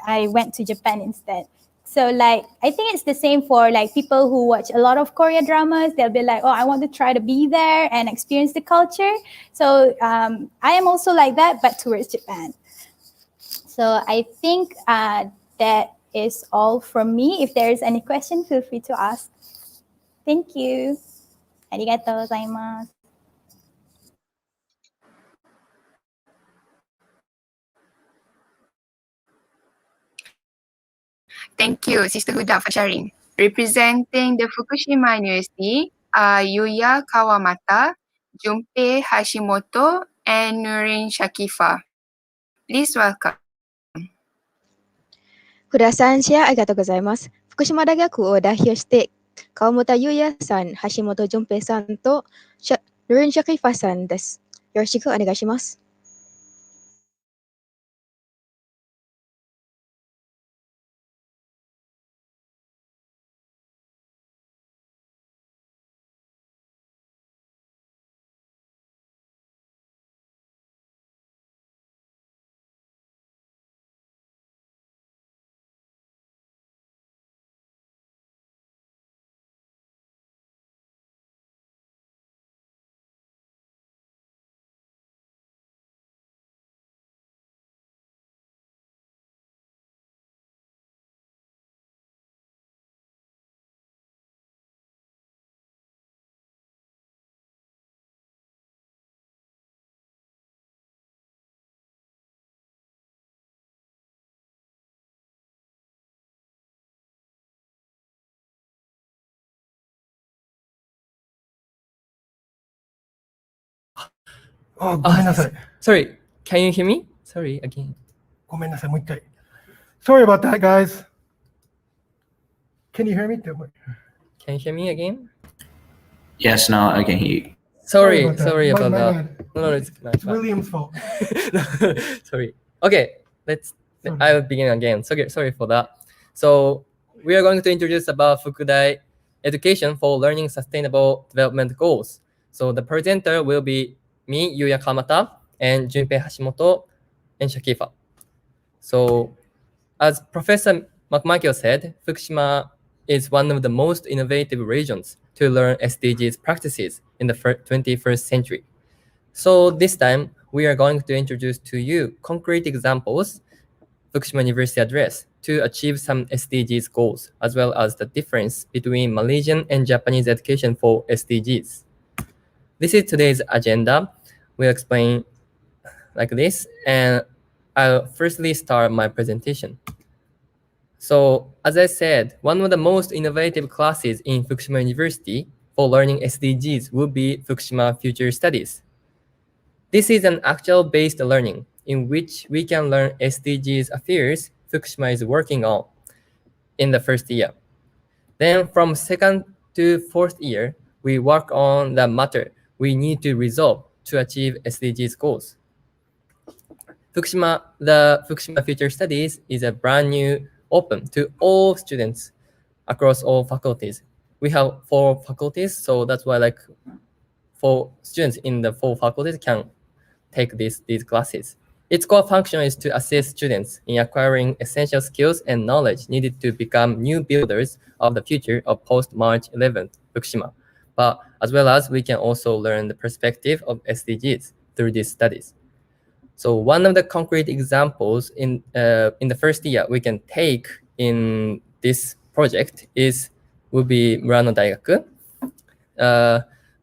I went to Japan instead. So like, I think it's the same for like people who watch a lot of Korean dramas. They'll be like, oh, I want to try to be there and experience the culture. So I am also like that, but towards Japan. So I think that is all from me. If there is any question, feel free to ask. Thank you. Arigatou gozaimasu. Thank you, Sister Huda, for sharing. Representing the Fukushima University are Yuya Kawamata, Junpei Hashimoto, and Nurin Shakifa. Please welcome. 福田さん、シェアありがとうございます。福島大学を代表して、川本優也さん、橋本淳平さんと、ルルン・シャキファさんです。よろしくお願いします。あ、ごめんなさい。Sorry, can you hear me? Sorry, again. ごめんなさい、もう一回。Sorry about that, guys. Can you hear me? Can you hear me again? Yes, now I can hear you. Sorry My about that. bad. No, it's my It's fault. William's fault. Sorry. Okay, I will begin again. Sorry for that. So we are going to introduce about Fukudai education for learning sustainable development goals. So the presenter will be me, Yuya Kamata, and Junpei Hashimoto and Shakifa. So as Professor McMichael said, Fukushima is one of the most innovative regions to learn SDGs practices in the 21st century. So this time, we are going to introduce to you concrete examples Fukushima University address to achieve some SDGs goals, as well as the difference between Malaysian and Japanese education for SDGs. This is today's agenda. We'll explain like this, and I'll firstly start my presentation. So, as I said, one of the most innovative classes in Fukushima University for learning SDGs will be Fukushima Future Studies. This is an actual-based learning in which we can learn SDGs affairs Fukushima is working on in the first year. Then from second to fourth year, we work on the matter we need to resolve to achieve SDGs goals. The Fukushima Future Studies is a brand new open to all students across all faculties. We have 4 faculties, so that's why 4 students in the 4 faculties can take these classes. Its core function is to assist students in acquiring essential skills and knowledge needed to become new builders of the future of post-March 11th Fukushima. But as well as we can also learn the perspective of SDGs through these studies. So one of the concrete examples in the first year we can take in this project will be Muara Daigaku,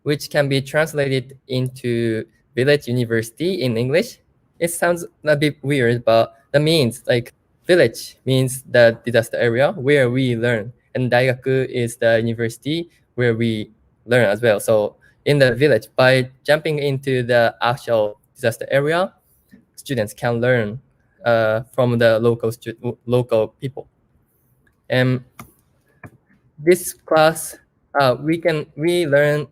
which can be translated into village university in English. It sounds a bit weird, but that means village means the disaster area where we learn, and Daigaku is the university where we learn as well. So in the village, by jumping into the actual disaster area, students can learn from the local people. And this class, we learn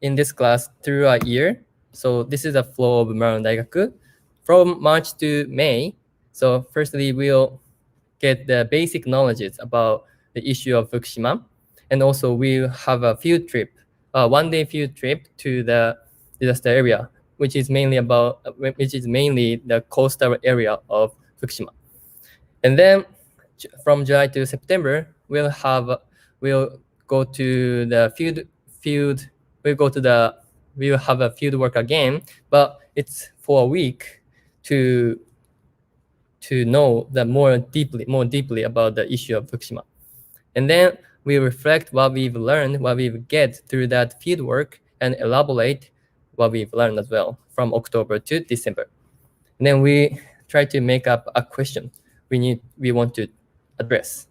in this class through a year. So this is a flow of Muara Daigaku from March to May. So firstly, we'll get the basic knowledge about the issue of Fukushima, and also we'll have a field trip, one-day field trip to the disaster area, which is mainly the coastal area of Fukushima. And then from July to September, we'll go to the field. We'll have a field work again, but it's for a week to know more deeply about the issue of Fukushima. And then we reflect what we've learned, what we've get through that field work, and elaborate what we've learned as well from October to December. And then we try to make up a question we want to address.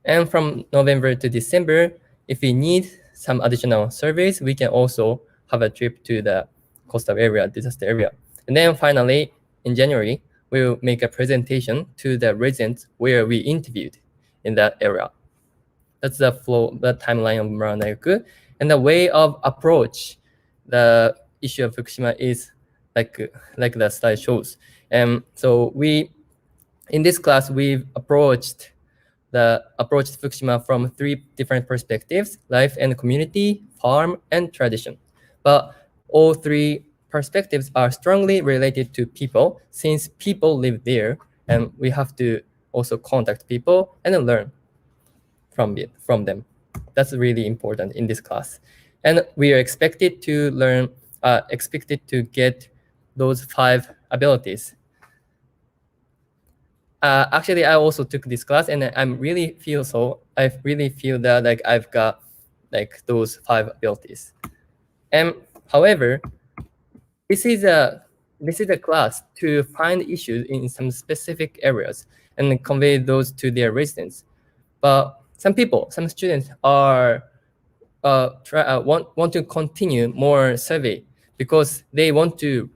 And from November to December, if we need some additional surveys, we can also have a trip to the coastal area, disaster area. And then finally, in January, we will make a presentation to the residents where we interviewed in that area. That's the flow, the timeline of Muara Daigaku. And the way of approach the issue of Fukushima is like the slide shows. So in this class, we've approached Fukushima from 3 different perspectives: life and community, farm, and tradition. But all 3 perspectives are strongly related to people, since people live there, and we have to also contact people and learn from them. That's really important in this class. And we are expected to get those 5 abilities. Actually, I also took this class, and I really feel that like I've got like those 5 abilities. And however, this is a class to find issues in some specific areas and convey those to their residents. But some students are want to continue more survey because they want to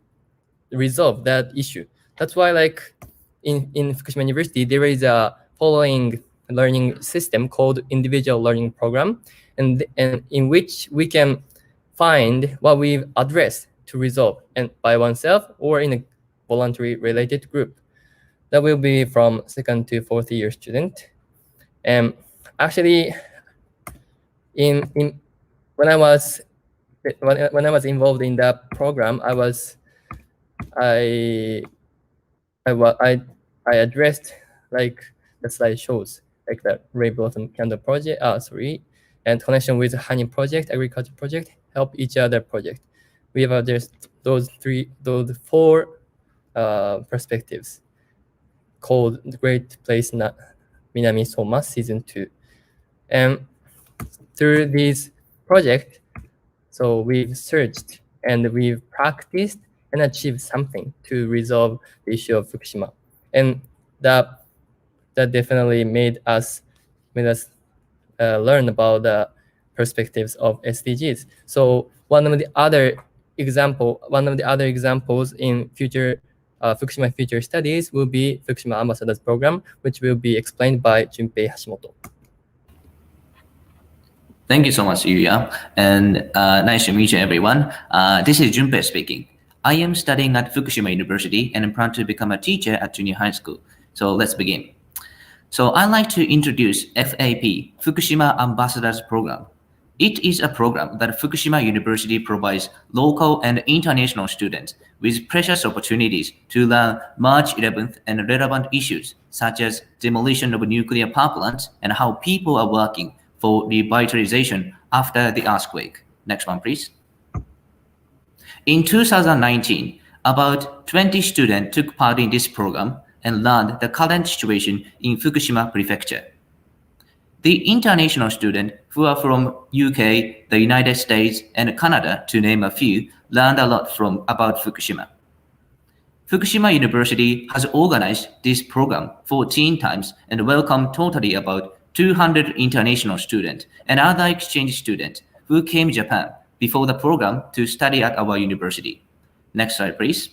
resolve that issue. That's why, like in Fukushima University, there is a following learning system called individual learning program, and in which we can find what we've addressed to resolve, and by oneself or in a voluntary related group. That will be from 2nd to 4th year student. And actually, when I was involved in that program, I addressed like the slide shows, like the Ray Blossom Candle project, and connection with the Honey project, agriculture project, help each other project. We have addressed those 4 perspectives called The Great Place Minami Soma Season 2. And through this project, so we've searched and we've practiced and achieved something to resolve the issue of Fukushima. And that definitely made us learn about the perspectives of SDGs. So one of the other examples in future Fukushima Future Studies will be Fukushima Ambassadors Program, which will be explained by Junpei Hashimoto. Thank you so much, Yuya, and nice to meet you, everyone. This is Junpei speaking. I am studying at Fukushima University and plan to become a teacher at junior high school. So let's begin. So I'd like to introduce FAP, Fukushima Ambassadors Program. It is a program that Fukushima University provides local and international students with precious opportunities to learn March 11th and relevant issues, such as demolition of nuclear power plants and how people are working for revitalization after the earthquake. Next one, please. In 2019, about 20 students took part in this program and learned the current situation in Fukushima Prefecture. The international students who are from UK, the United States, and Canada, to name a few, learned a lot about Fukushima. Fukushima University has organized this program 14 times and welcomed totally about 200 international students and other exchange students who came to Japan before the program to study at our university. Next slide, please.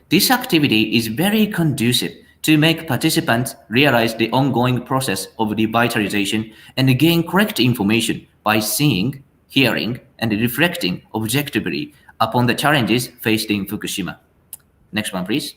This activity is very conducive to make participants realize the ongoing process of revitalization and gain correct information by seeing, hearing, and reflecting objectively upon the challenges faced in Fukushima. Next one, please.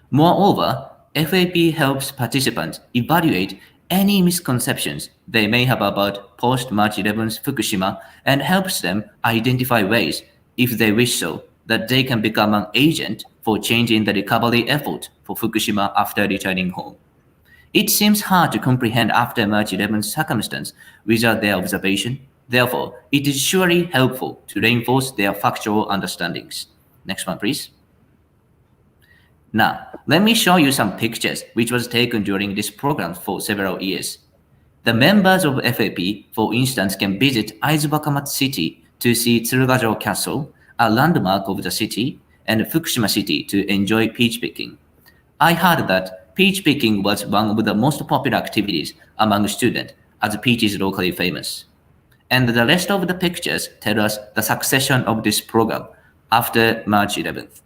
Moreover, FAP helps participants evaluate any misconceptions they may have about post-March 11th Fukushima and helps them identify ways, if they wish so, that they can become an agent for changing the recovery effort for Fukushima after returning home. It seems hard to comprehend after March 11th circumstance without their observation. Therefore, it is surely helpful to reinforce their factual understandings. Next one, please. Now, let me show you some pictures which was taken during this program for several years. The members of FAP, for instance, can visit Aizu City to see Tsurugajo Castle, a landmark of the city, and Fukushima City to enjoy peach picking. I heard that peach picking was one of the most popular activities among students, as peach is locally famous. And the rest of the pictures tell us the succession of this program after March 11th.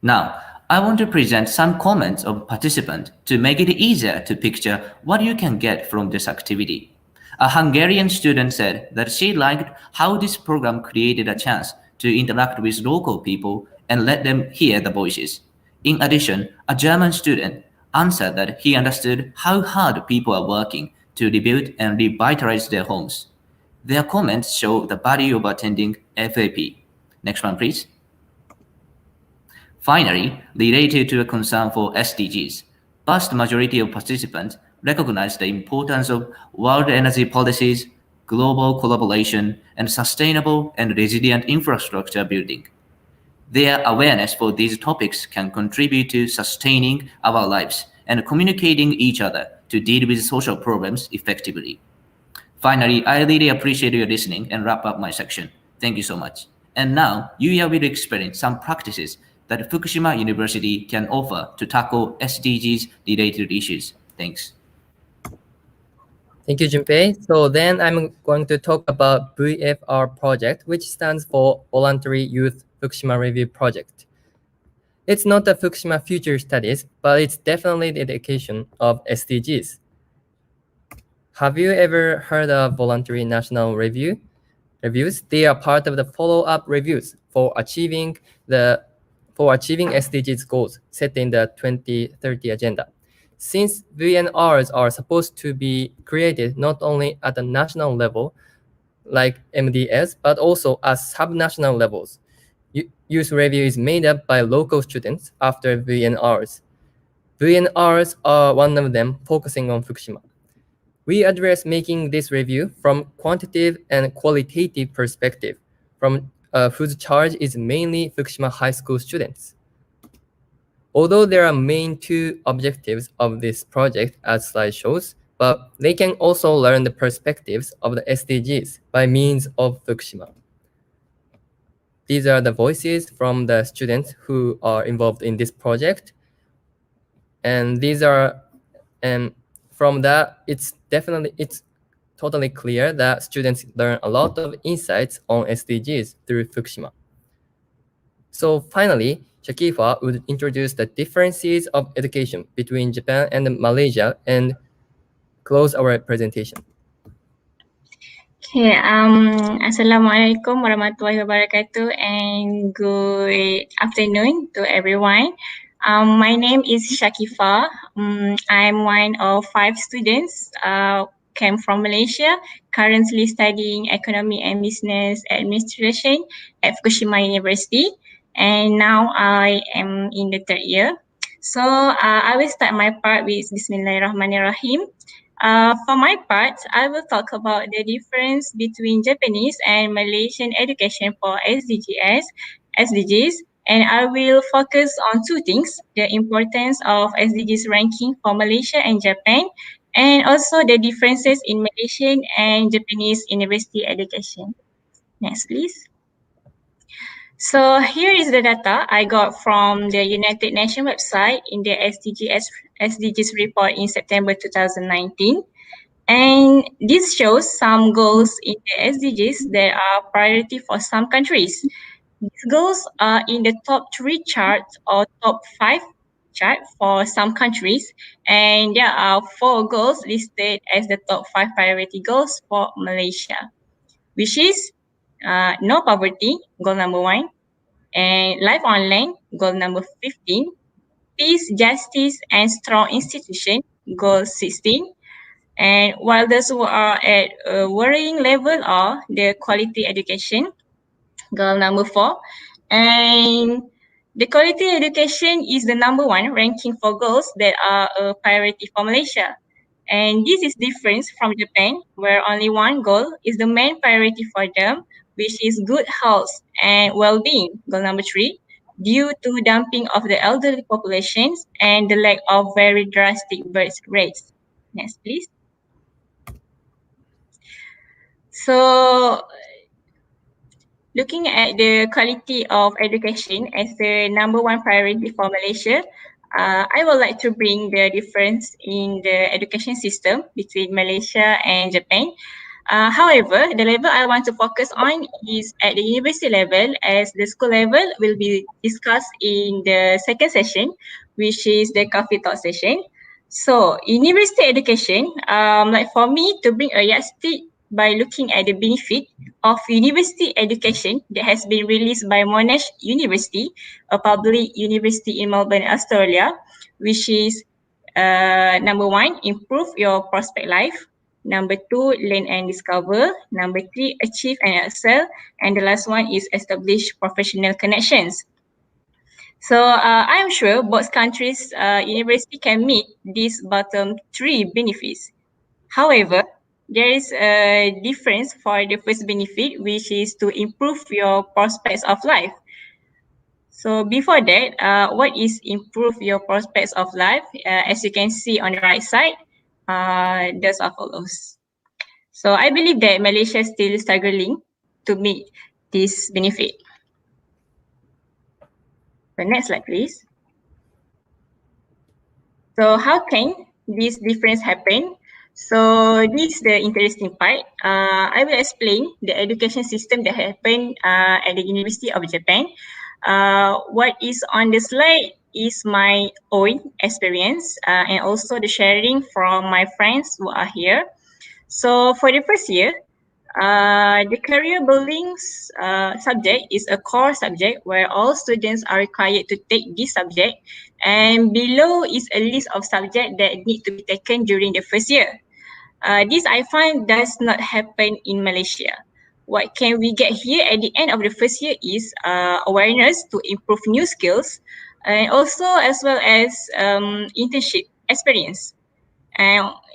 Now, I want to present some comments of participants to make it easier to picture what you can get from this activity. A Hungarian student said that she liked how this program created a chance to interact with local people and let them hear the voices. In addition, a German student answered that he understood how hard people are working to rebuild and revitalize their homes. Their comments show the value of attending FAP. Next one, please. Finally, related to a concern for SDGs, vast majority of participants recognize the importance of world energy policies, global collaboration, and sustainable and resilient infrastructure building. Their awareness for these topics can contribute to sustaining our lives and communicating each other to deal with social problems effectively. Finally, I really appreciate your listening and wrap up my section. Thank you so much. And now, Yuya will explain some practices that Fukushima University can offer to tackle SDGs-related issues. Thanks. Thank you, Junpei. So then I'm going to talk about VFR project, which stands for Voluntary Youth Fukushima Review Project. It's not a Fukushima Future Studies, but it's definitely the education of SDGs. Have you ever heard of Voluntary National Reviews? They are part of the follow-up reviews for achieving SDGs goals set in the 2030 agenda. Since VNRs are supposed to be created not only at the national level, like MDS, but also at subnational levels, youth review is made up by local students after VNRs. VNRs are one of them, focusing on Fukushima. We address making this review from quantitative and qualitative perspective, from whose charge is mainly Fukushima high school students. Although there are main two objectives of this project as slide shows, but they can also learn the perspectives of the SDGs by means of Fukushima. These are the voices from the students who are involved in this project. And these are, and from that, it's totally clear that students learn a lot of insights on SDGs through Fukushima. So finally, Shakifa would introduce the differences of education between Japan and Malaysia and close our presentation. Okay, Assalamualaikum warahmatullahi wabarakatuh and good afternoon to everyone. My name is Shakifa. I'm one of 5 students came from Malaysia, currently studying Economy and Business Administration at Fukushima University. And now I am in the 3rd year. So I will start my part with Bismillahirrahmanirrahim. For my part, I will talk about the difference between Japanese and Malaysian education for SDGs, and I will focus on 2 things: the importance of SDGs ranking for Malaysia and Japan, and also the differences in Malaysian and Japanese university education. Next, please. So here is the data I got from the United Nations website in the SDGs report in September 2019. And this shows some goals in the SDGs that are priority for some countries. These goals are in the top 3 chart or top 5 chart for some countries. And there are 4 goals listed as the top 5 priority goals for Malaysia, which is no poverty, goal number 1. And life online, goal number 15. Peace, justice, and strong institution, goal 16. And while those who are at a worrying level are the quality education, goal number 4. And the quality education is the number 1 ranking for goals that are a priority for Malaysia. And this is different from Japan, where only 1 goal is the main priority for them, which is good health and well-being, goal number 3. due to dumping of the elderly populations and the lack of very drastic birth rates. Next, please. So, looking at the quality of education as the number one priority for Malaysia, I would like to bring the difference in the education system between Malaysia and Japan. However, the level I want to focus on is at the university level, as the school level will be discussed in the second session, which is the coffee talk session. So, university education, like for me to bring a yardstick by looking at the benefit of university education that has been released by Monash University, a public university in Melbourne, Australia, which is number one, improve your prospect life. Number two, learn and discover. Number three, achieve and excel. And the last one is establish professional connections. So I'm sure both countries' university can meet these bottom three benefits. However, there is a difference for the first benefit, which is to improve your prospects of life. So before that, what is improve your prospects of life? As you can see on the right side, those are follows. So I believe that Malaysia is still struggling to meet this benefit. The next slide, please. So how can this difference happen? So this is the interesting part. I will explain the education system that happened at the University of Japan. What is on the slide is my own experience and also the sharing from my friends who are here. So for the first year, the career building subject is a core subject where all students are required to take this subject, and below is a list of subjects that need to be taken during the first year. This I find does not happen in Malaysia. What can we get here at the end of the first year is awareness to improve new skills, and also as well as internship experience.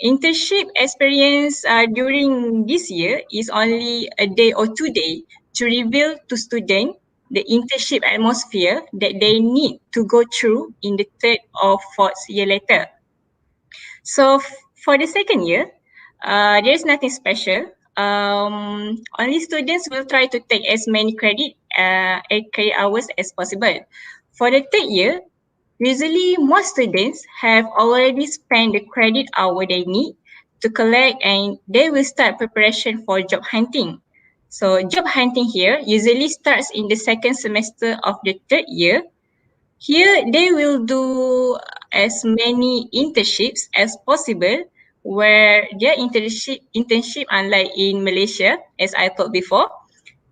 Internship experience during this year is only a day or 2 days to reveal to students the internship atmosphere that they need to go through in the third or fourth year later. So for the second year, there is nothing special. Only students will try to take as many credit hours as possible. For the third year, usually most students have already spent the credit hour they need to collect, and they will start preparation for job hunting. So job hunting here usually starts in the second semester of the third year. Here they will do as many internships as possible, where their internship unlike in Malaysia, as I told before,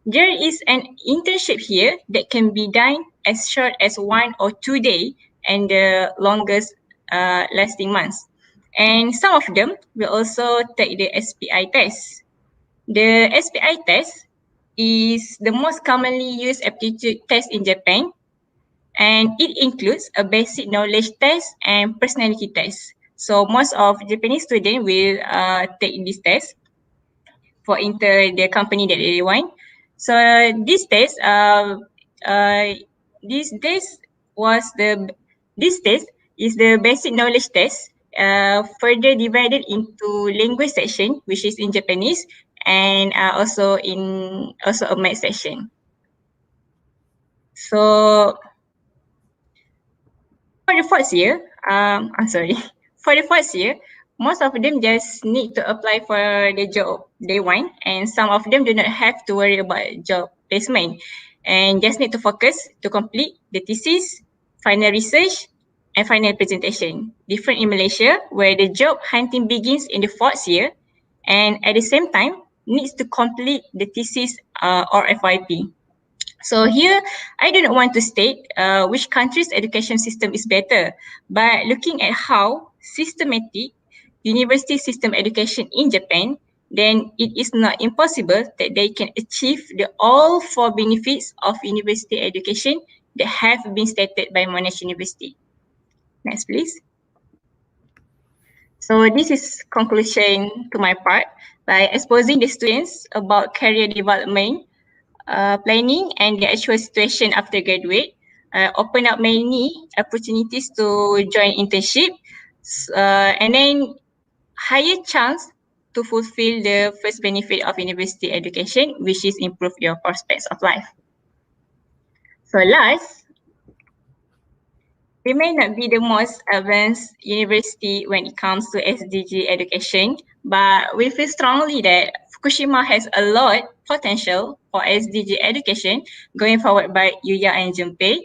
there is an internship here that can be done as short as 1 or 2 days and the longest lasting months. And some of them will also take the SPI test. The SPI test is the most commonly used aptitude test in Japan, and it includes a basic knowledge test and personality test. So most of Japanese students will take this test for enter the company that they want. So this test is the basic knowledge test, further divided into language section, which is in Japanese, and also a math section. So for the fourth year, for the fourth year, most of them just need to apply for the job they want, and some of them do not have to worry about job placement, and just need to focus to complete the thesis, final research, and final presentation. Different in Malaysia, where the job hunting begins in the fourth year, and at the same time needs to complete the thesis or FYP. So here, I do not want to state which country's education system is better, but looking at how systematic university system education in Japan, then it is not impossible that they can achieve the all four benefits of university education that have been stated by Monash University. Next, please. So this is conclusion to my part by exposing the students about career development, planning, and the actual situation after graduate. open up many opportunities to join internship, and then higher chance to fulfill the first benefit of university education, which is improve your prospects of life. So last, we may not be the most advanced university when it comes to SDG education, but we feel strongly that Fukushima has a lot potential for SDG education going forward by Yuya and Junpei.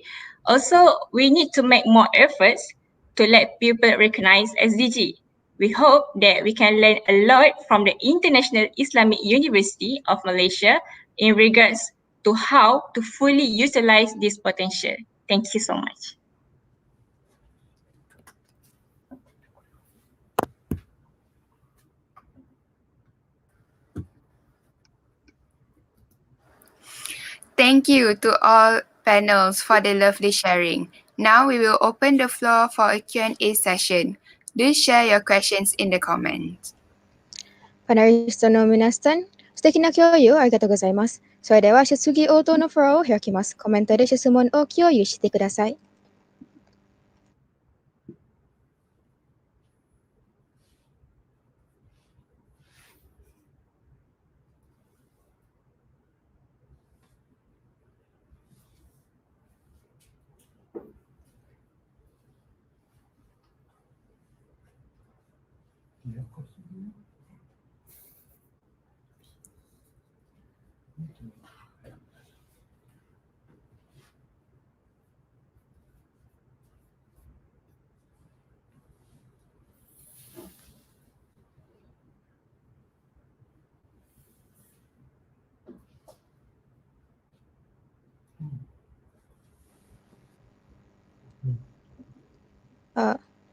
Also, we need to make more efforts to let people recognize SDG. We hope that we can learn a lot from the International Islamic University of Malaysia in regards to how to fully utilize this potential. Thank you so much. Thank you to all panels for the lovely sharing. Now we will open the floor for a Q&A session. Do share your questions in the comments. パネリストの皆さん、素敵な共有ありがとうございます。それでは質疑応答のフロアを開きます。コメントで質問を共有してください。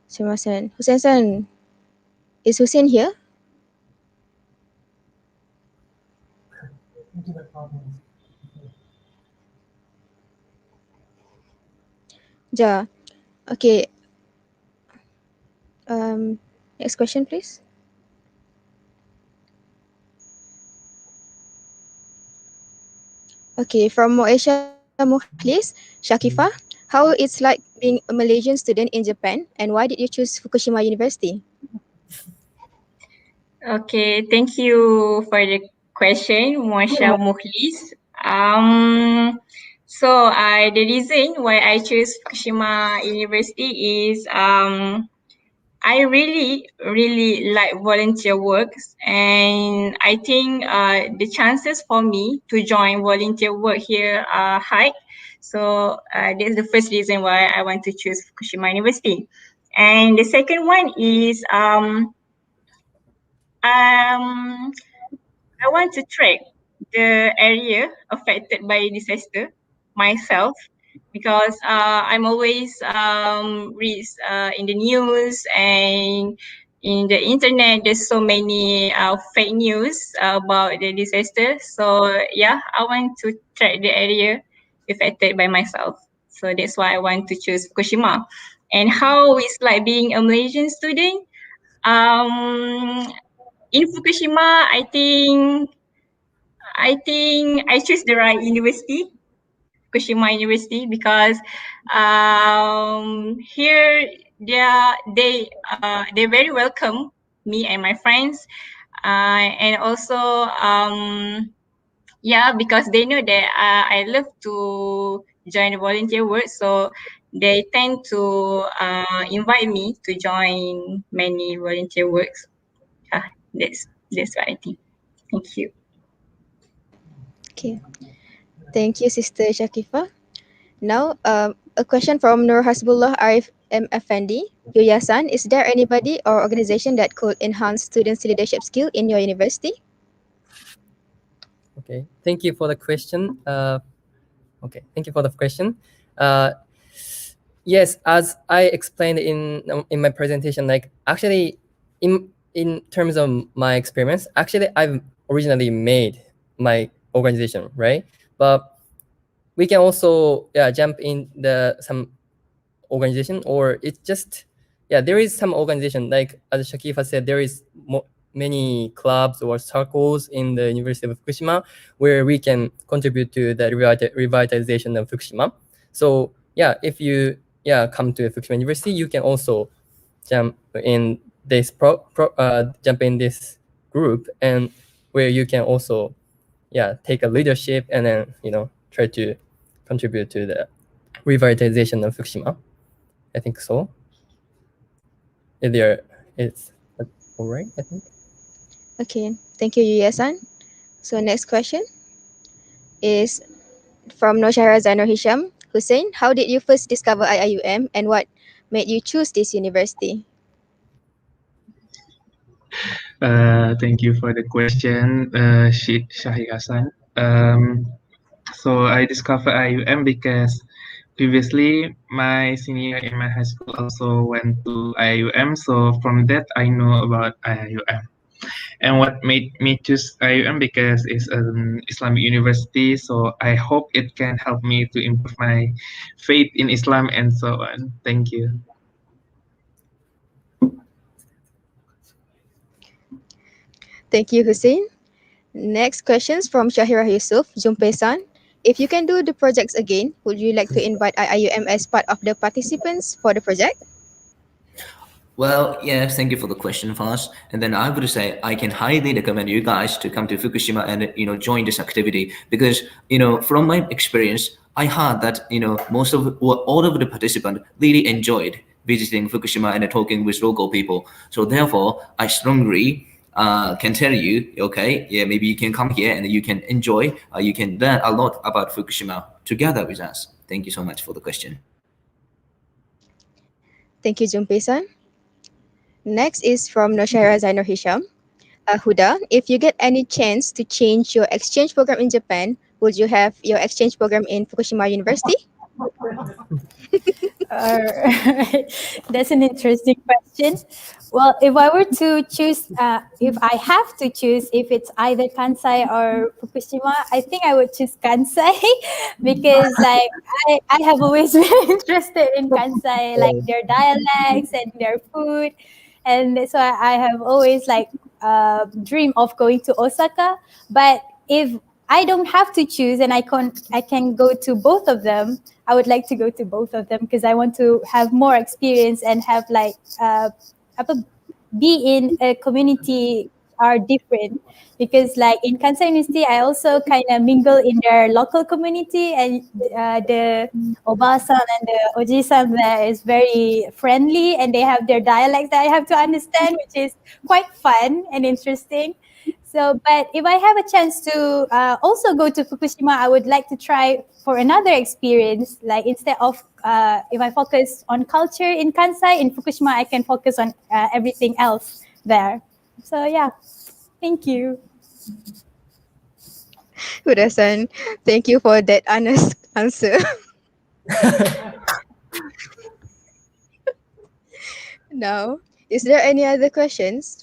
すみません。Husseinさん、is Hussein here? じゃあ、okay. Next question, please. Okay, from Malaysia, please, Shakifa, how it's like being a Malaysian student in Japan, and why did you choose Fukushima University? Okay, thank you for the question, Muasha Mukhlis. So the reason why I chose Fukushima University is I really like volunteer works, and I think the chances for me to join volunteer work here are high. So that's the first reason why I want to choose Fukushima University. And the second one is I want to track the area affected by disaster myself, because I'm always read in the news and in the internet. There's so many fake news about the disaster. So yeah, I want to track the area affected by myself. So that's why I want to choose Fukushima. And how it's like being a Malaysian student. In Fukushima, I think I choose the right university, Fukushima University, because here they very welcome me and my friends, and also because they know that I love to join the volunteer work, so they tend to invite me to join many volunteer works. That's what I think. Thank you. Okay. Thank you, Sister Shakifa. Now, a question from Nur Hasbullah Arif M. Effendi. Yuya-san, is there anybody or organization that could enhance students' leadership skill in your university? Okay, thank you for the question. Thank you for the question. Yes, as I explained in my presentation, like actually in terms of my experience, actually I've originally made my organization, right? But we can also jump in some organization, or it's just there is some organization, like as Shakifa said, there is many clubs or circles in the University of Fukushima where we can contribute to the revitalization of Fukushima. So if you come to Fukushima University, you can also jump in this group, and where you can also take a leadership and then try to contribute to the revitalization of Fukushima. I think so. It's all right, I think. Okay, thank you, Yuya-san. So next question is from Noshara Zainur Hisham. Hussein, how did you first discover IIUM and what made you choose this university? Thank you for the question, Shahi Hassan. So I discovered IUM because previously my senior in my high school also went to IUM. So from that I know about IUM. And what made me choose IUM because it's an Islamic university. So I hope it can help me to improve my faith in Islam and so on. Thank you. Thank you, Hussein. Next questions from Shahira Yusuf, Jumpe-san. If you can do the projects again, would you like to invite IIUM as part of the participants for the project? Well, yes, thank you for the question first. And then I would say I can highly recommend you guys to come to Fukushima and join this activity because from my experience, I heard that all of the participants really enjoyed visiting Fukushima and talking with local people. So therefore, I strongly can tell you, okay, maybe you can come here and you can enjoy, you can learn a lot about Fukushima together with us. Thank you so much for the question. Thank you, Jumpe-san. Next is from Noshara Zainur Hisham. Huda, if you get any chance to change your exchange program in Japan, would you have your exchange program in Fukushima University? That's an interesting question. Well, if I were to choose, if I have to choose, if it's either Kansai or Fukushima, I think I would choose Kansai because I have always been interested in Kansai, like their dialects and their food. And so I have always dream of going to Osaka. But if I don't have to choose and I can go to both of them, I would like to go to both of them because I want to have more experience and have be in a community are different. Because in Kansai University, I also kind of mingle in their local community, and the Obasan and the Oji-san there is very friendly, and they have their dialects that I have to understand, which is quite fun and interesting. So, but if I have a chance to also go to Fukushima, I would like to try for another experience. Like instead of if I focus on culture in Kansai, in Fukushima, I can focus on everything else there. So yeah, thank you. Huda-san, thank you for that honest answer. Now, is there any other questions?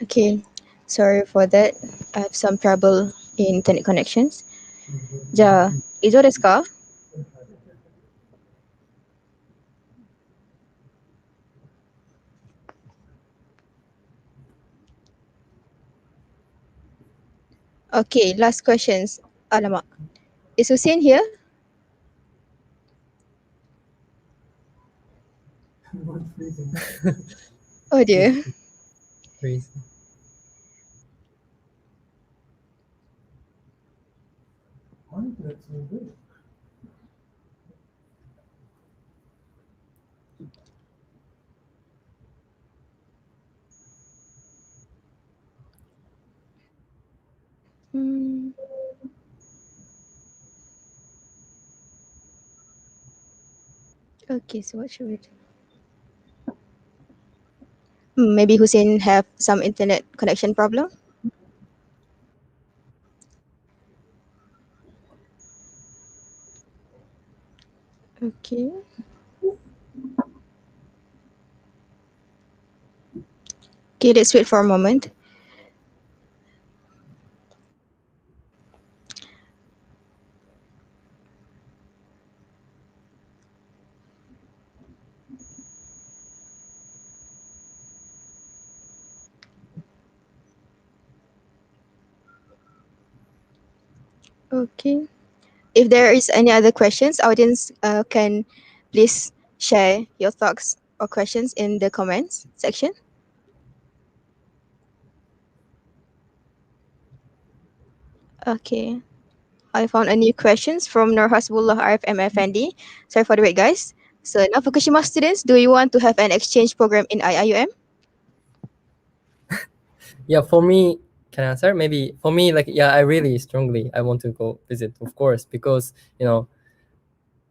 Okay, sorry for that. I have some trouble in internet connections. Ja, izo desu ka? Okay, last questions. Alamak. Is Hussein here? Oh dear. Hmm. Okay, so what should we do? Maybe Hussein have some internet connection problem? Okay. Okay, let's wait for a moment. Okay. If there is any other questions, audience can please share your thoughts or questions in the comments section. Okay. I found a new questions from Nur Hasbullah Arif MFND. Sorry for the wait, guys. So now Fukushima students, do you want to have an exchange program in IIUM? Yeah, for me, can I answer? Maybe for me, like, yeah, I really strongly, I want to go visit, of course, because, you know,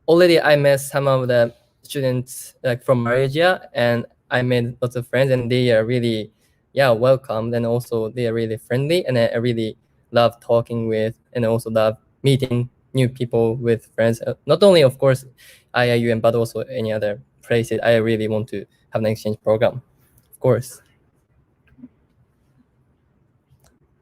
already I met some of the students like from Malaysia, and I made lots of friends, and they are really, yeah, welcomed, and also they are really friendly, and I really love talking with, and also love meeting new people with friends. Not only, of course, IIUM, but also any other places. I really want to have an exchange program, of course.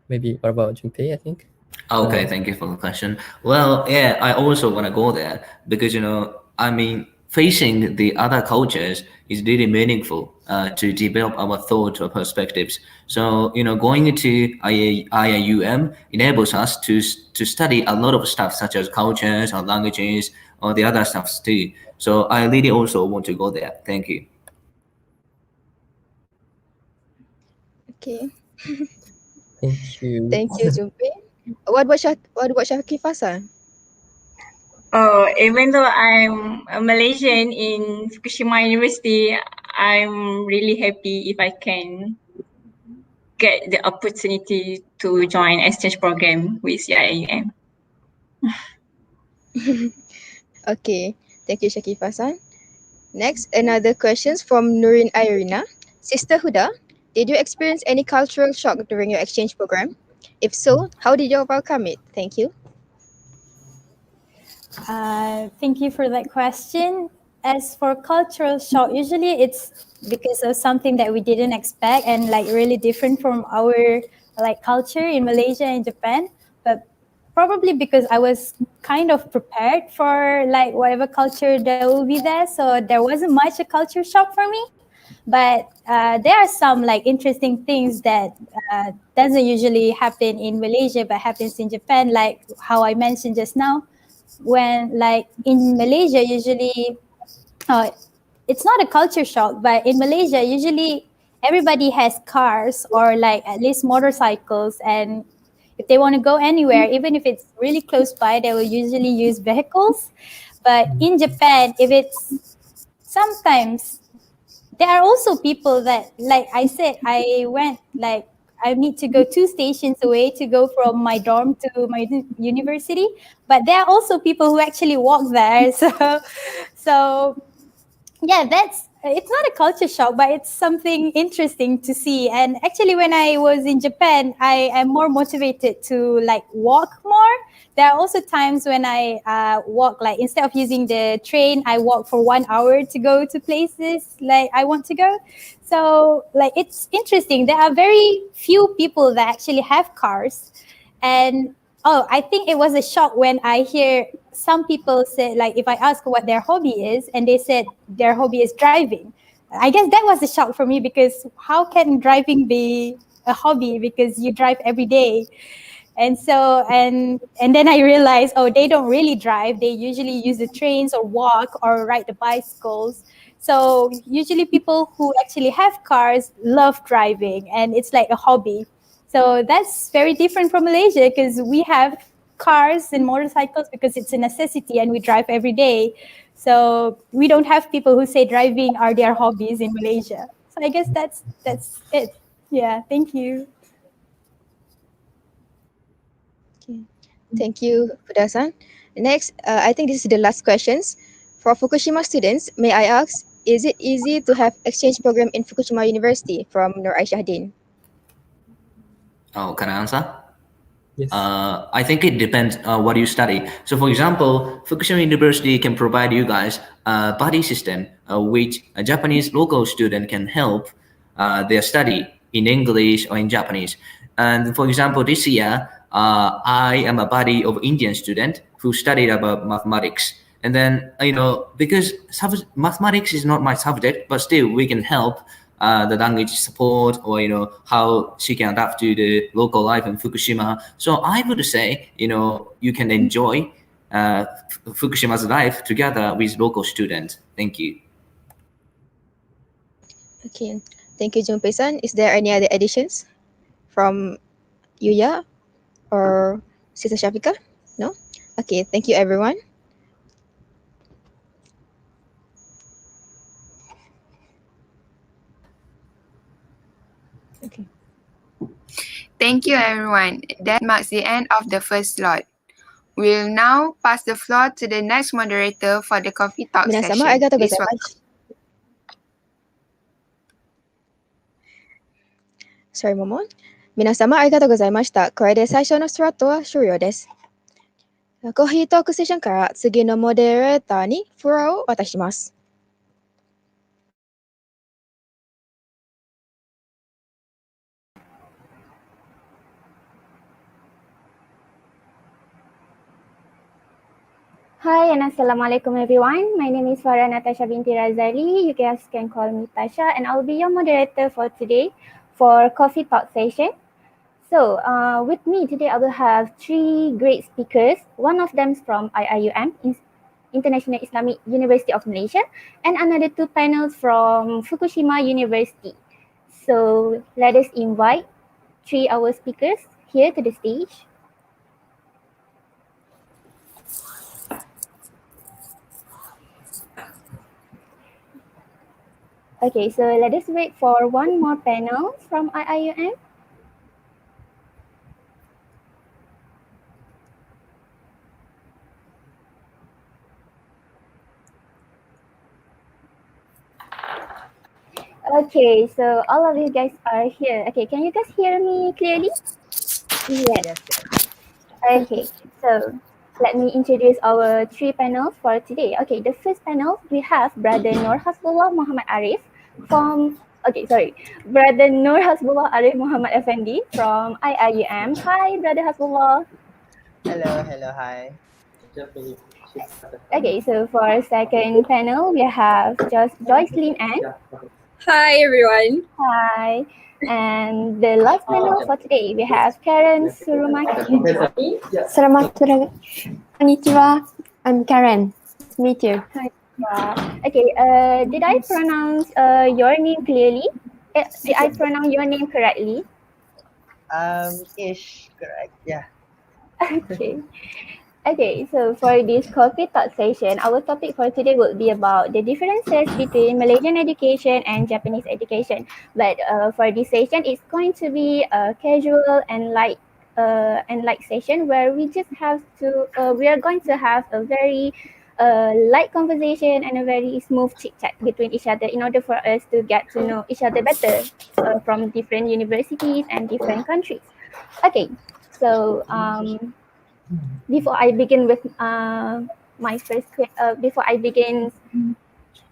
Maybe what about Junpei, I think? Okay, thank you for the question. Well, yeah, I also want to go there because, you know, I mean, facing the other cultures is really meaningful to develop our thoughts or perspectives. So, you know, going into IIUM enables us to study a lot of stuff such as cultures or languages or the other stuffs too. So I really also want to go there. Thank you. Okay. Thank you. Thank you, Junpei. What about Shakifah-san? Oh, even though I'm a Malaysian in Fukushima University, I'm really happy if I can get the opportunity to join exchange program with IIUM. Okay, thank you, Shakifah-san. Next, another questions from Nurin Irina. Sister Huda, did you experience any cultural shock during your exchange program? If so, how did you overcome it? Thank you. Thank you for that question. As for cultural shock, usually it's because of something that we didn't expect and like really different from our like culture in Malaysia and Japan. But probably because I was kind of prepared for like whatever culture that will be there, so there wasn't much a culture shock for me. But there are some like interesting things that doesn't usually happen in Malaysia but happens in Japan, like how I mentioned just now. When like in Malaysia, usually it's not a culture shock, but in Malaysia, usually everybody has cars or like at least motorcycles, and if they want to go anywhere, even if it's really close by, they will usually use vehicles. But in Japan, if it's sometimes there are also people that, like I said, I went like I need to go 2 stations away to go from my dorm to my university, but there are also people who actually walk there. So yeah, it's not a culture shock, but it's something interesting to see. And actually, when I was in Japan, I am more motivated to like walk more. There are also times when I walk, like instead of using the train, I walk for 1 hour to go to places like I want to go. So like it's interesting. There are very few people that actually have cars. And I think it was a shock when I hear some people say, like, if I ask what their hobby is, and they said their hobby is driving. I guess that was a shock for me, because how can driving be a hobby? Because you drive every day. And so, and then I realized, they don't really drive. They usually use the trains or walk or ride the bicycles. So usually people who actually have cars love driving, and it's like a hobby. So that's very different from Malaysia, because we have cars and motorcycles because it's a necessity and we drive every day. So we don't have people who say driving are their hobbies in Malaysia. So I guess that's it. Yeah, thank you. Okay. Thank you, Huda-san. Next, I think this is the last questions. For Fukushima students, may I ask, is it easy to have exchange program in Fukushima University? From Nur Aisyah Din. Oh, can I answer? Yes. I think it depends what you study. So, for example, Fukushima University can provide you guys a buddy system, which a Japanese local student can help their study in English or in Japanese. And for example, this year, I am a buddy of Indian student who studied about mathematics. And then, because mathematics is not my subject, but still we can help the language support, or how she can adapt to the local life in Fukushima. So I would say you can enjoy Fukushima's life together with local students. Thank you. Okay, thank you, Junpei-san. Is there any other additions from Yuya or Sister Shafika? No? Okay, thank you, everyone. Okay. Thank you, everyone. That marks the end of the first slot. We'll now pass the floor to the next moderator for the coffee talk 皆様 session. ありがとうご Please ざいま welcome. す。Sorry, Momo. 皆様ありがとうございました。これで最初のスロットは終了です。コーヒートークセッションから次のモデレーターにフロアを渡します。Hi and Assalamualaikum everyone. My name is Farah Natasha binti Razali. You guys can call me Tasha, and I'll be your moderator for today for Coffee Talk session. So with me today I will have 3 great speakers. One of them is from IIUM, International Islamic University of Malaysia, and another 2 panels from Fukushima University. So let us invite 3 our speakers here to the stage. Okay, so let us wait for one more panel from IIUM. Okay, so all of you guys are here. Okay, can you guys hear me clearly? Yes. Okay, so let me introduce our 3 panels for today. Okay, the first panel, we have Brother Nur Hasbullah Muhammad Arif from, Brother Nur Hasbullah Arif Muhammad Effendi from IIUM. Hi, Brother Hasbullah. Hello, hi. Okay, so for our second panel, we have Joycelyn Ann. Hi, everyone. Hi. And the last panel for today, we have Karen Surumaki. Konnichiwa. I'm Karen. Nice to meet you. Hi. Okay, did I pronounce your name clearly? Did I pronounce your name correctly? Ish, correct, yeah. Okay. Okay, so for this coffee talk session, our topic for today will be about the differences between Malaysian education and Japanese education. But for this session, it's going to be a casual and light session where we just have to, we are going to have a very light conversation and a very smooth chit chat between each other in order for us to get to know each other better from different universities and different countries. Okay, so before I begin with before I begin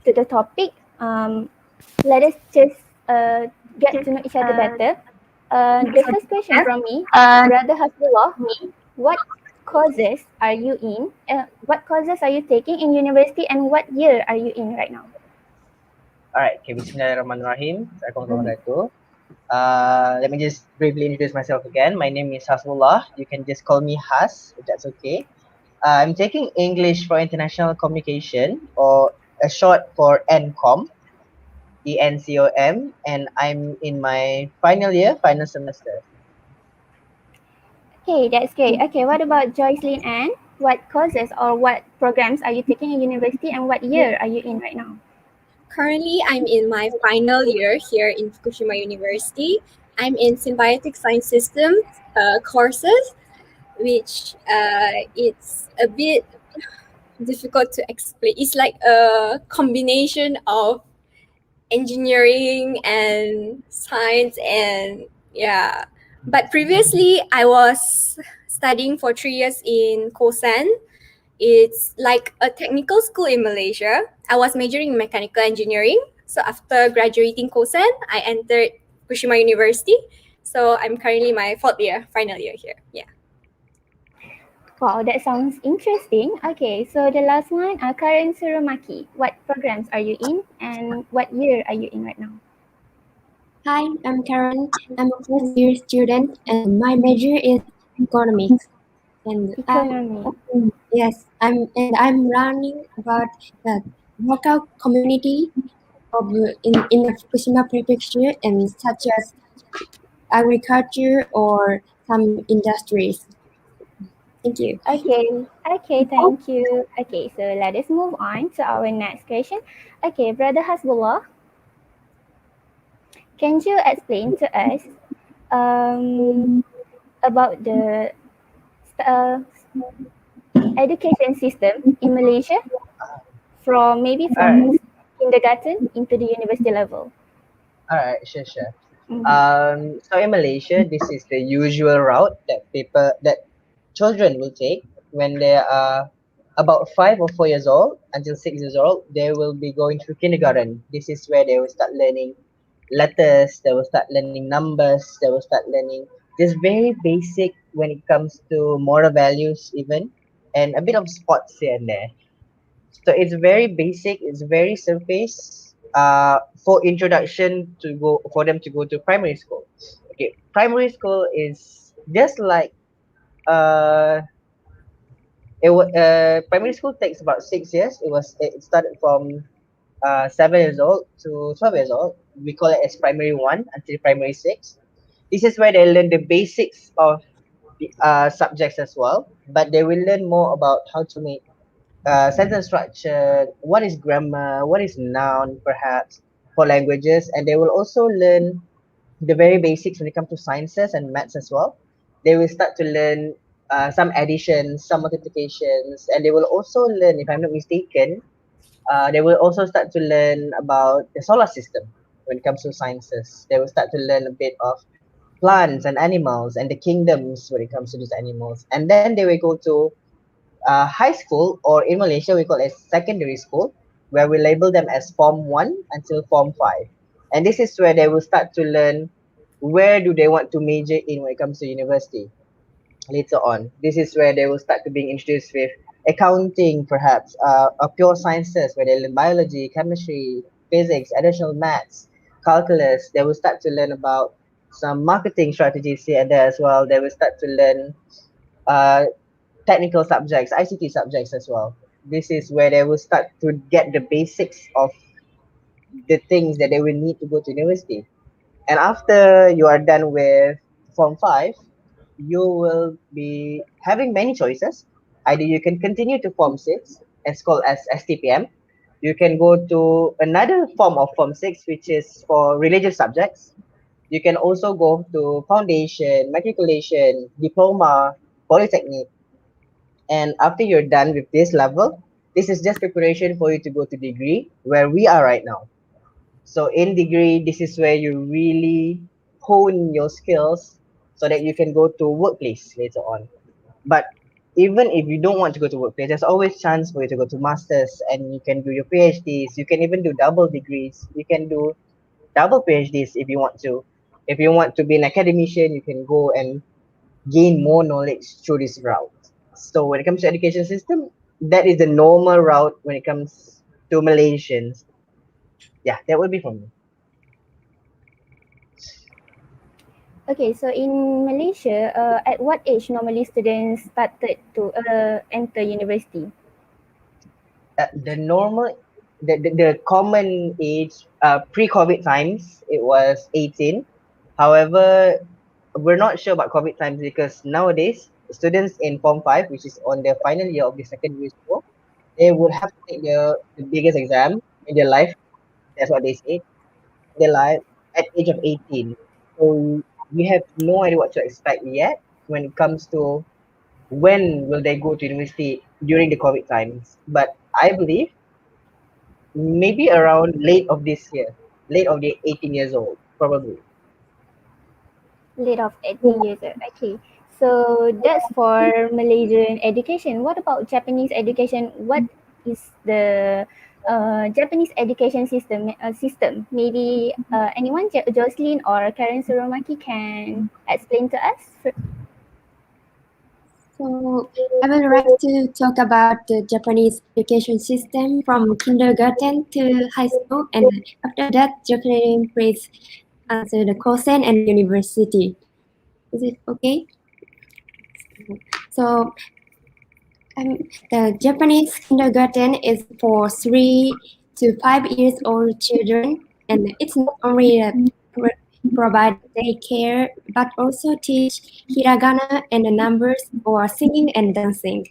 to the topic, let us just get to know each other better. The first question from me, Brother Hasbullah, what courses are you in? What courses are you taking in university, and what year are you in right now? Alright, okay, Bismillahirrahmanirrahim. Assalamualaikum. Let me just briefly introduce myself again. My name is Hasbullah. You can just call me Has, if that's okay. I'm taking English for International Communication, or a short for NCOM, ENCOM, and I'm in my final year, final semester. Okay, that's great. Okay, what about Joycelyn Ann? What courses or what programs are you taking in university, and what year are you in right now? Currently, I'm in my final year here in Fukushima University. I'm in symbiotic science systems courses, which it's a bit difficult to explain. It's like a combination of engineering and science and But previously, I was studying for 3 years in Kosan. It's like a technical school in Malaysia. I was majoring in mechanical engineering. So after graduating Kosan, I entered Fukushima University. So I'm currently my final year here. Yeah. Wow, that sounds interesting. Okay, so the last one, Karen Surumaki. What programs are you in and what year are you in right now? Hi, I'm Karen. I'm a first year student and my major is economics. And I'm learning about the local community of in the Fukushima prefecture and such as agriculture or some industries. Thank you. Okay, thank you. Okay, so let us move on to our next question. Okay, Brother Hasbullah, can you explain to us about the education system in Malaysia from Alright. kindergarten into the university level? Alright, sure. So in Malaysia, this is the usual route that children will take when they are about 5 or 4 years old until 6 years old. They will be going through kindergarten. This is where they will start learning letters. They will start learning numbers. They will start learning just very basic when it comes to moral values even, and a bit of sports here and there. So it's very basic, it's very surface for introduction to go for them to go to primary school. Okay, primary school is just like uh primary school takes about 6 years. It started from 7 years old to 12 years old. We call it as primary 1 until primary 6. This is where they learn the basics of the subjects as well, but they will learn more about how to make sentence structure, what is grammar, what is noun, perhaps for languages, and they will also learn the very basics when it comes to sciences and maths as well. They will start to learn some additions, some multiplications, and they will also learn, if I'm not mistaken, they will also start to learn about the solar system when it comes to sciences. They will start to learn a bit of plants and animals and the kingdoms when it comes to these animals, and then they will go to high school, or in Malaysia we call it secondary school, where we label them as Form 1 until Form 5. And this is where they will start to learn where do they want to major in when it comes to university later on. This is where they will start to being introduced with accounting, perhaps, pure sciences, where they learn biology, chemistry, physics, additional maths, calculus. They will start to learn about some marketing strategies here and there as well. They will start to learn uh, technical subjects, ICT subjects as well. This is where they will start to get the basics of the things that they will need to go to university. And after you are done with Form 5, you will be having many choices. Either you can continue to Form 6, as called as STPM. You can go to another form of Form 6, which is for religious subjects. You can also go to foundation, matriculation, diploma, polytechnic. And after you're done with this level, this is just preparation for you to go to degree, where we are right now. So in degree, this is where you really hone your skills so that you can go to workplace later on. But even if you don't want to go to workplace, there's always chance for you to go to masters, and you can do your PhDs. You can even do double degrees. You can do double PhDs if you want to. If you want to be an academician, you can go and gain more knowledge through this route. So when it comes to education system, that is the normal route when it comes to Malaysians. Yeah, that would be for me. Okay, so in Malaysia, at what age normally students started to enter university? The normal, the common age, pre-COVID times, it was 18. However, we're not sure about COVID times because nowadays students in Form 5, which is on their final year of the secondary school, they would have to take the biggest exam in their life. That's what they say. Their life at age of 18. So we have no idea what to expect yet when it comes to when will they go to university during the COVID times. But I believe maybe around late of this year, late of the 18 years old, probably. Late of 18 years old. Okay. So that's for Malaysian education. What about Japanese education? What is the Japanese education system? Maybe anyone, Jocelyn or Karen Suromaki can explain to us. So I would like to talk about the Japanese education system from kindergarten to high school, and after that, Jocelyn please answer the Kosen and university. Is it okay? So the Japanese kindergarten is for 3 to 5 years old children, and it's not only provide daycare but also teach hiragana and the numbers or singing and dancing.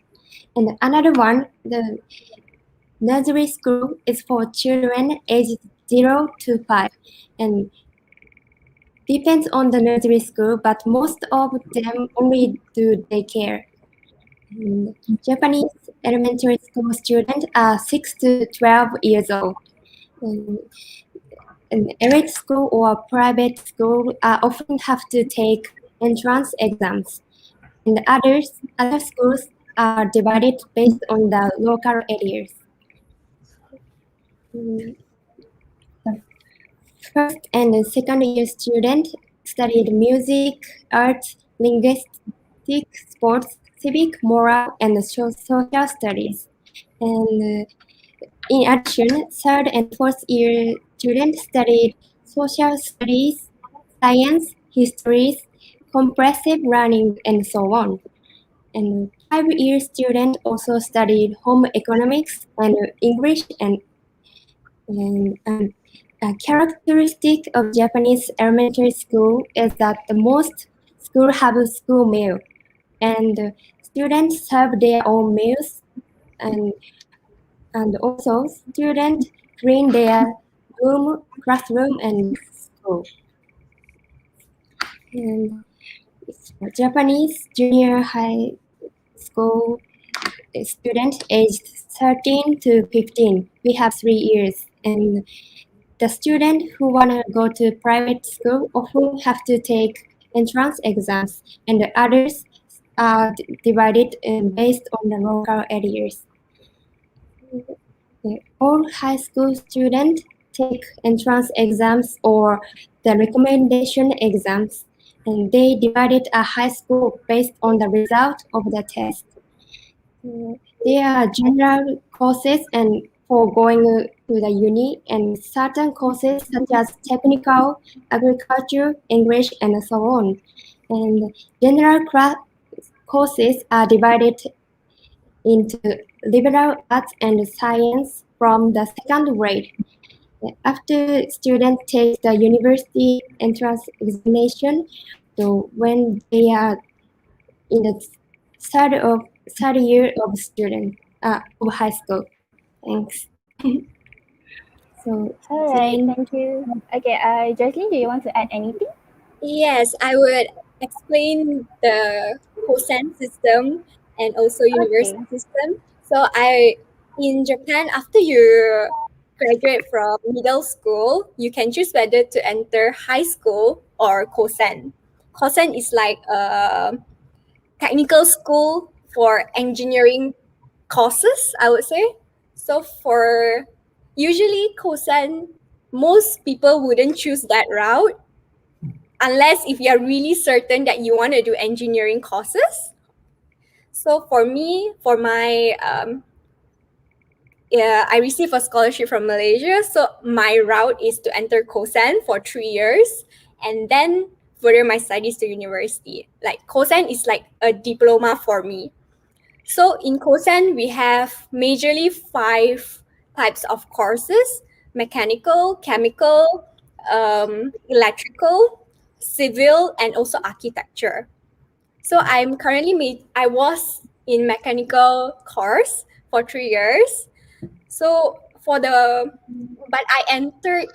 And another one, the nursery school, is for children aged 0 to 5, and depends on the nursery school, but most of them only do daycare. Japanese elementary school students are 6 to 12 years old. An elite school or private school often have to take entrance exams, and other schools are divided based on the local areas. First and second year students studied music, art, linguistics, sports, civic, moral, and social studies. And in addition, third and fourth year students studied social studies, science, histories, comprehensive learning, and so on. And 5-year students also studied home economics and English and a characteristic of Japanese elementary school is that the most schools have a school meal, and students serve their own meals, and also students clean their room, classroom, and school. And Japanese junior high school students aged 13 to 15. We have 3 years, and the students who want to go to private school often have to take entrance exams, and the others are divided based on the local areas. All high school students take entrance exams or the recommendation exams, and they divided a high school based on the result of the test. There are general courses and for going to the uni, and certain courses such as technical, agriculture, English, and so on. And general courses are divided into liberal arts and science from the second grade. After students take the university entrance examination, so when they are in the third year of student of high school. Thanks. So All right, thank you. Okay, Jocelyn, do you want to add anything? Yes, I would explain the Kosen system and also university system. So in Japan, after you graduate from middle school, you can choose whether to enter high school or Kosen. Kosen is like a technical school for engineering courses, I would say. So for usually Kosen, most people wouldn't choose that route unless if you're really certain that you want to do engineering courses. So for me, I received a scholarship from Malaysia. So my route is to enter Kosen for 3 years and then further my studies to university. Like Kosen is like a diploma for me. So in Kosen, we have majorly 5 types of courses: mechanical, chemical, electrical, civil, and also architecture. So I was in mechanical course for 3 years. So but I entered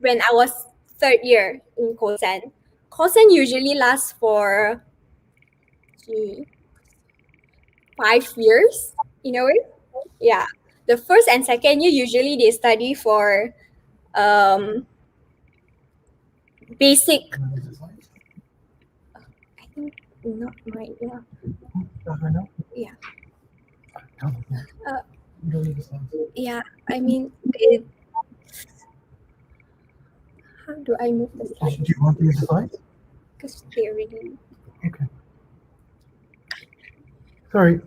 when I was third year in Kosen. Kosen usually lasts for 5 years in a way. Yeah. The first and second year usually they study for basic not right. Yeah. Yeah. Yeah. I mean, how do I move the slides? Do you want to use the slides? Because they already. Okay. Sorry.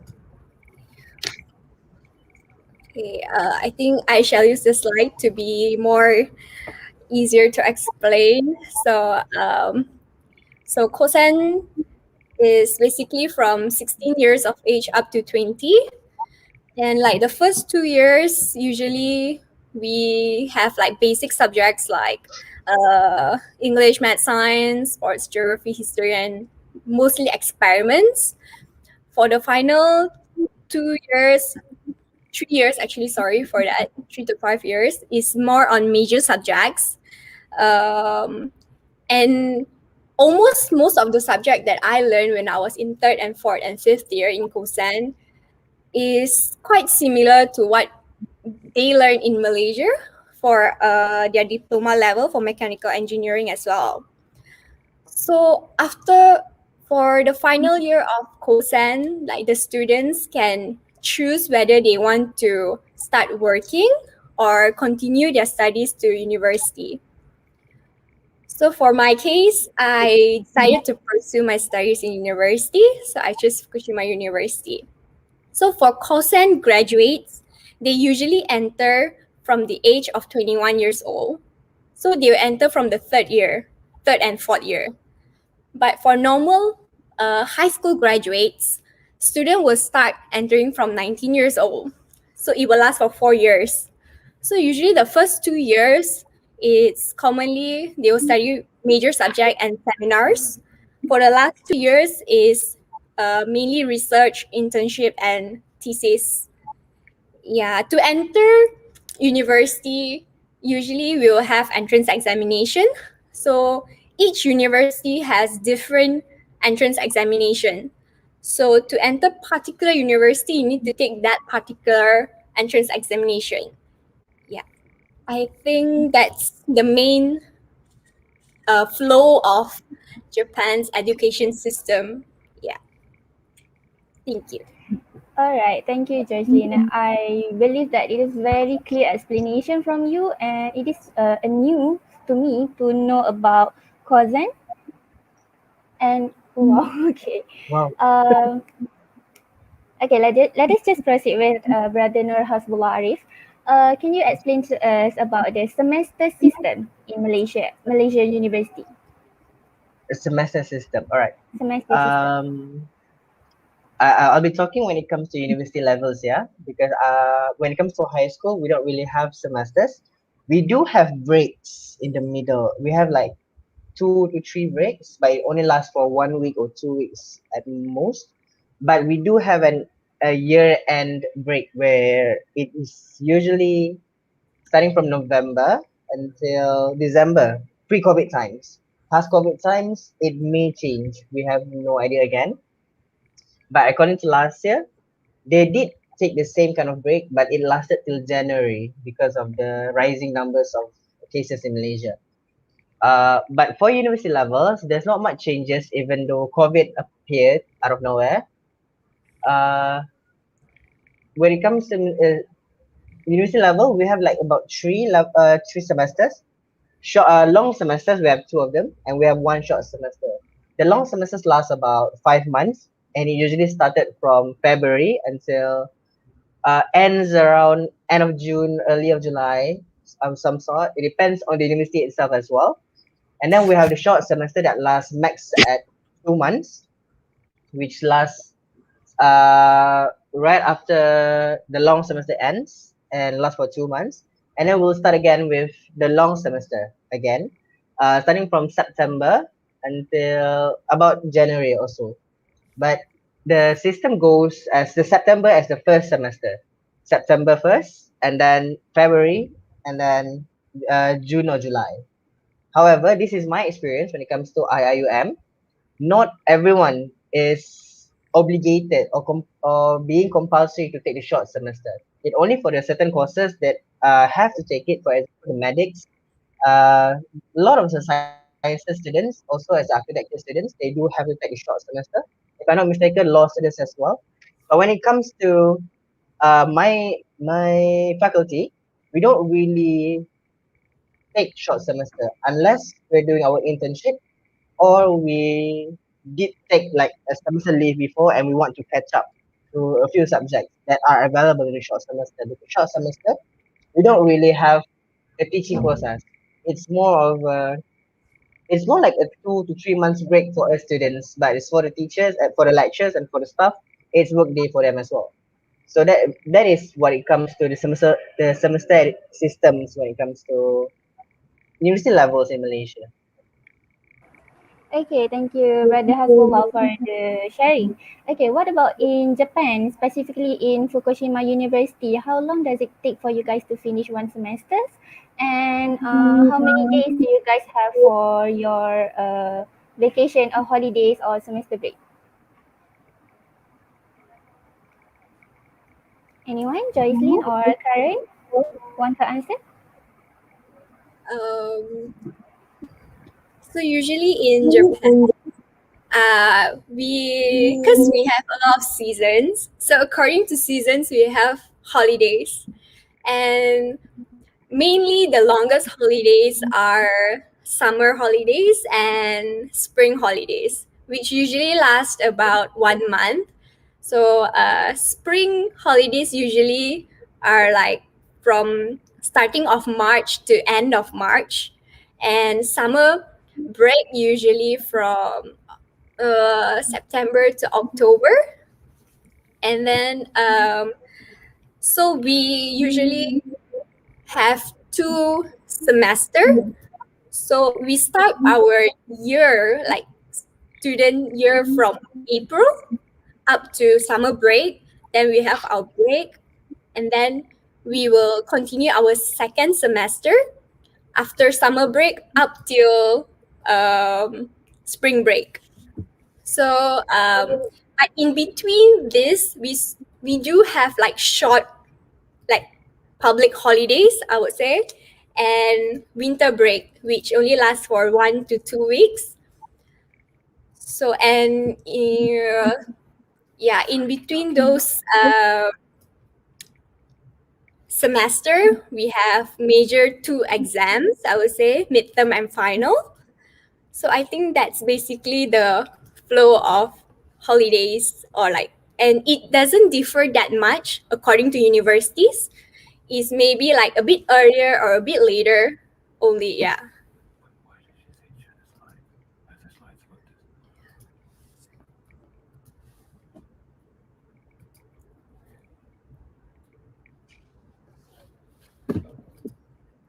Okay. I think I shall use the slide to be more easier to explain. So Kosen is basically from 16 years of age up to 20. And like the first 2 years, usually we have like basic subjects like English, math, science, sports, geography, history, and mostly experiments. For the final 2 years, 3 years actually, sorry for that, 3 to 5 years is more on major subjects. And almost most of the subject that I learned when I was in third and fourth and fifth year in Kosan is quite similar to what they learn in Malaysia for their diploma level for mechanical engineering as well. So for the final year of Kosan, like the students can choose whether they want to start working or continue their studies to university. So for my case, I decided to pursue my studies in university. So I chose Fukushima University. So for Kosen graduates, they usually enter from the age of 21 years old. So they will enter from the third and fourth year. But for normal high school graduates, students will start entering from 19 years old. So it will last for 4 years. So usually the first 2 years, it's commonly they will study major subject and seminars. For the last 2 years is mainly research, internship, and thesis. Yeah, to enter university, usually we will have entrance examination. So each university has different entrance examination. So to enter particular university, you need to take that particular entrance examination. Yeah, I think that's the main flow of Japan's education system. Yeah. Thank you. All right, thank you, Georgina. I believe that it is very clear explanation from you, and it is a new to me to know about Kozen. And wow, okay. Wow. Okay, let us just proceed with Brother Nur Hasbullah Arif. Can you explain to us about the semester system in Malaysia University? A semester system. All right. Semester system. I'll be talking when it comes to university levels, yeah, because when it comes to high school, we don't really have semesters. We do have breaks in the middle. We have like 2 to 3 breaks, but it only lasts for 1 week or 2 weeks at most. But we do have a year-end break where it is usually starting from November until December, pre-COVID times. Past COVID times, it may change. We have no idea again. But according to last year, they did take the same kind of break, but it lasted till January because of the rising numbers of cases in Malaysia. But for university levels, there's not much changes, even though COVID appeared out of nowhere. When it comes to university level, we have like about three semesters. Long semesters, we have 2 of them, and we have 1 short semester. The long semesters last about 5 months, and it usually started from February until ends around end of June, early of July, of some sort. It depends on the university itself as well. And then we have the short semester that lasts max at 2 months, which lasts right after the long semester ends and lasts for 2 months. And then we'll start again with the long semester again, starting from September until about January or so. But the system goes as the September as the first semester, September first, and then February, and then June or July. However, this is my experience when it comes to IIUM. Not everyone is obligated or being compulsory to take the short semester. It only for the certain courses that have to take it. For example, the medics. A lot of society sciences students, also as architecture students, they do have to take a short semester. If I'm not mistaken, law students as well. But when it comes to my faculty, we don't really take short semester unless we're doing our internship or we did take like a semester leave before and we want to catch up to a few subjects that are available in the short semester. The short semester, we don't really have a teaching process. It's more of a it's more like a 2 to 3 months break for us students, but it's for the teachers and for the lecturers and for the staff, it's work day for them as well. So that is what it comes to the semester systems when it comes to university levels in Malaysia. Okay, thank you, Brother Hasbullah, for the sharing. Okay, what about in Japan, specifically in Fukushima University? How long does it take for you guys to finish one semester? And how many days do you guys have for your vacation or holidays or semester break? Anyone, Joycelyn or Karen, want to answer? So usually in Japan, because we have a lot of seasons. So according to seasons, we have holidays, and mainly the longest holidays are summer holidays and spring holidays, which usually last about 1 month. So spring holidays usually are like from starting of March to end of March, and summer break usually from September to October. And then so we usually have 2 semester. So we start our year, like student year, from April up to summer break. Then we have our break, and then we will continue our second semester after summer break up till spring break. So but in between this, we do have like short, like public holidays, I would say, and winter break, which only lasts for 1 to 2 weeks. So and in between those semester, we have major 2 exams, I would say, midterm and final. So I think that's basically the flow of holidays, or like, and it doesn't differ that much according to universities. It's maybe like a bit earlier or a bit later only, yeah.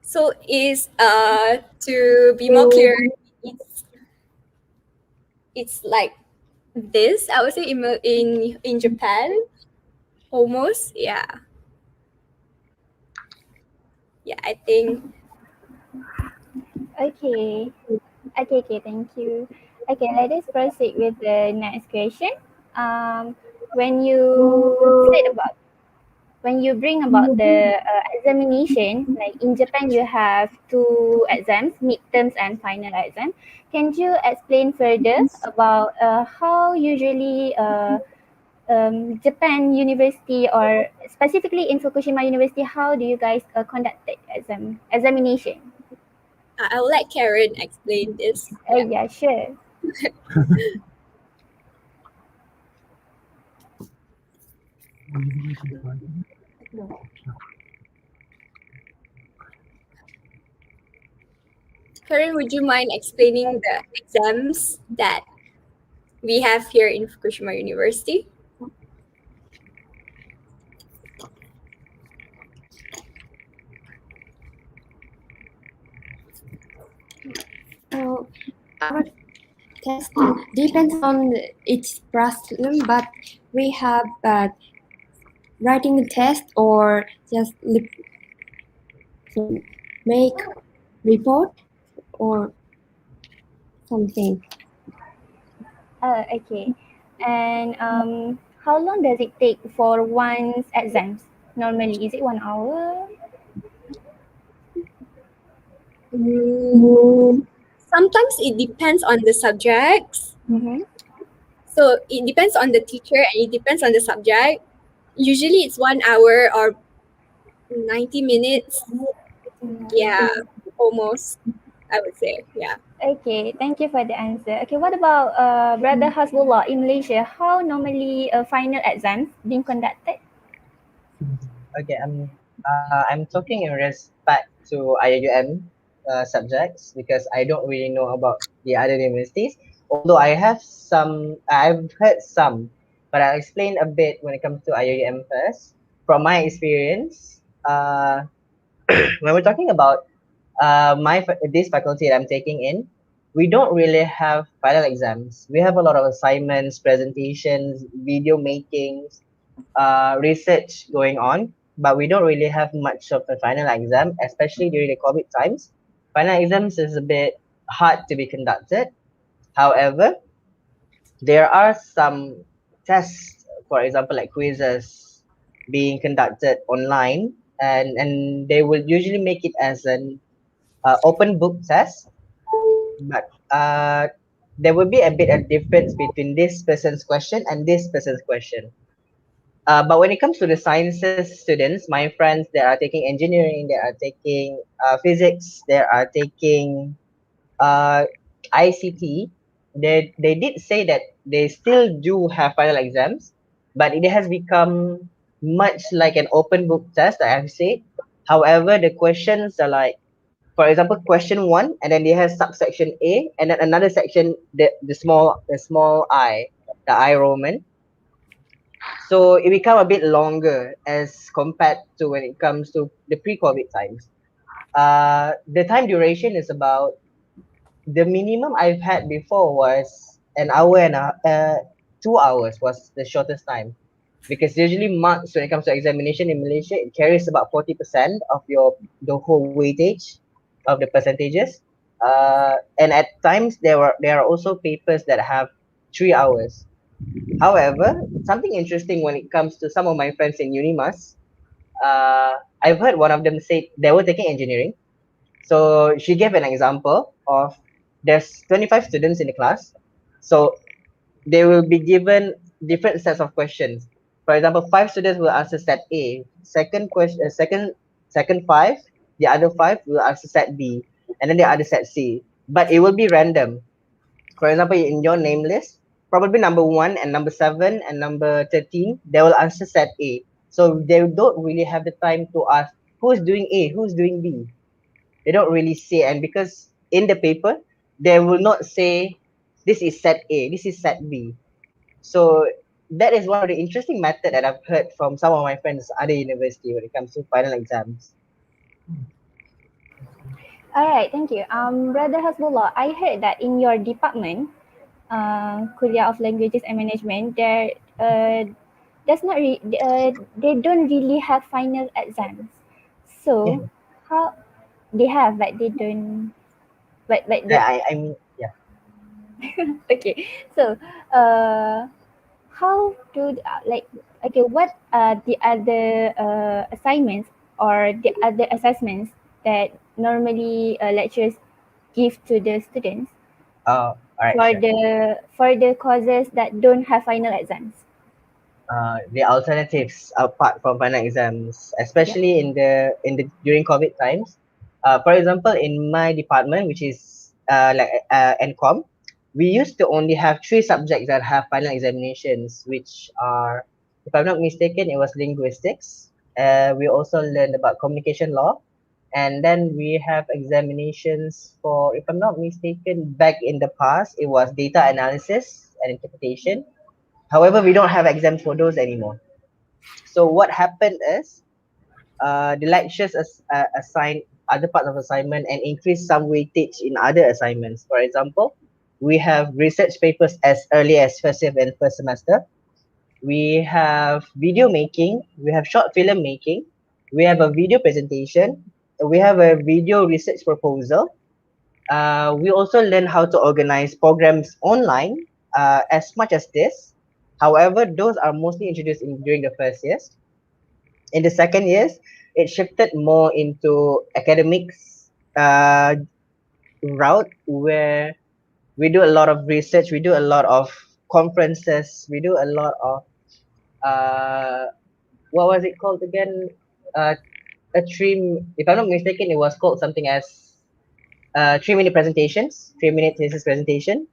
So is to be more clear, it's like this, I would say, in Japan, almost, yeah. Yeah, I think. Okay. Okay, thank you. Okay, let us proceed with the next question. When you bring about the examination, like in Japan, you have 2 exams, midterms and final exam. Can you explain further about how usually Japan University, or specifically in Fukushima University, how do you guys conduct the examination? I will let Karen explain this. Yeah, sure. Karen, would you mind explaining the exams that we have here in Fukushima University? Our testing depends on each problem, but we have writing a test or just make report or something. Okay. And how long does it take for one's exams? Normally, is it 1 hour? sometimes it depends on the subjects. So it depends on the teacher and it depends on the subject. Usually it's 1 hour or 90 minutes. Yeah, almost, I would say. Yeah. Okay, thank you for the answer. Okay, what about Brother Hasbullah in Malaysia? How normally final exams being conducted? Okay, I'm talking in respect to IIUM subjects because I don't really know about the other universities. Although I've heard some, but I'll explain a bit when it comes to IIUM first. From my experience, when we're talking about this faculty that I'm taking in, we don't really have final exams. We have a lot of assignments, presentations, video makings, research going on, but we don't really have much of a final exam, especially during the COVID times. Final exams is a bit hard to be conducted. However, there are some tests, for example, like quizzes being conducted online, and they will usually make it as an open book test, but there will be a bit of difference between this person's question and this person's question. But when it comes to the sciences students, my friends that are taking engineering, that are taking physics, that are taking uh, ICT, they did say that they still do have final exams, but it has become much like an open book test, I have said. However, the questions are like, for example, question one, and then they have subsection A, and then another section, the small I, the I Roman. So it become a bit longer as compared to when it comes to the pre-COVID times. The time duration is about, the minimum I've had before was an hour and 2 hours was the shortest time, because usually marks when it comes to examination in Malaysia, it carries about 40% of the whole weightage of the percentages. And at times there are also papers that have 3 hours. However, something interesting when it comes to some of my friends in Unimas, I've heard one of them say they were taking engineering. So she gave an example of, there's 25 students in the class. So they will be given different sets of questions. For example, 5 students will answer set A. Second 5, the other 5 will answer set B, and then the other set C. But it will be random. For example, in your name list, probably number 1 and number 7 and number 13, they will answer set A. So they don't really have the time to ask who's doing A, who's doing B. They don't really say, and because in the paper, they will not say this is set A, this is set B. So that is one of the interesting method that I've heard from some of my friends at other university when it comes to final exams. All right, thank you. Brother Hasbullah, I heard that in your department, Kulliyyah of Languages and Management, there they don't really have final exams. So how they have, but they don't, but the I mean, yeah. okay. So how do what are the other assignments or the other assessments that normally lecturers give to the students All right, for sure. the courses that don't have final exams? The alternatives apart from final exams, especially in the during COVID times. For example, in my department, which is NCOM, we used to only have 3 subjects that have final examinations, which are, if I'm not mistaken, it was linguistics. We also learned about communication law, and then we have examinations for, if I'm not mistaken, back in the past, it was data analysis and interpretation. However, we don't have exams for those anymore. So what happened is, the lecturers assign other parts of assignment and increase some weightage in other assignments. For example, we have research papers as early as first year and first semester. We have video making. We have short film making. We have a video presentation. We have a video research proposal. We also learn how to organize programs online as much as this. However, those are mostly introduced during the first years. In the second years, it shifted more into academics, route where we do a lot of research, we do a lot of conferences, we do a lot of what was it called again? A if I'm not mistaken, it was called something as 3-minute presentations, 3-minute thesis presentation.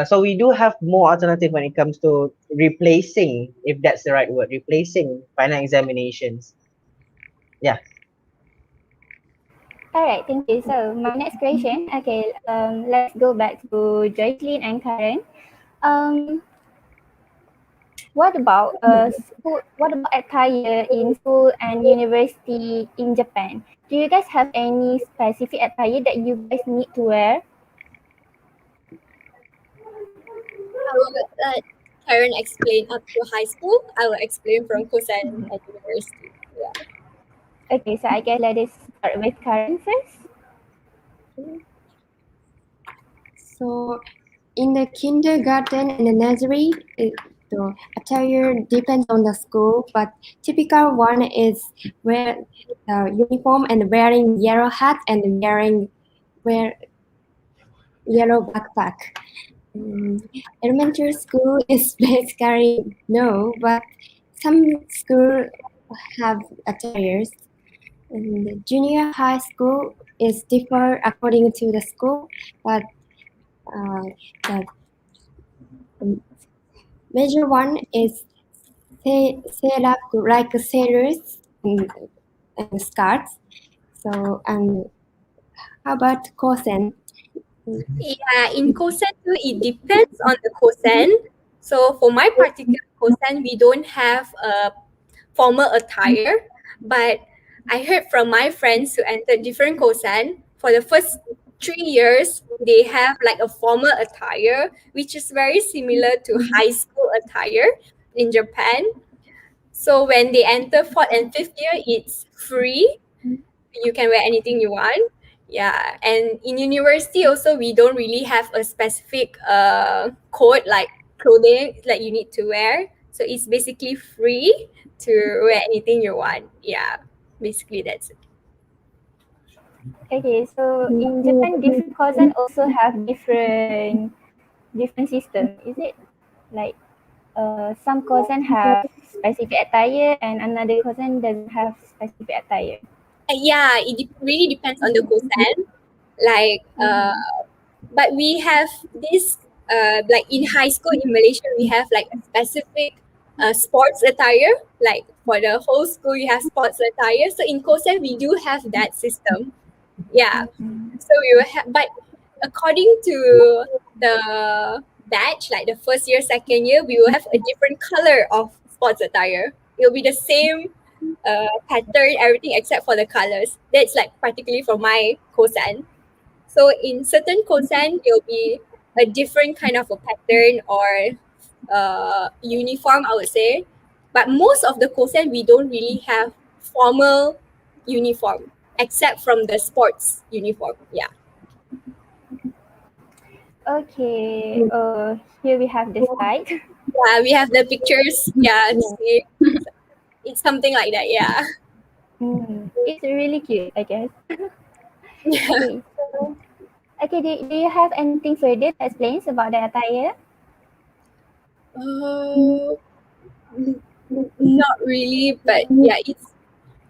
So we do have more alternative when it comes to replacing, if that's the right word, replacing final examinations. Yeah. All right, thank you. So my next question, okay, let's go back to Joycelyn and Karen. What about school? What about attire in school and university in Japan? Do you guys have any specific attire that you guys need to wear? I will let Karen explain up to high school. I will explain from Kosan at university. Yeah. Okay, so I guess let us start with Karen first. So in the kindergarten and the nursery, the attire depends on the school, but typical one is wear uniform and wearing yellow hat and wear yellow backpack. Elementary school is basically no, but some school have attires. And the junior high school is differ according to the school, but the major one is sailor like sailors and skirts. So how about Kosen? Yeah, in Kosan too, it depends on the Kosan. So for my particular Kosan, we don't have a formal attire, but I heard from my friends who entered different Kosan, for the first 3 years, they have like a formal attire, which is very similar to high school attire in Japan. So when they enter 4th and 5th year, it's free. You can wear anything you want. Yeah, and in university also, we don't really have a specific code like clothing that you need to wear. So it's basically free to wear anything you want. Yeah, basically that's it. Okay, so in Japan, different courses also have different system. Is it like some courses have specific attire and another course doesn't have specific attire? Yeah, it really depends on the Kosan. Like, but we have this, like in high school in Malaysia, we have like a specific sports attire. Like for the whole school, you have sports attire. So in Kosan, we do have that system. Yeah. So we will have, but according to the batch, like the first year, second year, we will have a different color of sports attire. It will be the same pattern, everything except for the colors. That's like particularly for my Kosan. So in certain Kosan, there'll be a different kind of a pattern or uniform, I would say. But most of the Kosan, we don't really have formal uniform except from the sports uniform. Yeah. Okay, here we have the slide. Yeah, we have the pictures. Yeah, see. It's something like that. Yeah. It's really cute, I guess. Okay, so do you have anything further to explain about the attire? Not really, but yeah, it's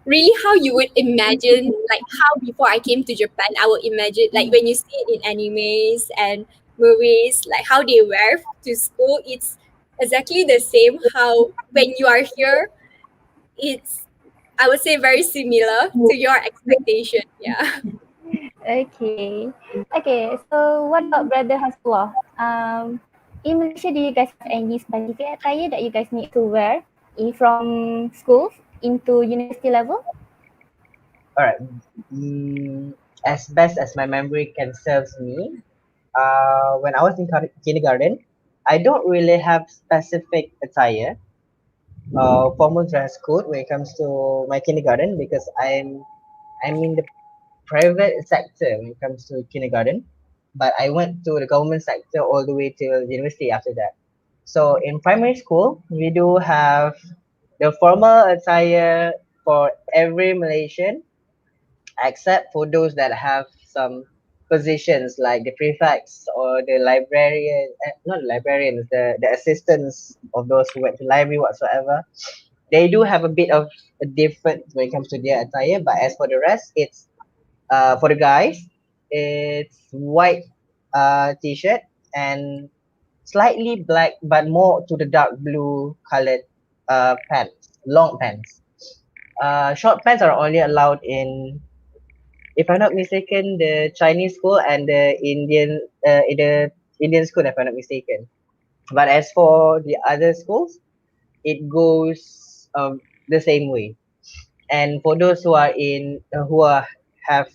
really how you would imagine, like how before I came to Japan, I would imagine like when you see it in animes and movies, like how they wear to school, it's exactly the same how when you are here, it's, I would say, very similar to your expectation. Yeah. Okay. Okay, so what about Brother Hasbullah? In Malaysia, do you guys have any specific attire that you guys need to wear from schools into university level? All right. As best as my memory can serve me, when I was in kindergarten, I don't really have specific attire, formal dress code when it comes to my kindergarten because I'm in the private sector when it comes to kindergarten, but I went to the government sector all the way till university after that. So in primary school, we do have the formal attire for every Malaysian, except for those that have some positions like the prefects or the librarian, not librarians, the assistants of those who went to library whatsoever, they do have a bit of a difference when it comes to their attire. But as for the rest, it's for the guys, it's white t-shirt and slightly black, but more to the dark blue colored pants, long pants. Short pants are only allowed in, if I'm not mistaken, the Chinese school and the Indian school, if I'm not mistaken. But as for the other schools, it goes the same way. And for those who are have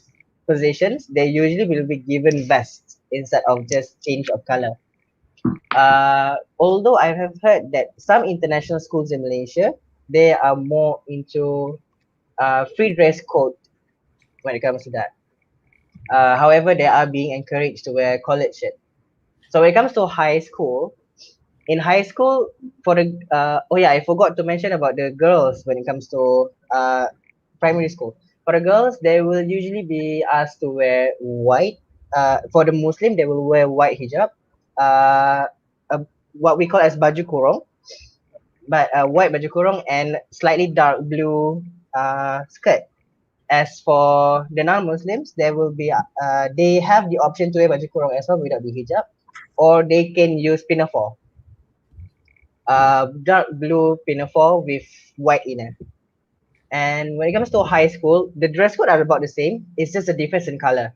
positions, they usually will be given vests instead of just change of color. Although I have heard that some international schools in Malaysia, they are more into free dress code when it comes to that. However, they are being encouraged to wear collared shirt. So when it comes to high school, in high school, for the oh yeah, I forgot to mention about the girls when it comes to primary school. For the girls, they will usually be asked to wear white. For the Muslim, they will wear white hijab. What we call as baju kurung, but white baju kurung and slightly dark blue skirt. As for the non-Muslims, they will be they have the option to wear baju kurung as well without the hijab, or they can use pinafore. Dark blue pinafore with white inner. And when it comes to high school, the dress code are about the same. It's just a difference in color.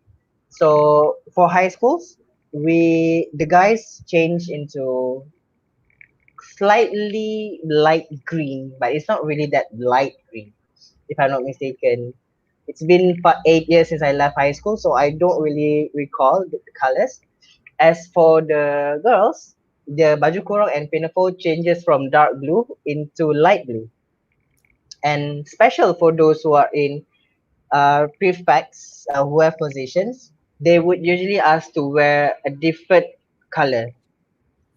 So for high schools, the guys change into slightly light green, but it's not really that light green, if I'm not mistaken. It's been 8 years since I left high school, so I don't really recall the colors. As for the girls, the baju kurung and pinafore changes from dark blue into light blue. And special for those who are in prefects who have positions, they would usually ask to wear a different color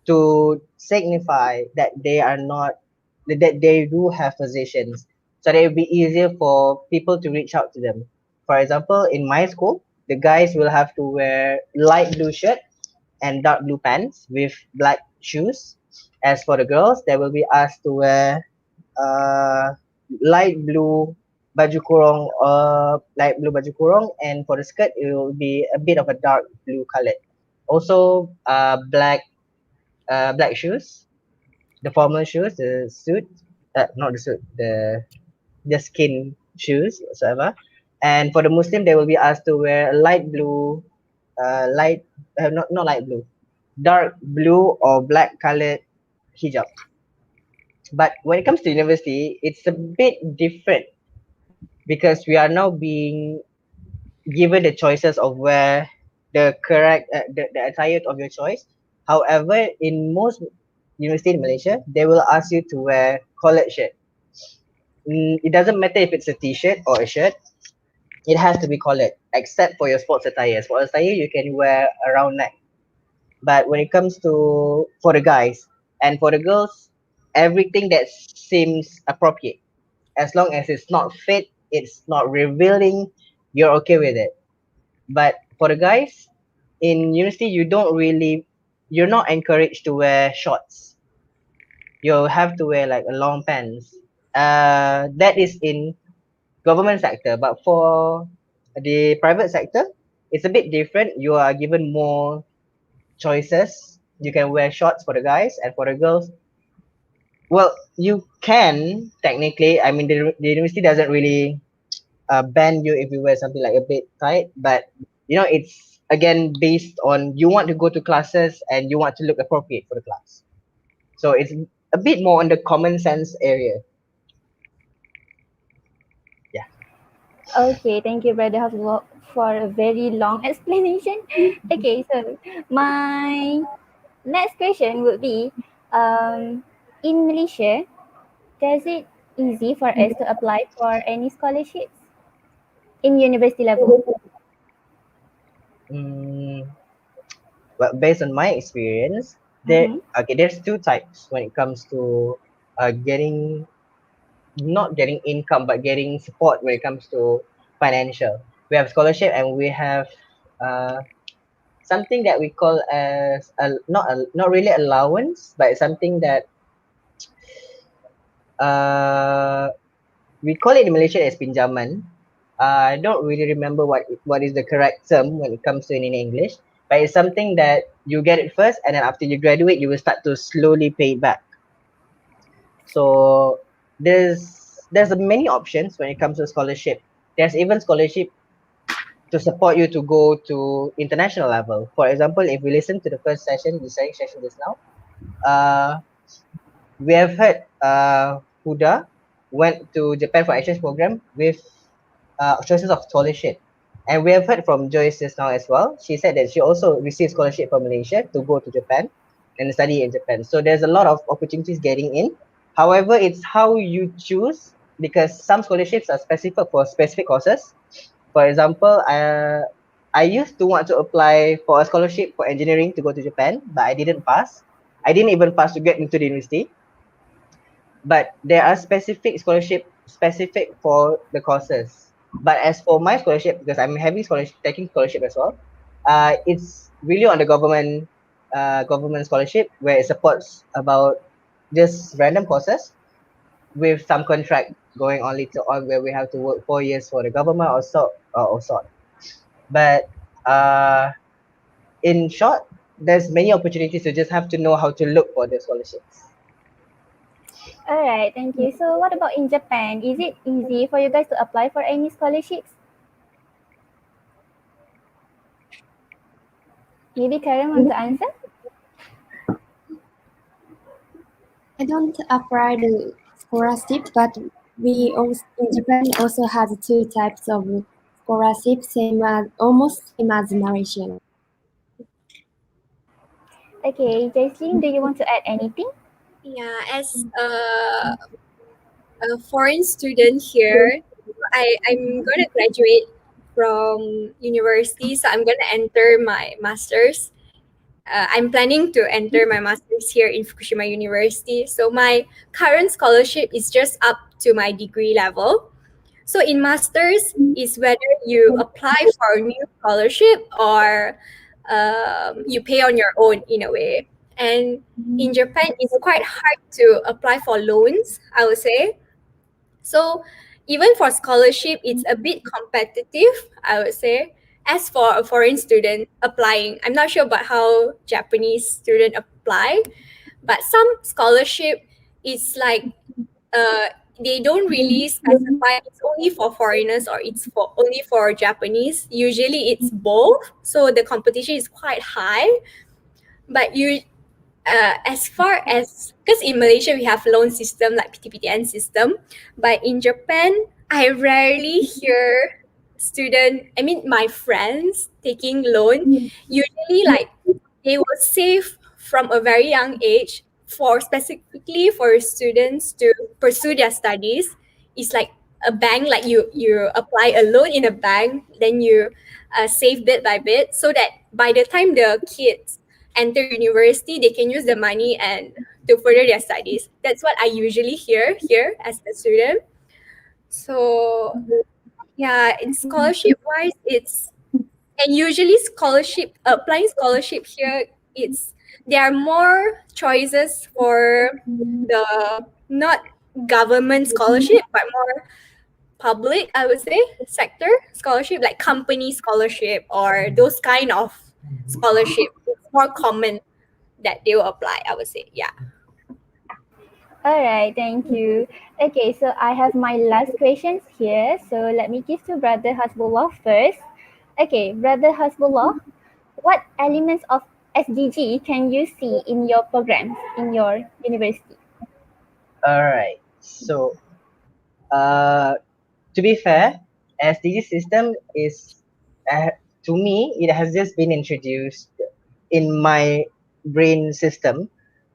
to signify that they are not, that they do have positions, so that it will be easier for people to reach out to them. For example, in my school, the guys will have to wear light blue shirt and dark blue pants with black shoes. As for the girls, they will be asked to wear light blue baju kurung, and for the skirt, it will be a bit of a dark blue colored. Also, black shoes, the formal shoes, the suit, not the suit, the skin shoes whatsoever. And for the Muslim, they will be asked to wear a light blue, not light blue, dark blue or black colored hijab. But when it comes to university, it's a bit different because we are now being given the choices of where the correct the attire of your choice. However, in most university in Malaysia, they will ask you to wear collared shirt. It doesn't matter if it's a t-shirt or a shirt, it has to be collared, except for your sports attire. Sports attire you can wear a round neck. But when it comes to for the guys and for the girls, everything that seems appropriate, as long as it's not fit, it's not revealing, you're okay with it. But for the guys in university, you're not encouraged to wear shorts. You have to wear like a long pants. That is in government sector, but for the private sector, it's a bit different. You are given more choices. You can wear shorts for the guys, and for the girls, well, you can technically. I mean, the university doesn't really ban you if you wear something like a bit tight, but it's again based on you want to go to classes and you want to look appropriate for the class. So it's a bit more on the common sense area. Yeah. Okay, thank you, Brother Hafizullah, for a very long explanation. Okay, so my next question would be, in Malaysia, does it easy for us to apply for any scholarships in university level? Well, based on my experience, there's two types when it comes to not getting income, but getting support when it comes to financial. We have scholarship and we have something that we call as not really allowance, but something that we call it in Malaysia as pinjaman. I don't really remember what is the correct term when it comes to in English, but it's something that you get it first, and then after you graduate, you will start to slowly pay it back. So there's many options when it comes to scholarship. There's even scholarship to support you to go to international level. For example, if we listen to the first session, the second session just now, we have heard Huda went to Japan for exchange program with choices of scholarship. And we have heard from Joyce just now as well. She said that she also received scholarship from Malaysia to go to Japan and study in Japan. So there's a lot of opportunities getting in. However, it's how you choose, because some scholarships are specific for specific courses. For example, I used to want to apply for a scholarship for engineering to go to Japan, but I didn't pass. I didn't even pass to get into the university. But there are specific scholarship specific for the courses. But as for my scholarship, because I'm having taking scholarship as well, it's really on the government scholarship, where it supports about just random courses with some contract going on later on, where we have to work 4 years for the government or so. But in short, there's many opportunities. You just have to know how to look for the scholarships. All right, thank you. So what about in Japan? Is it easy for you guys to apply for any scholarships? Maybe Karen wants to answer? I don't apply the scholarship, but we also in Japan also have 2 types of scholarship, almost same as Malaysia. Okay, Jaslyn, do you want to add anything? Yeah, as a foreign student here, I'm gonna graduate from university, so I'm gonna enter my master's. I'm planning to enter my master's here in Fukushima University. So my current scholarship is just up to my degree level. So in master's is whether you apply for a new scholarship or you pay on your own in a way. And in Japan, it's quite hard to apply for loans, I would say. So even for scholarship, it's a bit competitive, I would say. As for a foreign student applying, I'm not sure about how Japanese student apply, but some scholarship is like they don't really specify it's only for foreigners or it's for only for Japanese. Usually it's both, so the competition is quite high. But as far as, because in Malaysia we have loan system like PTPTN system, but in Japan I rarely hear my friends taking loan. Usually like they will save from a very young age specifically for students to pursue their studies. It's like a bank, like you apply a loan in a bank, then you save bit by bit, so that by the time the kids enter university, they can use the money and to further their studies. That's what I usually hear here as a student. So yeah, in scholarship wise, and usually applying scholarship here, there are more choices for the not government scholarship, but more public, I would say, sector scholarship, like company scholarship or those kind of scholarship. It's more common that they will apply, I would say. Yeah. All right, thank you. Okay, so I have my last questions here. So let me give to Brother Hasbullah first. Okay, Brother Hasbullah, what elements of SDG can you see in your programs in your university? All right. So, to be fair, SDG system is, to me, it has just been introduced in my brain system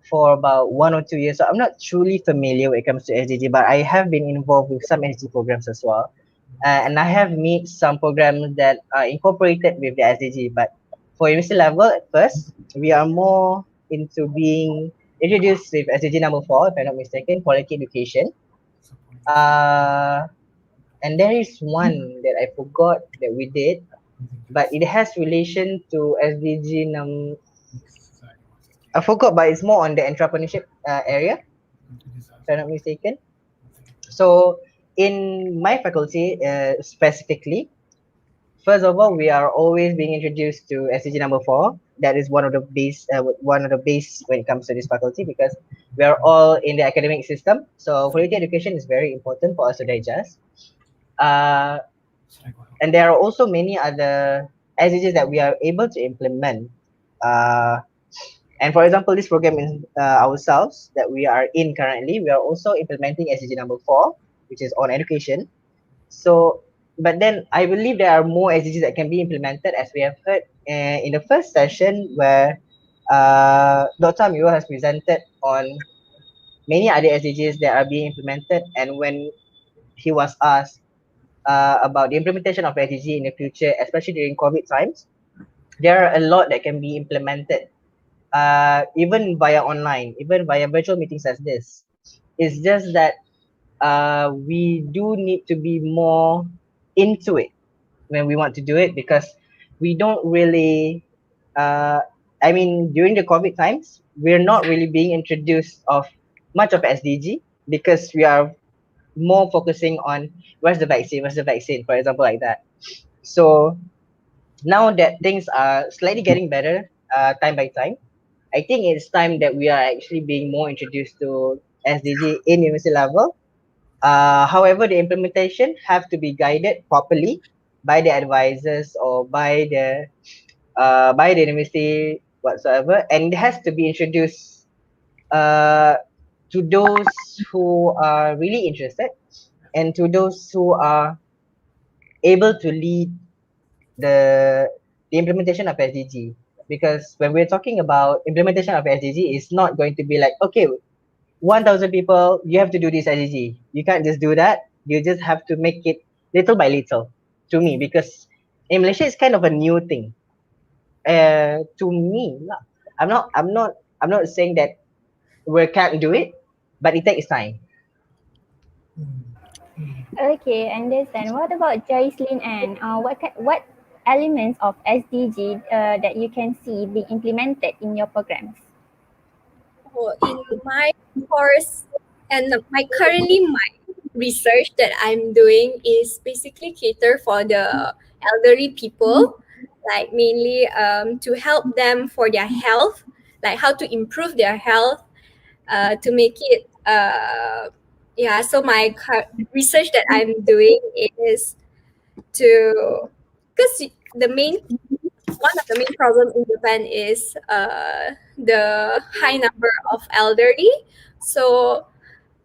for about 1 or 2 years. So I'm not truly familiar when it comes to SDG, but I have been involved with some SDG programs as well. And I have made some programs that are incorporated with the SDG. But for university level, at first, we are more into being introduced with SDG number 4, if I'm not mistaken, quality education. And there is one that I forgot that we did. but it has relation to SDG I forgot, but it's more on the entrepreneurship area, if I'm not mistaken. So in my faculty specifically, first of all, we are always being introduced to SDG number 4. That is one of the base when it comes to this faculty, because we are all in the academic system. So quality education is very important for us to digest. And there are also many other SDGs that we are able to implement. And for example, this program in ourselves that we are in currently, we are also implementing SDG number 4, which is on education. So, but then I believe there are more SDGs that can be implemented, as we have heard in the first session where Dr. Muar has presented on many other SDGs that are being implemented. And when he was asked about the implementation of SDG in the future, especially during COVID times, there are a lot that can be implemented, even via online, even via virtual meetings as this. It's just that we do need to be more into it when we want to do it, because we don't really, I mean, during the COVID times, we're not really being introduced of much of SDG, because we are more focusing on where's the vaccine, for example, like that. So now that things are slightly getting better time by time, I think it's time that we are actually being more introduced to SDG in university level. However, the implementation have to be guided properly by the advisors or by the university whatsoever, and it has to be introduced to those who are really interested and to those who are able to lead the implementation of SDG. Because when we're talking about implementation of SDG, it's not going to be like, okay, 1,000 people, you have to do this SDG. You can't just do that. You just have to make it little by little, to me, because in Malaysia it's kind of a new thing. To me, I'm not saying that we can't do it, but it takes time. Okay, understand. What about Joycelyn and what elements of SDG that you can see being implemented in your programs? In my course and my research that I'm doing is basically cater for the elderly people, like mainly to help them for their health, like how to improve their health, to make it so my research that I'm doing is to, because one of the main problems in Japan is the high number of elderly. So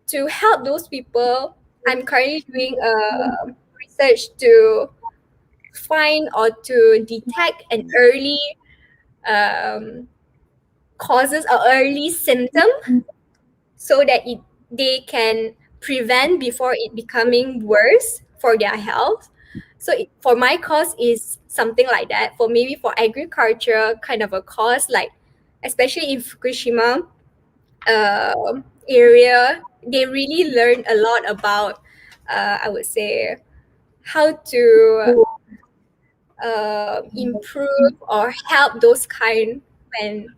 to help those people, I'm currently doing research to find or to detect an early causes or early symptom, so that they can prevent before it becoming worse for their health. So for my course is something like that. For maybe for agriculture kind of a course, like especially in Fukushima area, they really learn a lot about I would say how to improve or help those kind when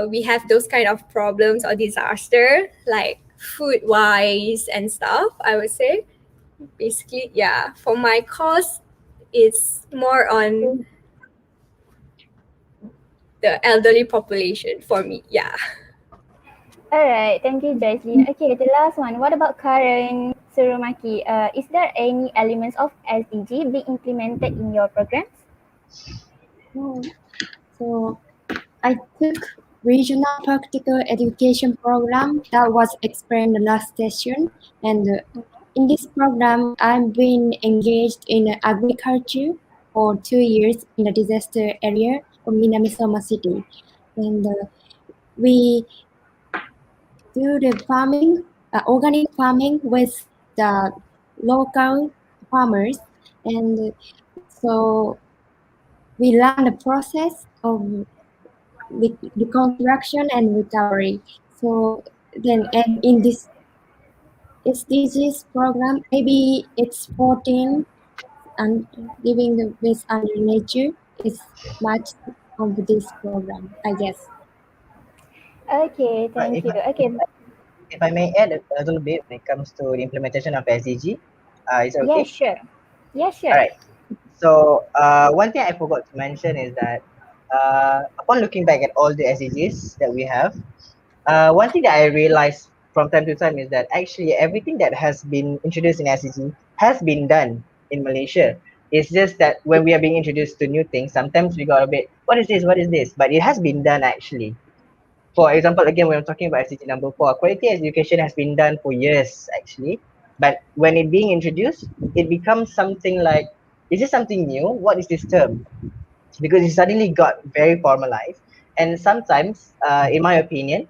we have those kind of problems or disaster, like food wise and stuff. I would say basically, yeah, for my course it's more on the elderly population for me. Yeah. Alright, thank you, Joycelyn. Okay, the last one. What about Karen Surumaki? Is there any elements of SDG being implemented in your programs? So I took regional practical education program that was explained the last session, and in this program I've been engaged in agriculture for 2 years in the disaster area of Minamisoma City, and we do the farming, organic farming with the local farmers, and so we learn the process of reconstruction and recovery. So then, and in this SDGs program, maybe it's 14 giving the best under nature is much of this program, I guess. Okay, Right, thank you. Okay. if I may add a little bit when it comes to the implementation of SDG, is it Yeah, okay? sure. Yeah, sure. All right. So one thing I forgot to mention is that upon looking back at all the SDGs that we have, one thing that I realized from time to time is that actually everything that has been introduced in SDG has been done in Malaysia. It's just that when we are being introduced to new things, sometimes we got a bit, what is this? What is this? But it has been done actually. For example, again, when I'm talking about SDG number 4, quality education has been done for years actually. But when it being introduced, it becomes something like, is this something new? What is this term? Because it suddenly got very formalized. And sometimes, in my opinion,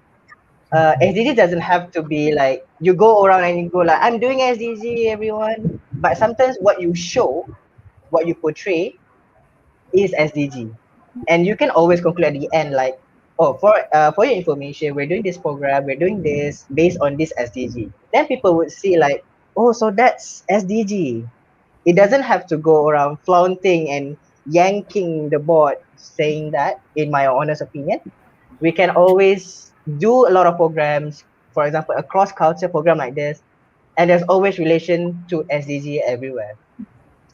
SDG doesn't have to be like you go around and you go like I'm doing SDG, everyone. But sometimes what you show, what you portray, is SDG, and you can always conclude at the end like, oh, for your information, we're doing this program, we're doing this based on this SDG. Then people would see like, oh, so that's SDG. It doesn't have to go around flaunting and yanking the board saying that. In my honest opinion, we can always do a lot of programs, for example a cross culture program like this, and there's always relation to SDG everywhere.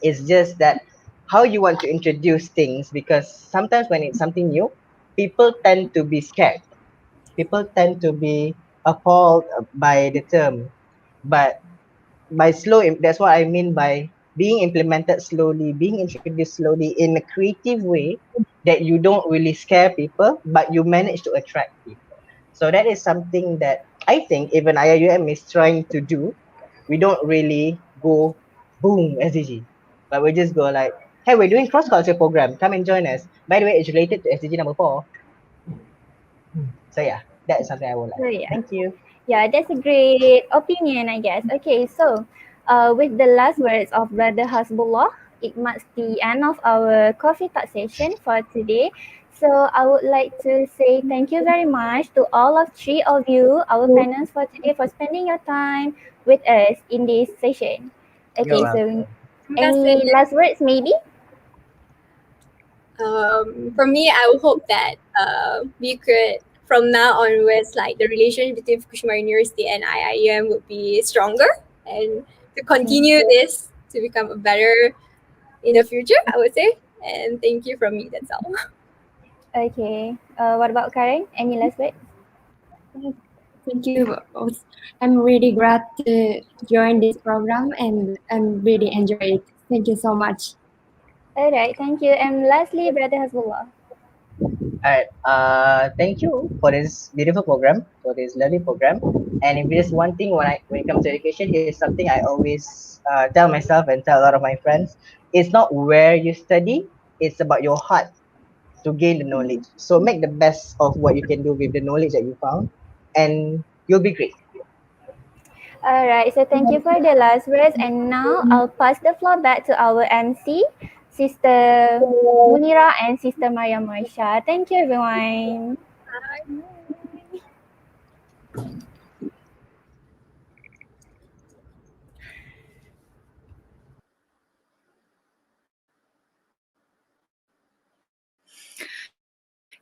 It's just that how you want to introduce things, because sometimes when it's something new, people tend to be scared, people tend to be appalled by the term. But by that's what I mean by being implemented slowly, being introduced slowly in a creative way, that you don't really scare people, but you manage to attract people. So that is something that I think even IIUM is trying to do. We don't really go boom SDG, but we just go like, hey, we're doing cross culture program, come and join us. By the way, it's related to SDG number 4. So yeah, that is something I would So like. yeah. Thank you. Yeah, that's a great opinion, I guess. Okay, so with the last words of Brother Hasbullah, it marks the end of our coffee talk session for today. So I would like to say thank you very much to all of three of you, our panelists for today, for spending your time with us in this session. You're Okay, so welcome. any last words maybe? For me, I would hope that we could, from now onwards, like the relation between Fukushima University and IIUM would be stronger, and to continue this to become a better in the future, I would say. And thank you from me. That's all. Okay. What about Karen? Any last words? Thank you. I'm really glad to join this program and really enjoy it. Thank you so much. All right, thank you. And lastly, Brother Hasbullah. Alright, thank you for this beautiful program, for this lovely program. And if there's one thing when it comes to education, here's something I always tell myself and tell a lot of my friends. It's not where you study, it's about your heart to gain the knowledge. So make the best of what you can do with the knowledge that you found, and you'll be great. All right, so thank you for the last words. And now I'll pass the floor back to our MC, Sister Munira and Sister Maria Marsha. Thank you, everyone.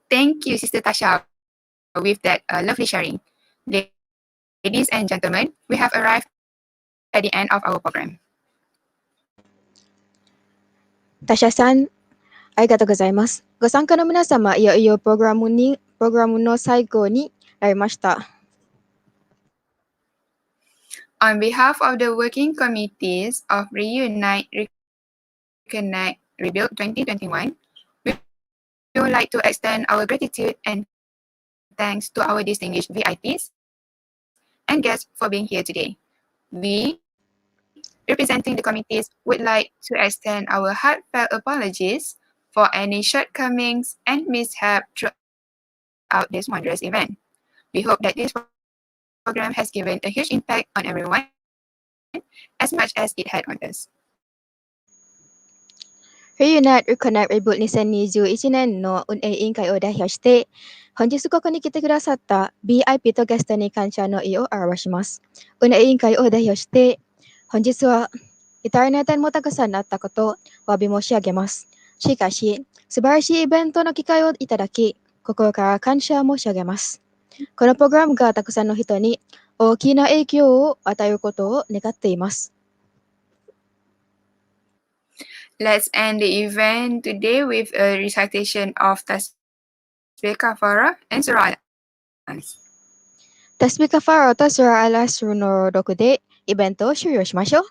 Thank you, Sister Tasha, with that lovely sharing. Ladies and gentlemen, we have arrived at the end of our program. 他社さん、ありがとうございます。ご参加の皆様、いよいよプログラムの最後になりました。On behalf of the working committees of Reunite, Reconnect, Rebuild 2021, we would like to extend our gratitude and thanks to our distinguished VIPs and guests for being here today. We, representing the committees, would like to extend our heartfelt apologies for any shortcomings and mishap throughout this wondrous event. We hope that this program has given a huge impact on everyone as much as it had on us. Reunite Reconnect Rebuild 2021年の運営委員会を代表して、本日ここに来てくださった BIP とゲストに感謝の意を表します。運営委員会を代表して、本日はインターネットもたくさんなったことをお詫び申し上げます。しかし、素晴らしいイベントの機会をいただき、心から感謝申し上げます。このプログラムがたくさんの人に大きな影響を与えることを願っています。Let's end the event today with a recitation of Tasbih Kafara and Surah Al-As. タスビカファラとスラアラスの朗読でイベントを終了しましょう。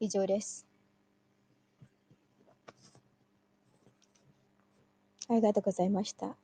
以上です。ありがとうございました。